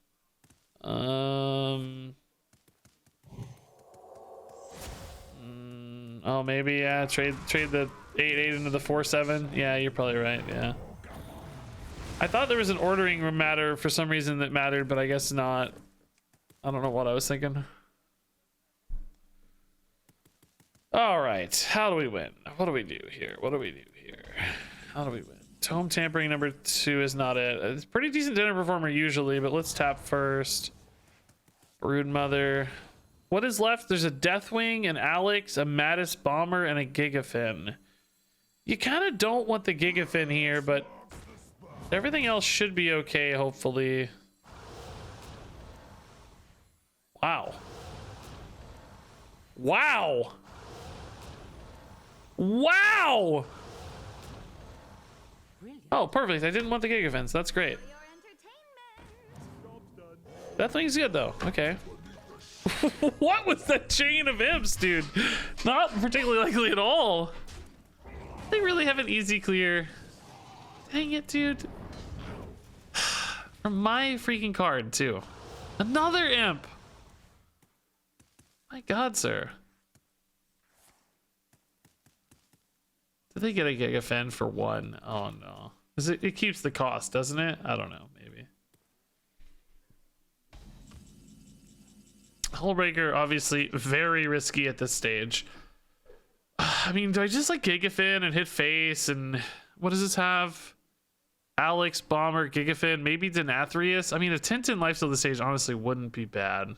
Oh, maybe, yeah. Trade the 8/8 into the 4/7. Yeah, you're probably right. Yeah. I thought there was an ordering matter for some reason that mattered, but I guess not. I don't know what I was thinking. All right. How do we win? What do we do here? What do we do here? How do we win? Tome tampering number 2 is not it. It's a pretty decent dinner performer usually, but let's tap first. Brood Mother. What is left? There's a Deathwing, an Alex, a Mattis Bomber, and a Gigafin. You kind of don't want the Gigafin here, but everything else should be okay, hopefully. Wow. Wow. Wow. Oh, perfect. I didn't want the Gigafins. That's great. For your entertainment. Deathwing's good, though. Okay. What was that chain of imps, dude? Not particularly likely at all. They really have an easy clear. Dang it, dude. From my freaking card, too. Another imp. My God, sir. Did they get a Gigafin for 1? Oh, no. It keeps the cost, doesn't it? I don't know. Maybe. Hullbreaker, obviously very risky at this stage. I mean, do I just like Gigafin and hit face? And what does this have? Alex, Bomber, Gigafin, maybe Denathrius. I mean, a Tintin lifesteal this stage honestly wouldn't be bad.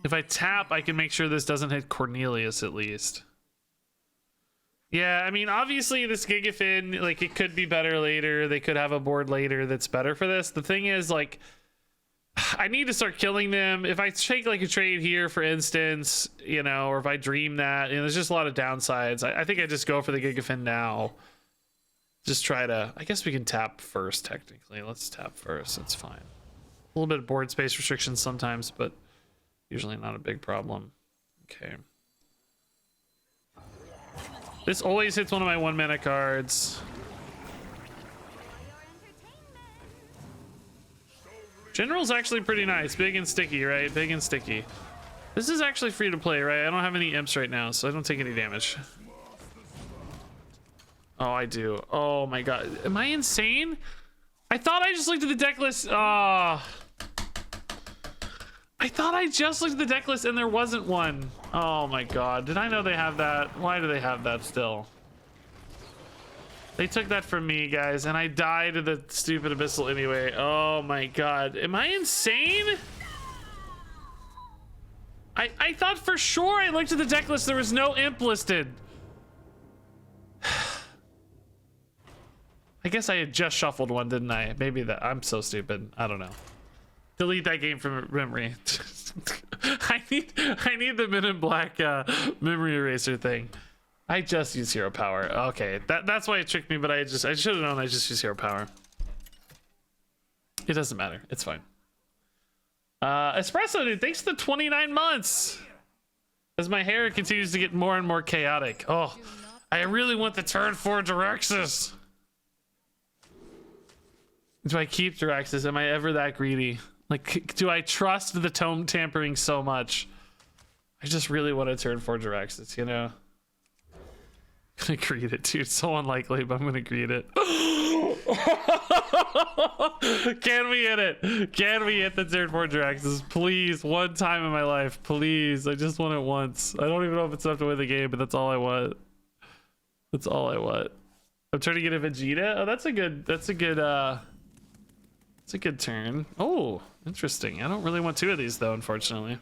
If I tap, I can make sure this doesn't hit Cornelius at least. Yeah, I mean, obviously this Gigafin, like, it could be better later. They could have a board later that's better for this. The thing is, like, I need to start killing them. If I take, like, a trade here, for instance, you know, or if I dream that, you know, there's just a lot of downsides. I think I just go for the Gigafin now. Just try to, I guess we can tap first, technically. Let's tap first. That's fine. A little bit of board space restrictions sometimes, but usually not a big problem. Okay. This always hits one of my 1 mana cards. General's actually pretty nice. Big and sticky, right? Big and sticky. This is actually free to play, right? I don't have any imps right now, so I don't take any damage. Oh, I do. Oh my God. Am I insane? I thought I just looked at the deck list. I thought I just looked at the deck list and there wasn't one. Oh my God. Did I know they have that? Why do they have that still? They took that from me, guys, and I died to the stupid abyssal anyway. Oh my God. Am I insane? I thought for sure I looked at the deck list, there was no imp listed. I guess I had just shuffled one, didn't I? Maybe that. I'm so stupid. I don't know. Delete that game from memory. I need the Men in Black memory eraser thing. I just use hero power. Okay, that's why it tricked me, but I should have known I just use hero power. It doesn't matter. It's fine. Espresso, dude, thanks for the 29 months. As my hair continues to get more and more chaotic. Oh, I really want the turn 4 Diraxis. Do I keep Diraxis? Am I ever that greedy? Like, do I trust the tome tampering so much? I just really want to turn 4 Diraxis, you know? I'm gonna greet it, dude. So unlikely, but I'm gonna greet it. Can we hit it? Can we hit the turn 4 Diraxis? Please, one time in my life, please. I just want it once. I don't even know if it's enough to win the game, but that's all I want. That's all I want. I'm trying to get a Vegeta. Oh, that's a good it's a good turn. Oh, interesting. I don't really want 2 of these though, unfortunately.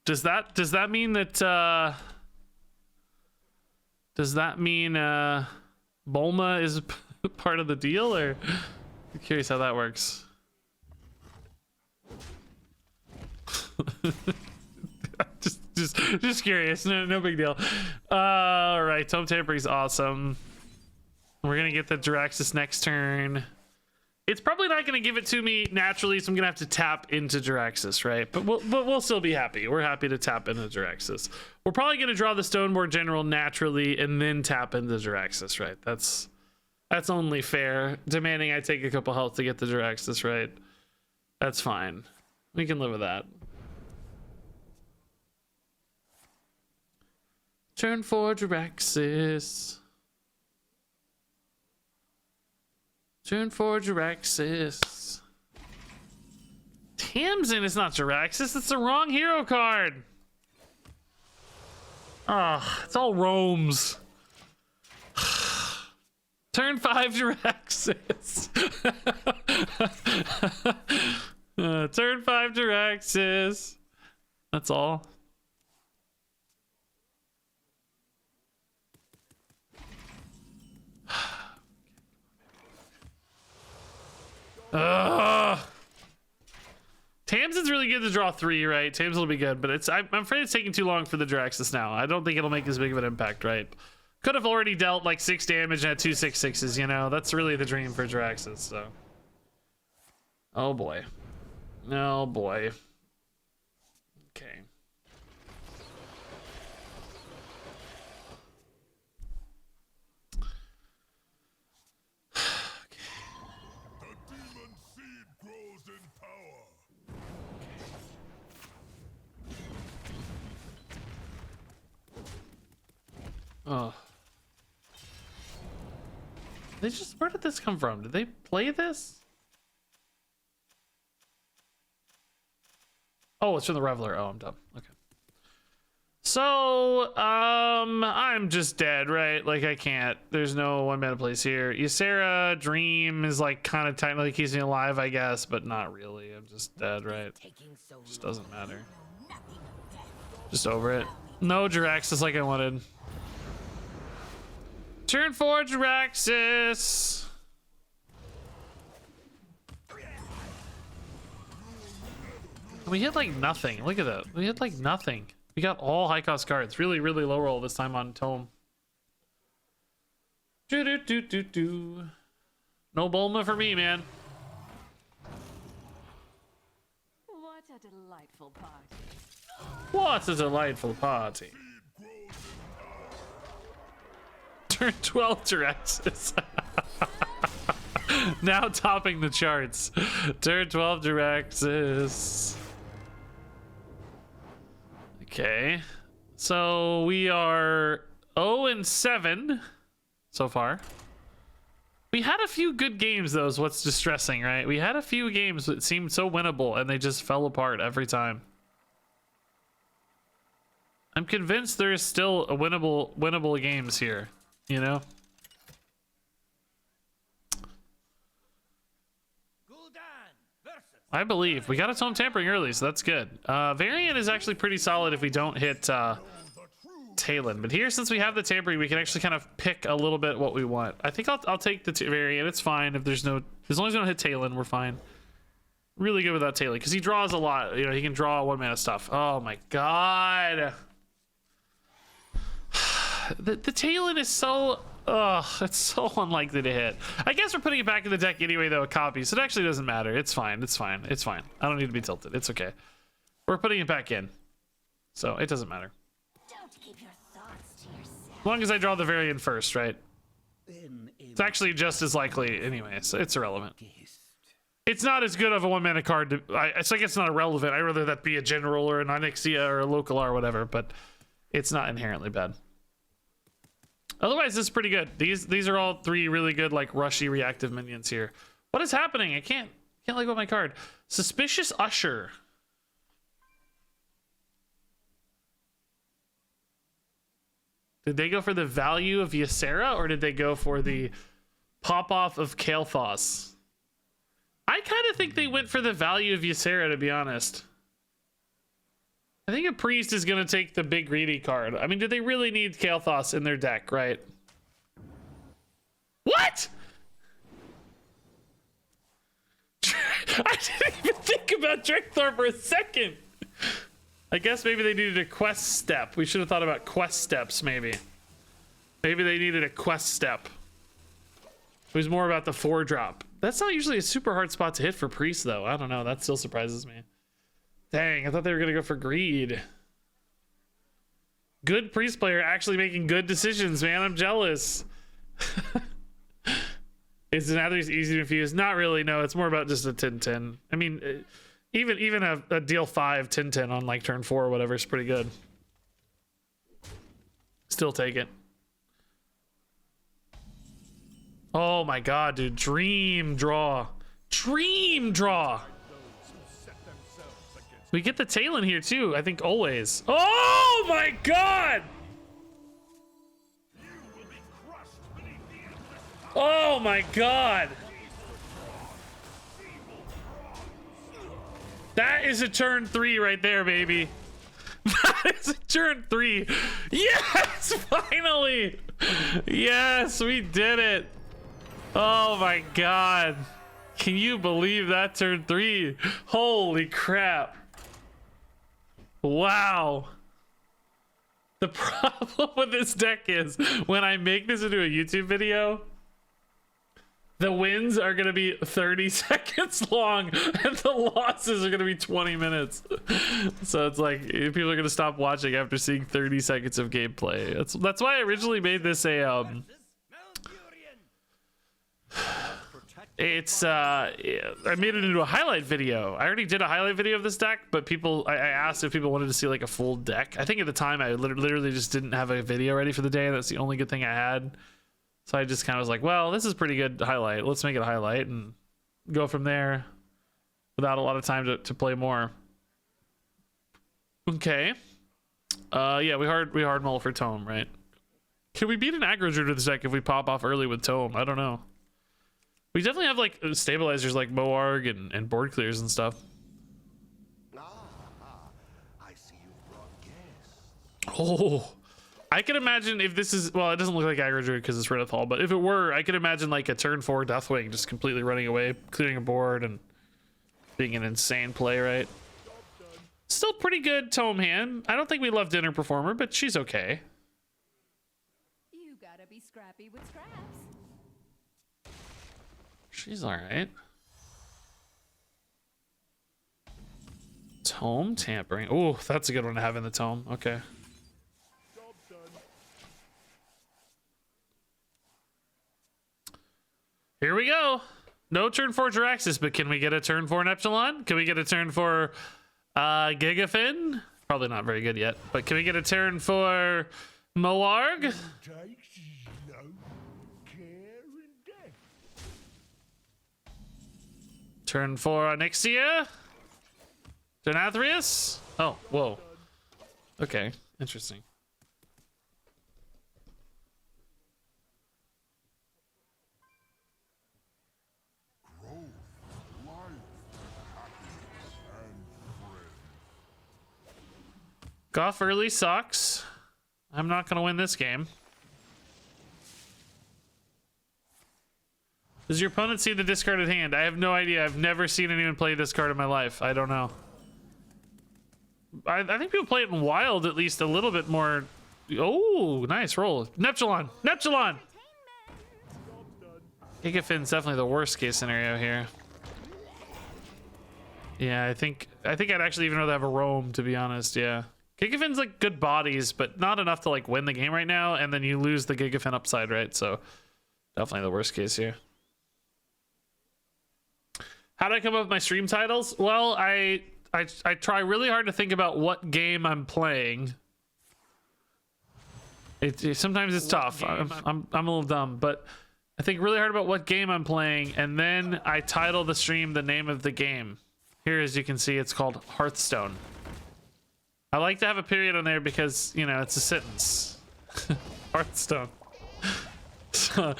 Does that mean that Bulma is part of the deal, or I'm curious how that works. just curious. No big deal. All right, tome tampering's awesome. We're gonna get the Diraxis next turn. It's probably not going to give it to me naturally, so I'm going to have to tap into Jiraxis, right? But we'll still be happy. We're happy to tap into Jiraxis. We're probably going to draw the Stoneborn General naturally and then tap into Jiraxis, right? That's only fair. Demanding I take a couple health to get the Jiraxis, right? That's fine. We can live with that. Turn 4 Jiraxis. Turn 4 Jiraxis. Tamsin is not Jiraxis. It's the wrong hero card. Ah, it's all roams. Turn 5 Jiraxis. Turn 5 Jiraxis. That's all. Tamsin's really good to draw 3, right? Tamsin will be good, but I'm afraid it's taking too long for the Jiraxis now. I don't think it'll make as big of an impact, right? Could have already dealt like 6 damage and had 2 6/6s, you know? That's really the dream for Jiraxis, so. Oh boy. Oh boy. Okay. Oh. Where did this come from? Did they play this? Oh, it's from the Reveler. Oh, I'm dumb. Okay. So, I'm just dead, right? Like, I can't. There's no 1-mana place here. Ysera Dream is, like, kind of technically keeps me alive, I guess, but not really. I'm just dead, right? Just doesn't matter. Just over it. No Jiraxis like I wanted. Turn 4 Jiraxis. We hit like nothing. Look at that. We hit like nothing. We got all high cost cards. Really, really low roll this time on Tome. No Bulma for me, man. What a delightful party. What a delightful party. Turn 12 Jiraxis. Now topping the charts. Turn 12 Jiraxis. Okay. So we are 0-7 so far. We had a few good games, though, is what's distressing, right? We had a few games that seemed so winnable, and they just fell apart every time. I'm convinced there is still a winnable games here, you know? I believe. We got a Tome Tampering early, so that's good. Variant is actually pretty solid if we don't hit Talon. But here, since we have the Tampering, we can actually kind of pick a little bit what we want. I think I'll take the Variant. It's fine if there's no... As long as we don't hit Talon, we're fine. Really good without Talon, because he draws a lot. You know, he can draw 1-mana stuff. Oh my god. The Talon is so... Ugh, it's so unlikely to hit. I guess we're putting it back in the deck anyway, though, a copy, so it actually doesn't matter. It's fine, it's fine, it's fine. I don't need to be tilted, it's okay. We're putting it back in, so it doesn't matter. Don't keep your thoughts to yourself. As long as I draw the variant first, right? It's actually just as likely anyway, so it's irrelevant. It's not as good of a 1-mana card. So I guess it's not irrelevant. I'd rather that be a general or an Onyxia or a local or whatever, but it's not inherently bad. Otherwise, this is pretty good. These are all 3 really good, like, rushy reactive minions here. What is happening? I can't let go of my card. Suspicious Usher. Did they go for the value of Ysera, or did they go for the pop-off of Kael'thas? I kind of think they went for the value of Ysera, to be honest. I think a priest is going to take the big greedy card. I mean, do they really need Kael'thas in their deck, right? What? I didn't even think about Drakthor for a second. I guess maybe they needed a quest step. We should have thought about quest steps, maybe. Maybe they needed a quest step. It was more about the 4-drop. That's not usually a super hard spot to hit for priest, though. I don't know. That still surprises me. Dang, I thought they were gonna go for greed. Good priest player actually making good decisions, man. I'm jealous. Is Nathria's easy to infuse? Not really. No, it's more about just a 10-10. I mean, even a deal 5 10-10 on like turn 4 or whatever is pretty good. Still take it. Oh my god, dude. Dream draw. Dream draw. We get the tail in here too, I think always. Oh my god! Oh my god! That is a turn 3 right there, baby. That is a turn 3. Yes, finally! Yes, we did it. Oh my god. Can you believe that turn 3? Holy crap. Wow. The problem with this deck is when I make this into a YouTube video, the wins are going to be 30 seconds long and the losses are going to be 20 minutes. So it's like people are going to stop watching after seeing 30 seconds of gameplay. That's why I originally made this a I made it into a highlight video. I already did a highlight video of this deck, but I asked if people wanted to see like a full deck. I think at the time I literally just didn't have a video ready for the day. That's the only good thing I had. So I just kind of was like, well, this is pretty good highlight. Let's make it a highlight and go from there without a lot of time to play more. Okay. Yeah, we hard mull for Tome, right? Can we beat an aggro druid with this deck if we pop off early with Tome? I don't know. We definitely have like stabilizers like Moarg and board clears and stuff. I see you brought guests. Oh, I can imagine if this is, well, it doesn't look like aggro druid because it's Redithal, but if it were, I could imagine like a turn 4 Deathwing just completely running away, clearing a board and being an insane play, right? Still pretty good Tome hand. I don't think we love Dinner Performer, but she's okay. You gotta be scrappy with scraps. She's all right. Tome tampering. Oh, that's a good one to have in the Tome. Okay. Here we go. No turn 4 Jiraxis, but can we get a turn 4 Neptulon? Can we get a turn 4 Gigafin? Probably not very good yet, but can we get a turn for Moarg? Takes no care and death. Turn 4 Onyxia? Denathrius? Oh, whoa. Okay, interesting. Goff early sucks. I'm not gonna win this game. Does your opponent see the discarded hand? I have no idea. I've never seen anyone play this card in my life. I don't know. I think people play it in Wild at least a little bit more. Oh, nice roll. Neptulon! Neptulon! Gigafin's definitely the worst case scenario here. Yeah, I think I'd actually even rather have a roam, to be honest. Yeah. Gigafin's like good bodies, but not enough to like win the game right now, and then you lose the Gigafin upside, right? So definitely the worst case here. How did I come up with my stream titles? Well, I try really hard to think about what game I'm playing. Sometimes it's tough. I'm a little dumb, but I think really hard about what game I'm playing, and then I title the stream the name of the game. Here, as you can see, it's called Hearthstone. I like to have a period on there because, you know, it's a sentence. Hearthstone. So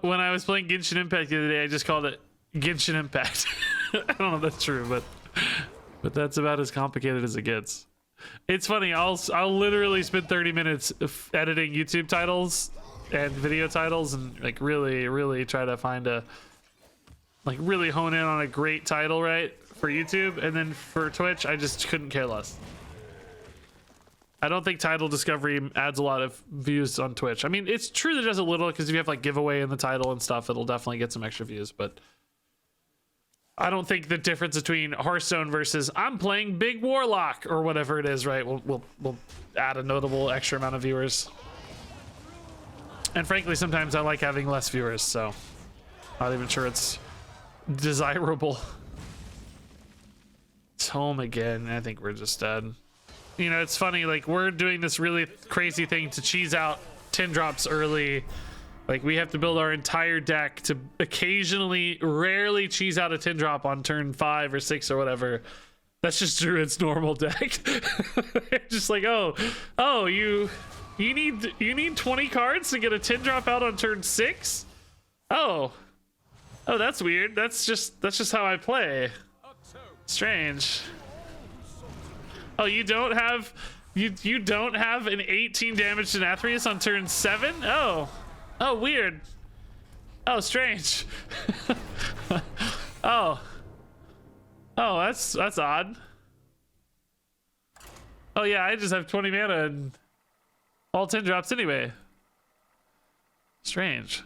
when I was playing Genshin Impact the other day, I just called it Genshin Impact. I don't know if that's true, but that's about as complicated as it gets. It's funny. I'll literally spend 30 minutes editing YouTube titles and video titles and like really try to find really hone in on a great title, right, for YouTube, and then for Twitch, I just couldn't care less. I don't think title discovery adds a lot of views on Twitch. I mean, it's true that it does a little because if you have like giveaway in the title and stuff, it'll definitely get some extra views, but I don't think the difference between Hearthstone versus I'm playing big Warlock or whatever it is, right? We'll add a notable extra amount of viewers. And frankly, sometimes I like having less viewers, so not even sure it's desirable. It's home again. I think we're just dead. You know, it's funny, like we're doing this really crazy thing to cheese out 10 drops early. Like we have to build our entire deck to occasionally, rarely cheese out a 10 drop on turn 5 or 6 or whatever. That's just Druid's normal deck. Just like, oh, you need 20 cards to get a 10 drop out on turn 6? Oh, that's weird. That's just how I play. Strange. Oh, you don't have an 18 damage to Nathrius on turn 7? Oh, weird. Oh, strange. Oh, that's odd. Oh yeah, I just have 20 mana and all 10 drops anyway. Strange.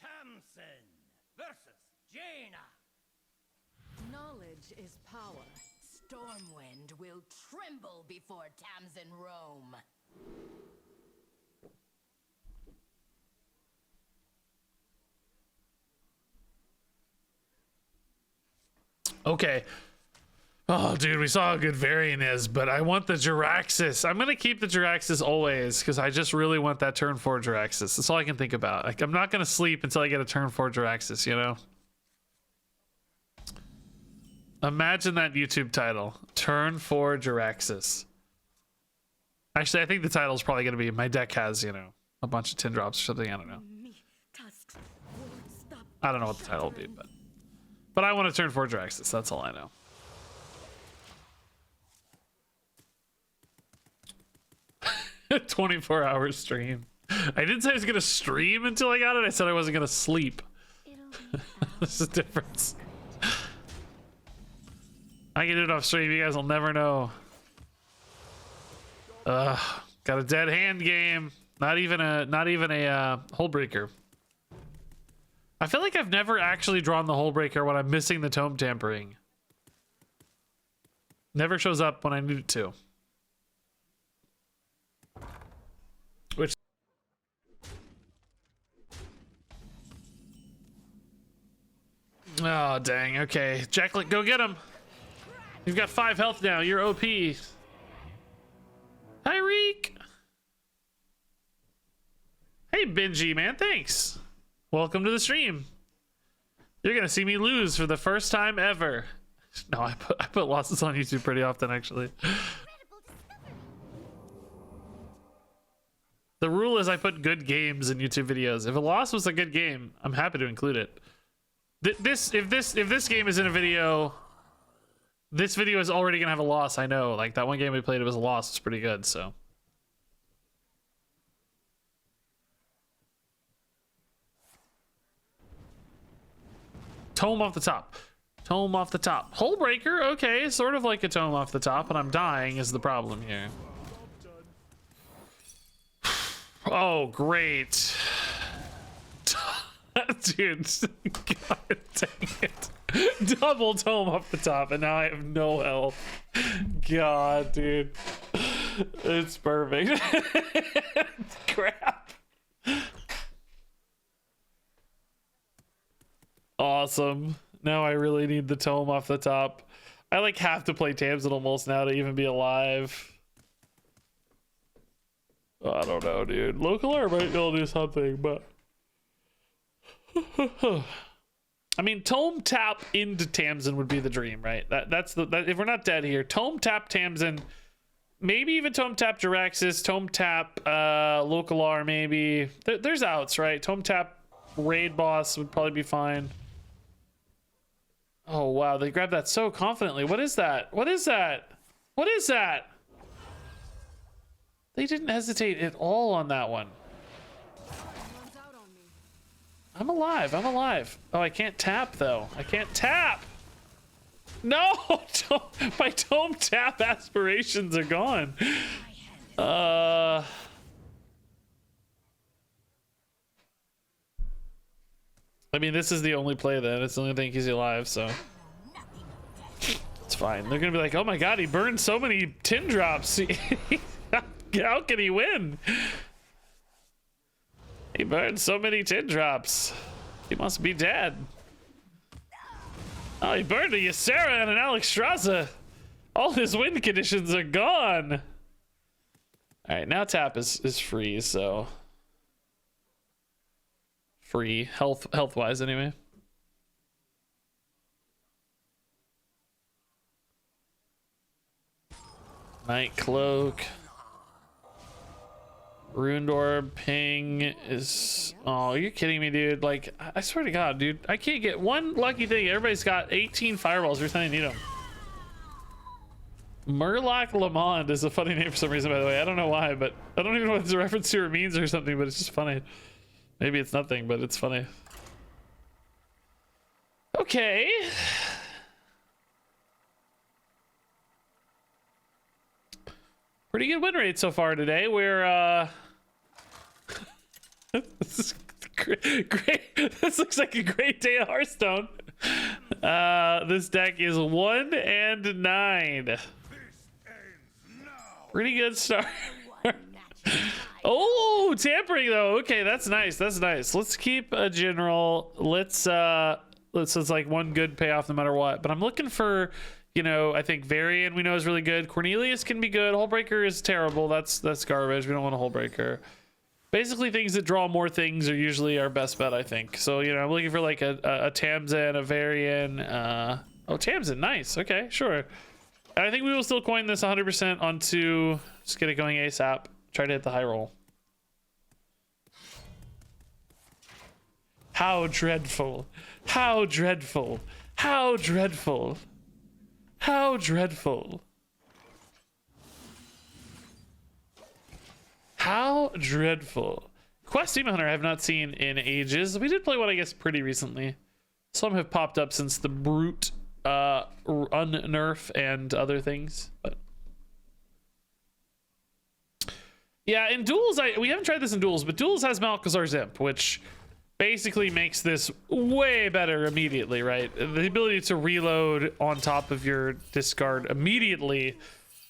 Tamsin versus Jaina. Knowledge is power. Stormwind will tremble before Tamsin roam. Okay. Oh, dude, we saw how good Varian is, but I want the Jiraxis. I'm gonna keep the Jiraxis always because I just really want that turn 4 Jiraxis. That's all I can think about. Like, I'm not gonna sleep until I get a turn 4 Jiraxis, you know? Imagine that YouTube title. Turn 4 Jiraxis. Actually, I think the title is probably gonna be my deck has, you know, a bunch of 10 drops or something. I don't know. I don't know what the title will be, but I want to turn 4 Jiraxis. That's all I know. A 24-hour stream. I didn't say I was gonna stream until I got it. I said I wasn't gonna sleep. There's a difference. I can do it off stream. You guys will never know. Got a dead hand game. Not even a hold breaker. I feel like I've never actually drawn the hold breaker when I'm missing the tome tampering. Never shows up when I need it to. Which oh dang, okay. Jacklet, go get him. You've got 5 health now. You're OP. Hi, Reek. Hey, Benji, man. Thanks. Welcome to the stream. You're gonna see me lose for the first time ever. No, I put losses on YouTube pretty often, actually. The rule is I put good games in YouTube videos. If a loss was a good game, I'm happy to include it. If this game is in a video, this video is already gonna have a loss. I know, like that one game we played, it was a loss. It's pretty good, so. Tome off the top. Tome off the top. Hole breaker, okay, sort of like a tome off the top, but I'm dying is the problem here. Oh, great. Dude, god dang it. Double tome off the top, and now I have no health. God, dude. It's perfect. Crap. Awesome. Now I really need the tome off the top. I like have to play Tamsin almost now to even be alive. I don't know, dude. Local R might be able to do something, but I mean, tome tap into Tamsin would be the dream, right? That's if we're not dead here, tome tap Tamsin, maybe even tome tap Jiraxis, tome tap local R, maybe. There's outs, right? Tome tap raid boss would probably be fine. Oh wow, they grabbed that so confidently. What is that? What is that? What is that? They didn't hesitate at all on that one. I'm alive. I'm alive. Oh, I can't tap though. I can't tap. No, my tome tap aspirations are gone. I mean, this is the only play then. It's the only thing he's alive, so it's fine. They're gonna be like, oh my god, he burned so many tin drops. How can he win? He burned so many tin drops. He must be dead. Oh, he burned a Ysera and an Alexstrasza. All his win conditions are gone. All right, now tap is free, so free health wise anyway. Night Cloak. Ruined Orb ping is... Oh, you're kidding me, dude. Like, I swear to God, dude. I can't get one lucky thing. Everybody's got 18 fireballs every time they need them. Murloc Lamond is a funny name for some reason, by the way. I don't know why, but I don't even know what it's a reference to or means or something, but it's just funny. Maybe it's nothing, but it's funny. Okay. Pretty good win rate so far today. We're this is great. This looks like a great day of Hearthstone. This deck is 1 and 9. Pretty good start. Oh, tampering though. Okay, that's nice. That's nice. Let's keep a general. Let's like one good payoff no matter what. But I'm looking for, you know, I think Varian we know is really good. Cornelius can be good. Hullbreaker is terrible. That's garbage. We don't want a Hullbreaker. Basically, things that draw more things are usually our best bet, I think. So, you know, I'm looking for like a Tamsin, a Varian. Oh, Tamsin, nice. Okay, sure. And I think we will still coin this 100% onto, just get it going ASAP. Try to hit the high roll. How dreadful. How dreadful. How dreadful. How dreadful. How dreadful. Quest Demon Hunter I have not seen in ages. We did play one, I guess, pretty recently. Some have popped up since the Brute unnerf and other things. But yeah, in Duels, we haven't tried this in Duels, but Duels has Malchezaar's Imp, which basically makes this way better immediately, right? The ability to reload on top of your discard immediately,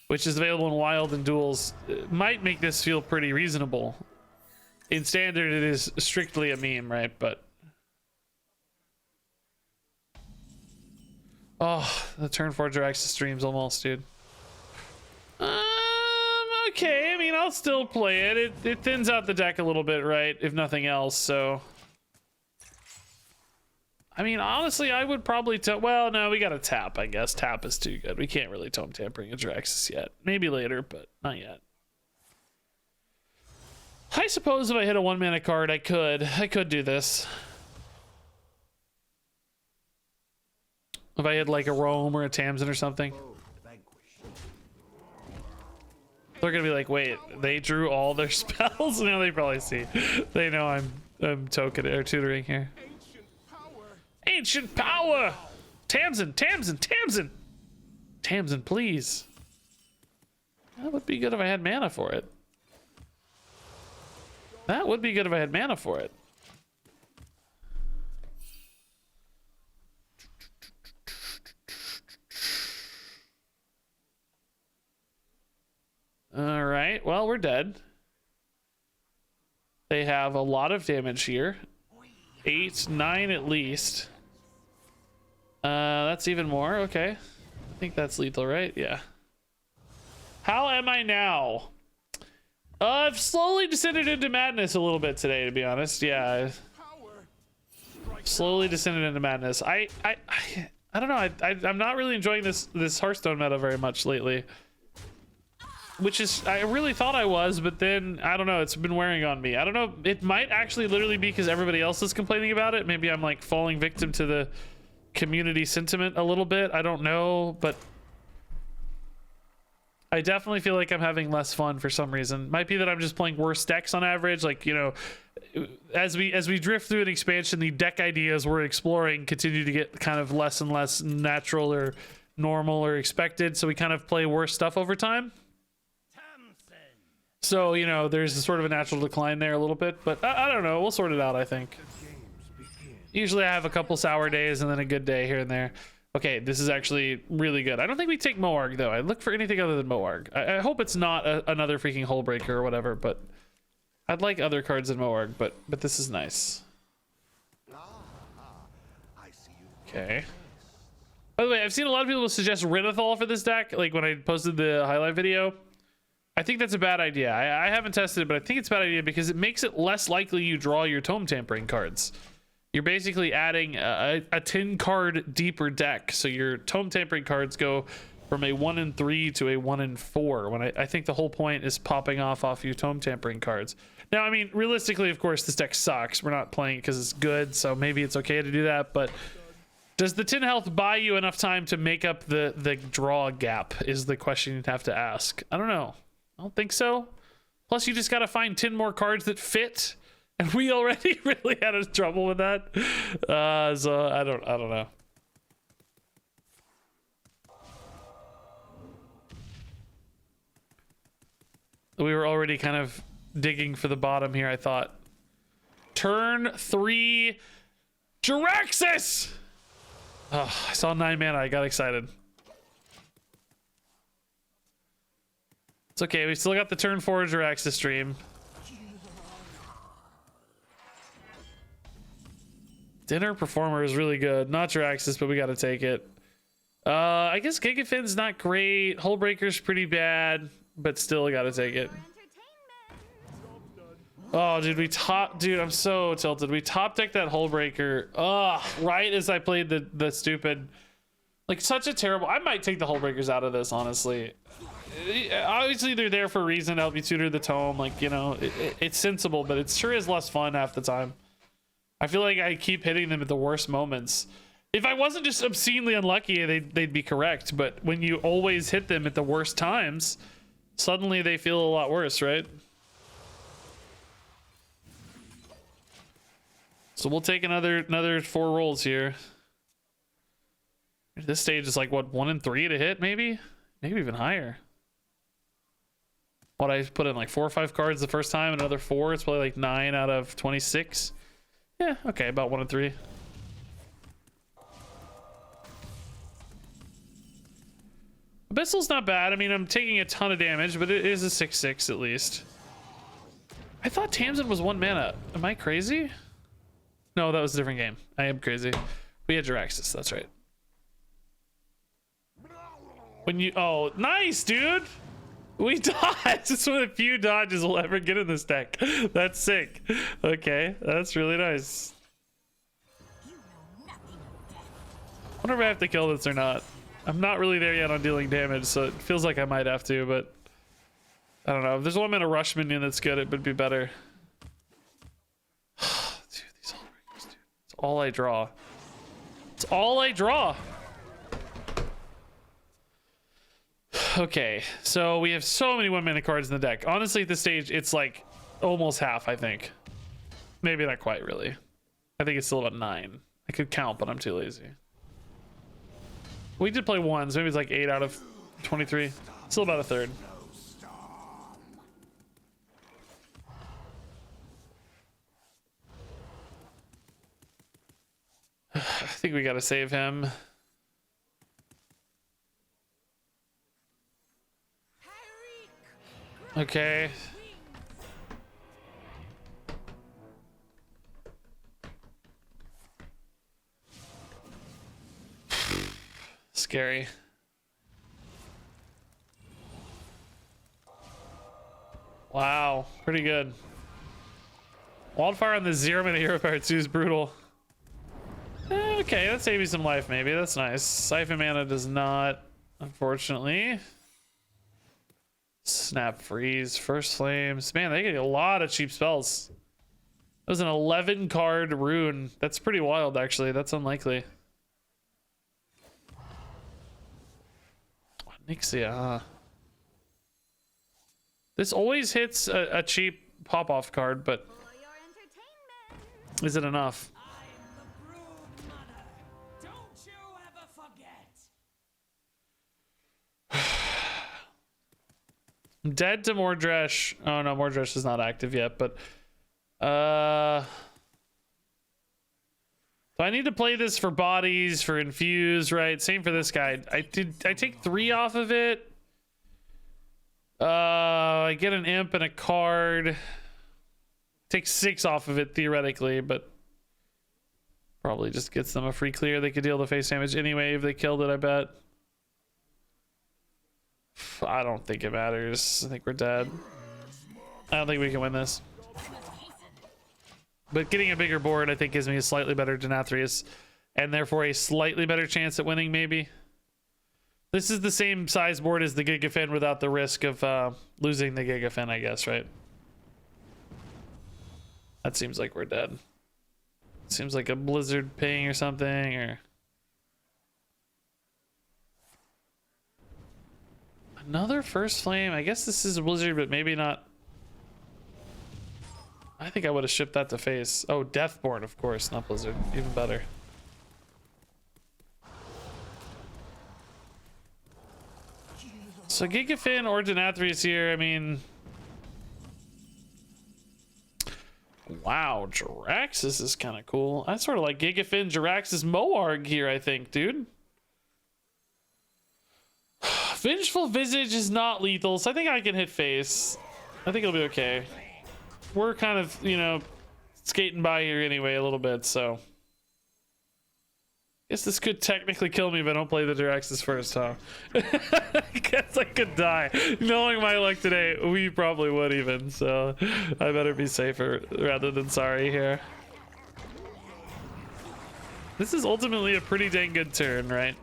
which is available in Wild and Duels, might make this feel pretty reasonable. In Standard, it is strictly a meme, right? But oh, the turn 4 Jiraxis streams almost, dude. Okay, I mean, I'll still play it. It thins out the deck a little bit, right? If nothing else, so. I mean, honestly, I would probably well, no, we gotta tap, I guess. Tap is too good. We can't really Tome Tampering a Jiraxis yet. Maybe later, but not yet. I suppose if I hit a 1-mana card, I could do this. If I had like a Roam or a Tamsin or something. They're gonna be like, wait, they drew all their spells? Now they probably see. They know I'm token or tutoring here. Ancient power! Tamsin, Tamsin, Tamsin! Tamsin, please. That would be good if I had mana for it. That would be good if I had mana for it. All right, well, we're dead. They have a lot of damage here. 8, 9 at least. That's even more. Okay. I think that's lethal, right? Yeah. How am I now? I've slowly descended into madness a little bit today, to be honest. Yeah. Slowly descended into madness. I don't know. I'm not really enjoying this Hearthstone meta very much lately. Which is, I really thought I was, but then, I don't know, it's been wearing on me. I don't know, it might actually literally be because everybody else is complaining about it. Maybe I'm like falling victim to the community sentiment a little bit. I don't know, but I definitely feel like I'm having less fun for some reason. Might be that I'm just playing worse decks on average. Like, you know, as we drift through an expansion, the deck ideas we're exploring continue to get kind of less and less natural or normal or expected. So we kind of play worse stuff over time. So, you know, there's a sort of a natural decline there a little bit, but I don't know. We'll sort it out, I think. Usually I have a couple sour days and then a good day here and there. Okay, this is actually really good. I don't think we take Moarg, though. I look for anything other than Moarg. I hope it's not another freaking Hullbreaker or whatever, but I'd like other cards than Moarg, but this is nice. Okay. By the way, I've seen a lot of people suggest Rinithal for this deck, like when I posted the highlight video. I think that's a bad idea. I haven't tested it, but I think it's a bad idea because it makes it less likely you draw your Tome Tampering cards. You're basically adding a 10 card deeper deck. So your Tome Tampering cards go from a 1 in 3 to a 1 in 4. When I think the whole point is popping off your Tome Tampering cards. Now, I mean, realistically, of course, this deck sucks. We're not playing it because it's good, so maybe it's okay to do that. But does the 10 health buy you enough time to make up the draw gap is the question you'd have to ask. I don't know. I don't think so. Plus, you just got to find 10 more cards that fit. And we already really had trouble with that. So I don't know. We were already kind of digging for the bottom here, I thought. Turn 3, Jiraxis! Oh, I saw 9 mana, I got excited. It's okay, we still got the turn 4 Jiraxis stream. Dinner Performer is really good. Not Jiraxis, but we gotta take it. I guess Gigafin's not great. Hullbreaker's pretty bad, but still gotta take it. Oh, dude, dude, I'm so tilted. We top decked that Hullbreaker. Right as I played the stupid, like such a terrible. I might take the Hullbreakers out of this, honestly. Obviously, they're there for a reason to help you tutor the tome. Like, you know, it's sensible, but it sure is less fun half the time. I feel like I keep hitting them at the worst moments. If I wasn't just obscenely unlucky, they'd be correct. But when you always hit them at the worst times, suddenly they feel a lot worse, right? So we'll take another 4 rolls here. This stage is like, what, 1 in 3 to hit, maybe? Maybe even higher. What, I put in like 4 or 5 cards the first time, another 4. It's probably like 9 out of 26. Yeah, okay, about 1 in 3. Abyssal's not bad. I mean, I'm taking a ton of damage, but it is a 6/6 at least. I thought Tamsin was 1 mana. Am I crazy? No, that was a different game. I am crazy. We had Jiraxis, that's right. Oh, nice, dude! We dodged! It's one of the few dodges we'll ever get in this deck. That's sick. Okay, that's really nice. I wonder if I have to kill this or not. I'm not really there yet on dealing damage, so it feels like I might have to, but I don't know. If there's 1 mana rush minion that's good, it would be better. Dude, these Hullbreakers, dude. It's all I draw. It's all I draw. Okay, so we have so many 1 mana cards in the deck. Honestly, at this stage, it's like almost half, I think. Maybe not quite, really. I think it's still about 9. I could count, but I'm too lazy. We did play 1, so maybe it's like 8 out of 23. Still about a third. I think we gotta save him. Okay. Scary. Wow, pretty good. Wildfire on the 0 mana hero power 2 is brutal. Okay, that saves you some life, maybe. That's nice. Siphon mana does not, unfortunately. Snap Freeze, First Flames. Man, they get a lot of cheap spells. That was an 11 card rune. That's pretty wild, actually. That's unlikely. Nixia, huh? This always hits a cheap pop-off card, but is it enough? Don't you ever forget. Dead to Mordresh. Oh no, Mordresh is not active yet, but do I need to play this for bodies, for infuse, right? Same for this guy. I take 3 off of it. I get an imp and a card. Take 6 off of it theoretically, but probably just gets them a free clear. They could deal the face damage anyway if they killed it, I bet. I don't think it matters. I think we're dead. I don't think we can win this. But getting a bigger board, I think, gives me a slightly better Denathrius, and therefore a slightly better chance at winning, maybe. This is the same size board as the Gigafin without the risk of losing the Gigafin, I guess, right? That seems like we're dead. Seems like a blizzard ping or something, or... Another first flame. I guess this is a blizzard, but maybe not. I think I would have shipped that to face. Oh, Deathborn, of course, not blizzard. Even better. So Gigafin or Denathrius here, I mean... Wow, Jiraxis is kind of cool. I sort of like Gigafin, Jiraxis, Moarg here, I think, dude. Vengeful Visage is not lethal, so I think I can hit face. I think it'll be okay. We're kind of, you know, skating by here anyway a little bit, so. Guess this could technically kill me if I don't play the Jiraxis first, huh? I guess I could die. Knowing my luck today, we probably would even, so I better be safer rather than sorry here. This is ultimately a pretty dang good turn, right?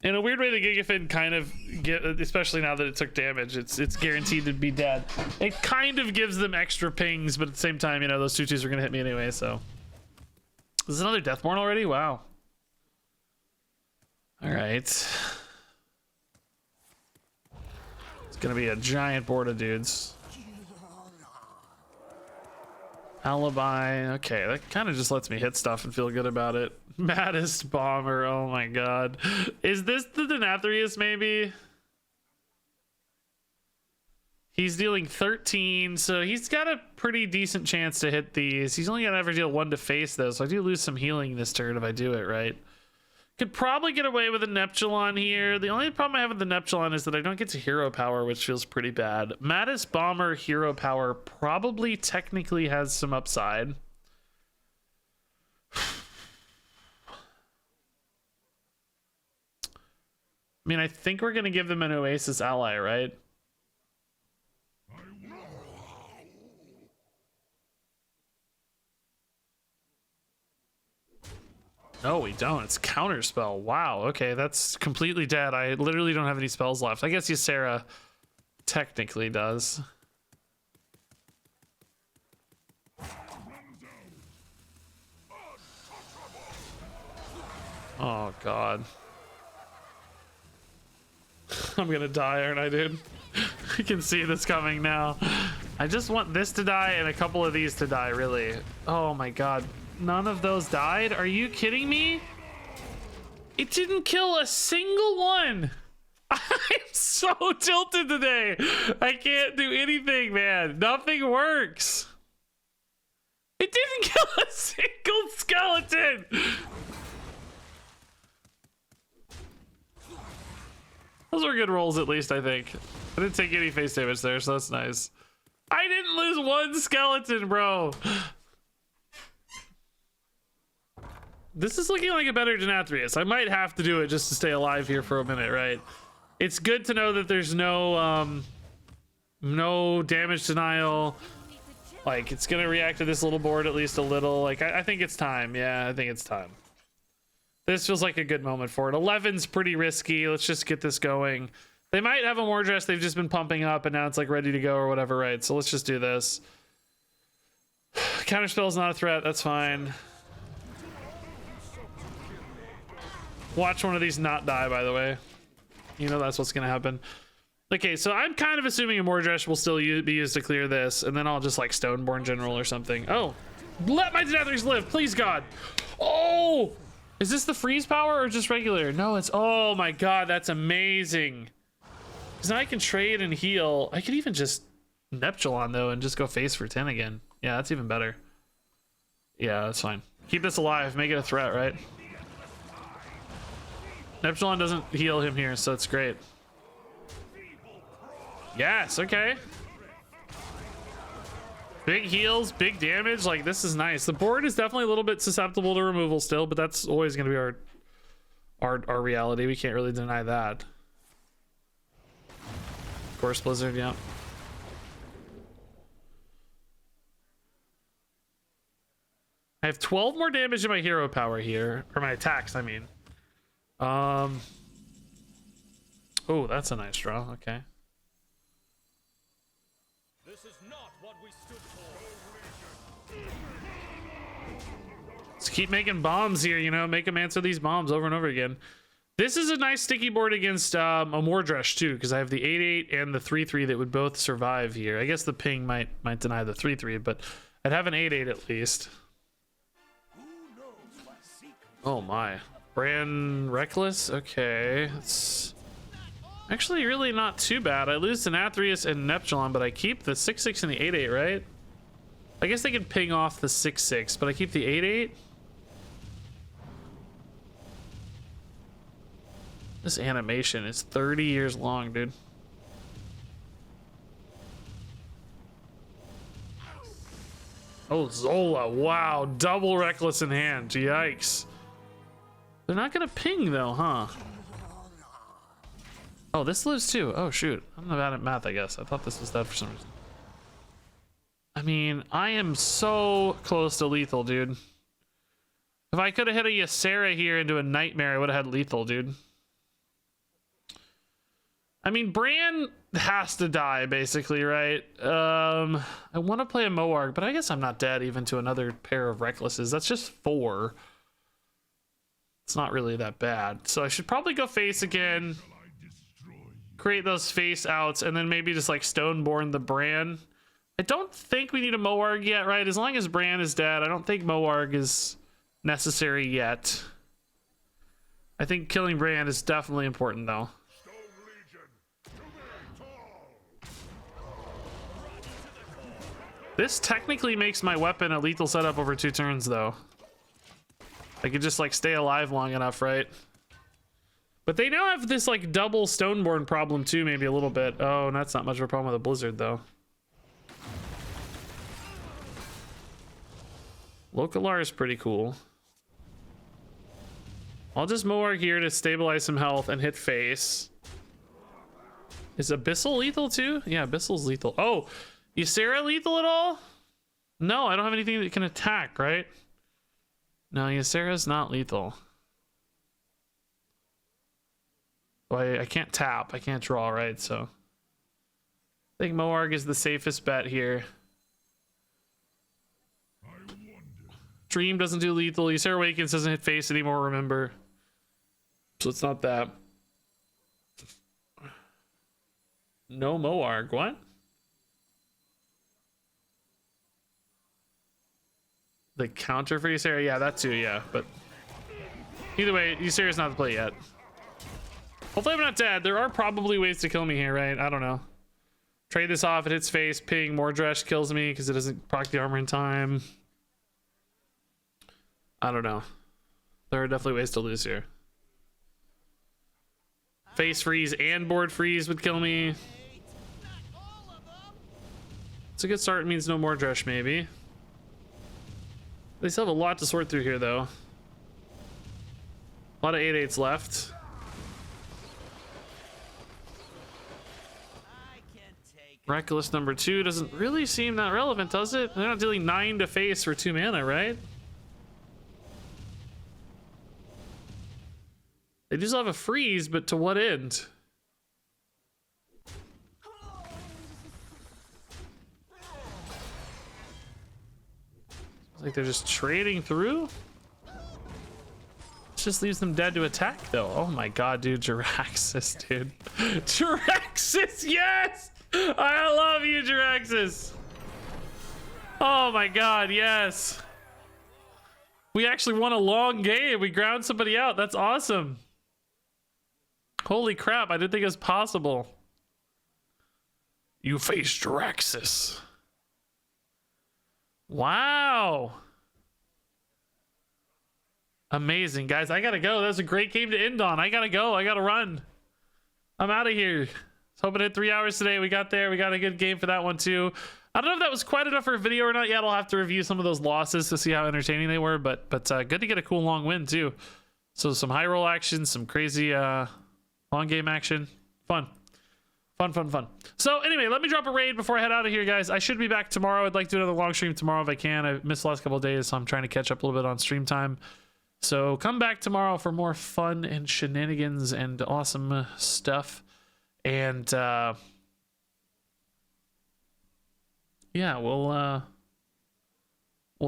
In a weird way, the Gigafin kind of get, especially now that it took damage, it's guaranteed to be dead. It kind of gives them extra pings, but at the same time, you know, those 2/2s are gonna hit me anyway, so. Is this another Deathborn already? Wow. All right. It's gonna be a giant board of dudes. Alibi. Okay, that kind of just lets me hit stuff and feel good about it. Maddest Bomber. Oh my god. Is this the Denathrius maybe? He's dealing 13, so he's got a pretty decent chance to hit these. He's only gonna ever deal 1 to face though, so I do lose some healing this turn if I do it right. Could probably get away with a Neptulon here. The only problem I have with the Neptulon is that I don't get to hero power, which feels pretty bad. Maddest Bomber hero power probably technically has some upside. I mean, I think we're gonna give them an Oasis ally, right? No, we don't. It's counterspell. Wow. Okay, that's completely dead. I literally don't have any spells left. I guess Ysera technically does. Oh, God. I'm gonna die, aren't I, dude? I can see this coming now. I just want this to die and a couple of these to die, really. Oh, my God. None of those died? Are you kidding me? It didn't kill a single one. I'm so tilted today. I can't do anything, man. Nothing works. It didn't kill a single skeleton. Those were good rolls, at least, I think. I didn't take any face damage there, so that's nice. I didn't lose 1 skeleton, bro. This is looking like a better Denathrius. I might have to do it just to stay alive here for a minute, right? It's good to know that there's no no damage denial. Like, it's gonna react to this little board at least a little. Like, I think it's time. Yeah, I think it's time. This feels like a good moment for it. 11's pretty risky. Let's just get this going. They might have a Mordresh they've just been pumping up and now it's like ready to go or whatever, right? So let's just do this. Counterspell's not a threat. That's fine. Watch one of these not die, by the way. You know that's what's gonna happen. Okay, so I'm kind of assuming a Mordresh will still be used to clear this, and then I'll just like Stoneborn General or something. Oh, let my Denathrius live, please God. Oh, is this the freeze power or just regular? No, it's, oh my God, that's amazing. Because now I can trade and heal. I could even just Neptulon though and just go face for 10 again. Yeah, that's even better. Yeah, that's fine. Keep this alive, make it a threat, right? Neptulon doesn't heal him here, so it's great. Yes, okay. Big heals, big damage, like this is nice. The board is definitely a little bit susceptible to removal still, but that's always gonna be our reality. We can't really deny that. Of course, Blizzard, yeah. I have 12 more damage in my hero power here, or my attacks, I mean. Oh, that's a nice draw. Okay. This is not what we stood for. Let's keep making bombs here, you know, make them answer these bombs over and over again. This is a nice sticky board against a Mordresh too, because I have the 8/8 and the 3/3 that would both survive here. I guess the ping might deny the 3/3, but I'd have an 8/8 at least. Oh my. Bran Reckless? Okay. It's actually really not too bad. I lose to Nathrius and Neptulon, but I keep the 6/6 and the 8/8, right? I guess they can ping off the 6/6, but I keep the 8/8. This animation is 30 years long, dude. Oh, Zola. Wow. Double Reckless in hand. Yikes. They're not gonna ping though, huh? Oh, this lives too. Oh shoot. I'm not bad at math, I guess. I thought this was dead for some reason. I mean, I am so close to lethal, dude. If I could have hit a Ysera here into a Nightmare, I would have had lethal, dude. I mean, Bran has to die, basically, right? I want to play a Moarg, but I guess I'm not dead even to another pair of Recklesses. That's just 4. It's not really that bad. So I should probably go face again. Create those face outs, and then maybe just like Stoneborn the Bran. I don't think we need a Moarg yet, right? As long as Bran is dead, I don't think Moarg is necessary yet. I think killing Bran is definitely important, though. This technically makes my weapon a lethal setup over 2 turns, though. I could just like stay alive long enough, right? But they now have this like double Stoneborn problem too, maybe a little bit. Oh, that's not much of a problem with a Blizzard, though. Localar is pretty cool. I'll just Moarg here to stabilize some health and hit face. Is Abyssal lethal too? Yeah, Abyssal's lethal. Oh, Ysera lethal at all? No, I don't have anything that can attack, right? No, Ysera's not lethal. Well, I can't tap. I can't draw, right? So I think Moarg is the safest bet here. Dream doesn't do lethal. Ysera Awakens doesn't hit face anymore, remember? So it's not that. No Moarg. What? The counter for Ysera? Yeah, that too, yeah. But either way, Ysera's not the play yet. Hopefully I'm not dead. There are probably ways to kill me here, right? I don't know. Trade this off, it hits face, ping, Mordresh kills me because it doesn't proc the armor in time. I don't know. There are definitely ways to lose here. Face freeze and board freeze would kill me. It's a good start. It means no Mordresh, maybe. They still have a lot to sort through here, though. A lot of 8/8s left. Reckless number 2 doesn't really seem that relevant, does it? They're not dealing 9 to face for 2 mana, right? They do still have a freeze, but to what end? Like they're just trading through? This just leaves them dead to attack, though. Oh my god, dude. Jiraxis, dude. Jiraxis, yes! I love you, Jiraxis. Oh my god, yes. We actually won a long game. We ground somebody out. That's awesome. Holy crap, I didn't think it was possible. You face Draxus. Wow. Amazing, guys. I gotta go. That was a great game to end on. I gotta go. I gotta run. I'm out of here. I was hoping to hit 3 hours today. We got there. We got a good game for that one too. I don't know if that was quite enough for a video or not yet. I'll have to review some of those losses to see how entertaining they were, but good to get a cool long win too. So some high roll action, some crazy long game action. Fun. So anyway, let me drop a raid before I head out of here, guys. I should be back tomorrow. I'd like to do another long stream tomorrow if I can. I missed the last couple of days, so I'm trying to catch up a little bit on stream time. So come back tomorrow for more fun and shenanigans and awesome stuff. And yeah, we'll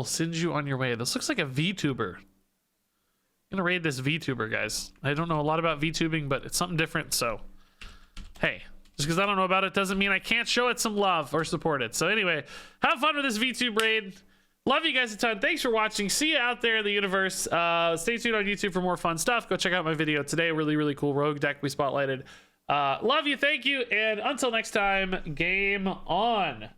send you on your way. This looks like a VTuber. I'm gonna raid this VTuber, guys. I don't know a lot about VTubing, but it's something different. So hey, just because I don't know about it doesn't mean I can't show it some love or support it. So anyway, have fun with this VTube raid. Love you guys a ton. Thanks for watching. See you out there in the universe. Stay tuned on YouTube for more fun stuff. Go check out my video today. Really cool rogue deck we spotlighted. Love you. Thank you. And until next time, game on.